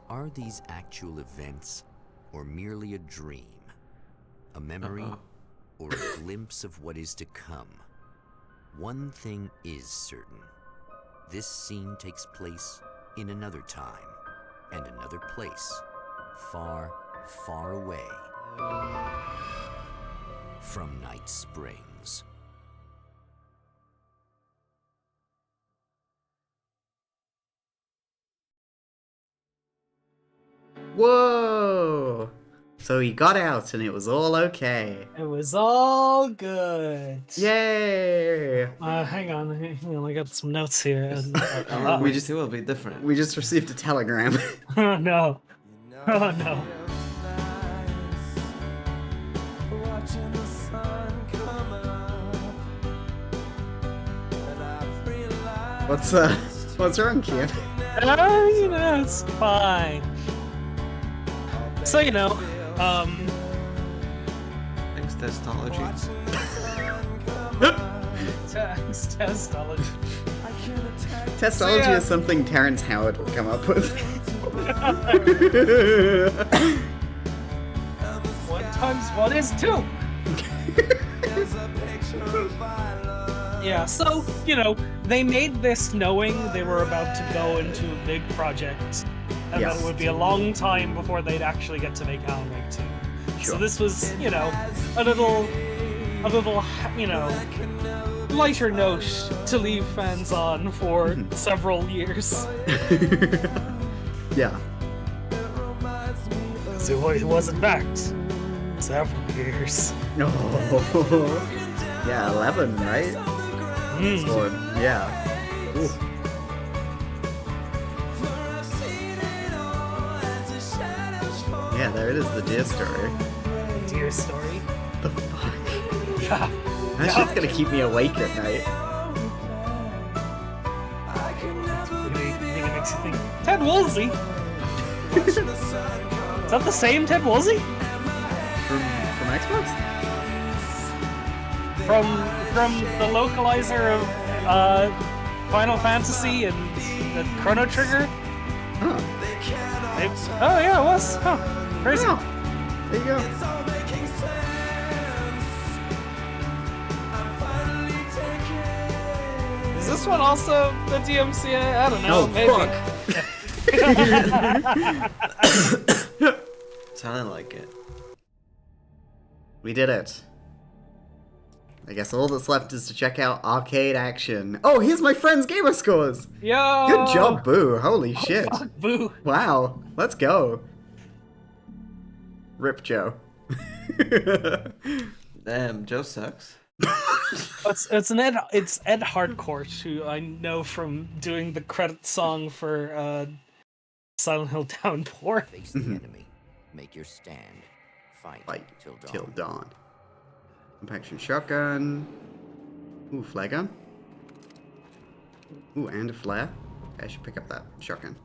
Are these actual events, or merely a dream? A memory, or a glimpse of what is to come? One thing is certain. This scene takes place in another time and another place, far, far away from Night Springs. Whoa! So he got out and it was all okay. It was all good. Yay! Hang on, I got some notes here. And, It will be different. We just received a telegram. Oh no. Oh no. Watching the sun come up, and I've realized What's wrong, Kian? It's fine. So, Thanks, testology. Testology. Testology is something Terrence Howard would come up with. 1 times 1 is 2. Yeah, so, they made this knowing they were about to go into a big project, and that it would be a long time before they'd actually get to make Alan Wake 2. Sure. So this was, a little, lighter note to leave fans on for several years. Yeah. Because it wasn't backed. Several years. No. Yeah, 11, right? Or, yeah. Ooh. Yeah, there it is, the deer story. Deer story? The fuck? Yeah. That shit's gonna keep me awake at night. Really makes you think. Ted Woolsey? Is that the same Ted Woolsey? From Xbox? From the localizer of Final Fantasy and the Chrono Trigger? Huh. Oh yeah, it was. Huh. Crazy. Oh, there you go. Is this one also the DMCA? I don't know. Oh, maybe. fuck. Sounded like it. We did it. I guess all that's left is to check out arcade action. Oh, here's my friend's gamer scores! Yo! Good job, Boo. Holy Oh, shit. fuck, Boo. Wow. Let's go. Rip Joe. Damn, Joe sucks. It's Ed Harcourt, who I know from doing the credit song for Silent Hill Downpour. Face the enemy. Make your stand. Fight, till dawn. Till dawn. Compaction shotgun. Ooh, flare gun. Ooh, and a flare. Okay, I should pick up that shotgun.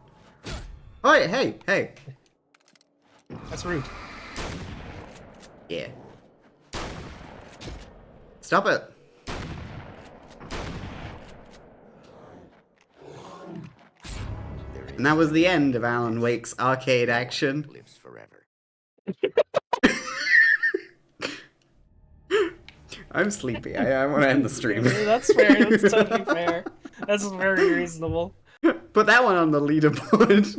Oh, hey! That's rude. Yeah. Stop it! And that was the end of Alan Wake's arcade action. Lives forever. I'm sleepy. I want to end the stream. That's fair. That's totally fair. That's very reasonable. Put that one on the leaderboard.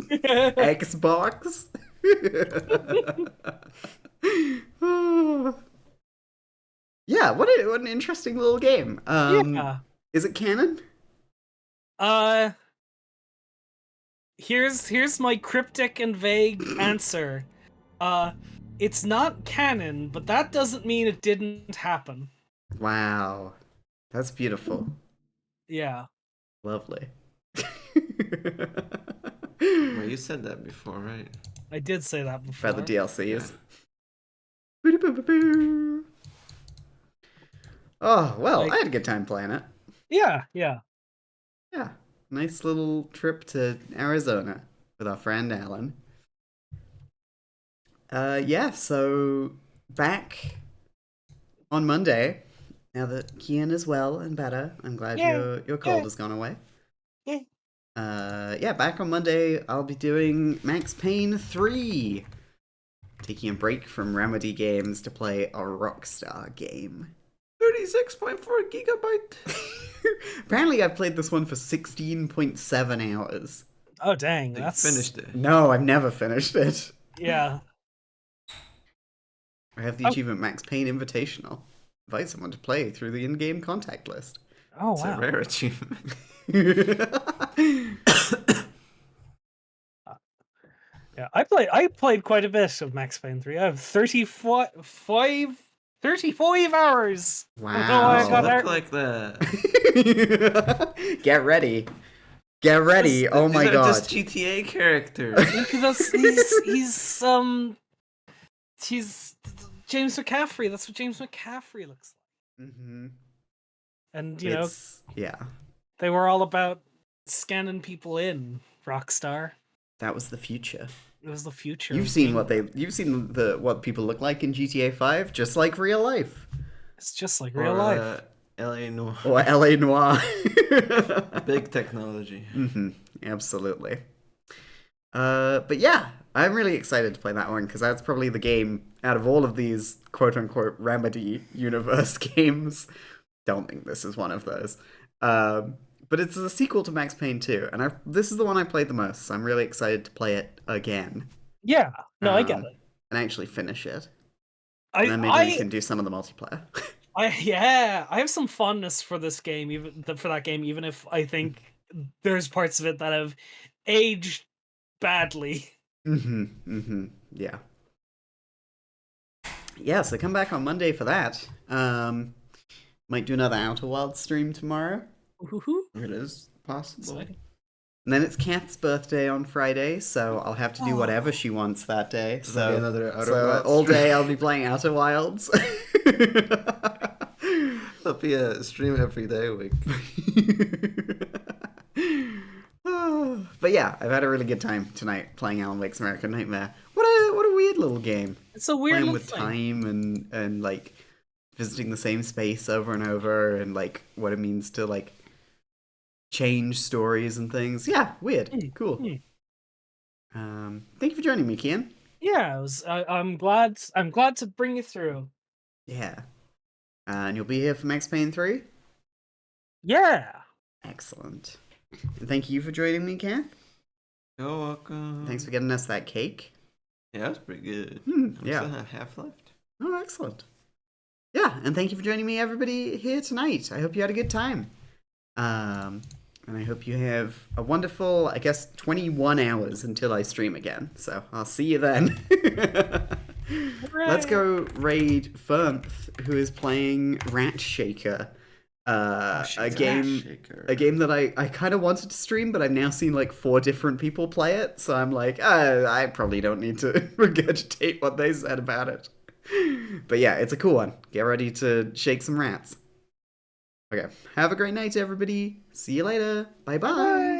Xbox. Yeah, what an interesting little game. Yeah. Is it canon? Here's my cryptic and vague answer. It's not canon, but that doesn't mean it didn't happen. Wow. That's beautiful. Yeah. Lovely. Well, you said that before, right? I did say that before. About the DLCs. Oh, well, I had a good time playing it. Yeah. Yeah. Nice little trip to Arizona with our friend Alan. Yeah, so back on Monday, now that Kian is well and better, I'm glad your cold has gone away. Yeah, back on Monday, I'll be doing Max Payne 3. Taking a break from Remedy games to play a Rockstar game. 36.4 gigabyte. Apparently, I've played this one for 16.7 hours. Oh, dang. You That's... finished it. No, I've never finished it. Yeah. I have the achievement Max Payne Invitational. Invite someone to play through the in-game contact list. Oh, It's wow. a rare achievement. Yeah, I played quite a bit of Max Payne 3. I have 35 hours. Wow. I got Look like that. Get ready. Get ready. Oh my These are god. just GTA characters. Because he's James McCaffrey. That's what James McCaffrey looks like. Mm-hmm. And yeah, they were all about scanning people in. Rockstar. that was the future. It was the future. You've seen what people look like in GTA 5, just like real life. It's just like real life. LA Noir. Or LA Noir. Big technology. Mm-hmm. Absolutely. But yeah, I'm really excited to play that one because that's probably the game out of all of these quote-unquote Remedy universe games. Don't think this is one of those. But it's a sequel to Max Payne 2, and this is the one I played the most, so I'm really excited to play it again. Yeah, no, I get it. And actually finish it. And then maybe we can do some of the multiplayer. I have some fondness for this game, even if I think there's parts of it that have aged badly. Yeah. Yeah, so come back on Monday for that. Might do another Outer Wilds stream tomorrow. It is possible. And then it's Kat's birthday on Friday, so I'll have to do whatever she wants that day. There'll be another Outer so Wilds all stream. day I'll be playing Outer Wilds. There'll be a stream every day a week. But yeah, I've had a really good time tonight playing Alan Wake's American Nightmare. What a weird little game. It's a weird playing little with thing. time and like visiting the same space over and over, and like what it means to like change stories and things. Yeah, weird. Cool. Thank you for joining me, Kian. Yeah, I'm glad to bring you through. Yeah. And you'll be here for Max Payne 3? Yeah. Excellent. And thank you for joining me, Kath. You're welcome. Thanks for getting us that cake. Yeah, that's pretty good. Yeah. I still have half left. Oh, excellent. Yeah, and thank you for joining me, everybody, here tonight. I hope you had a good time. And I hope you have a wonderful, I guess, 21 hours until I stream again. So I'll see you then. Let's go raid Firmth, who is playing Rat Shaker. A game that I kind of wanted to stream, but I've now seen like 4 different people play it. So I'm like, I probably don't need to regurgitate what they said about it. But yeah, it's a cool one. Get ready to shake some rats. Okay, have a great night, everybody. See you later. Bye-bye.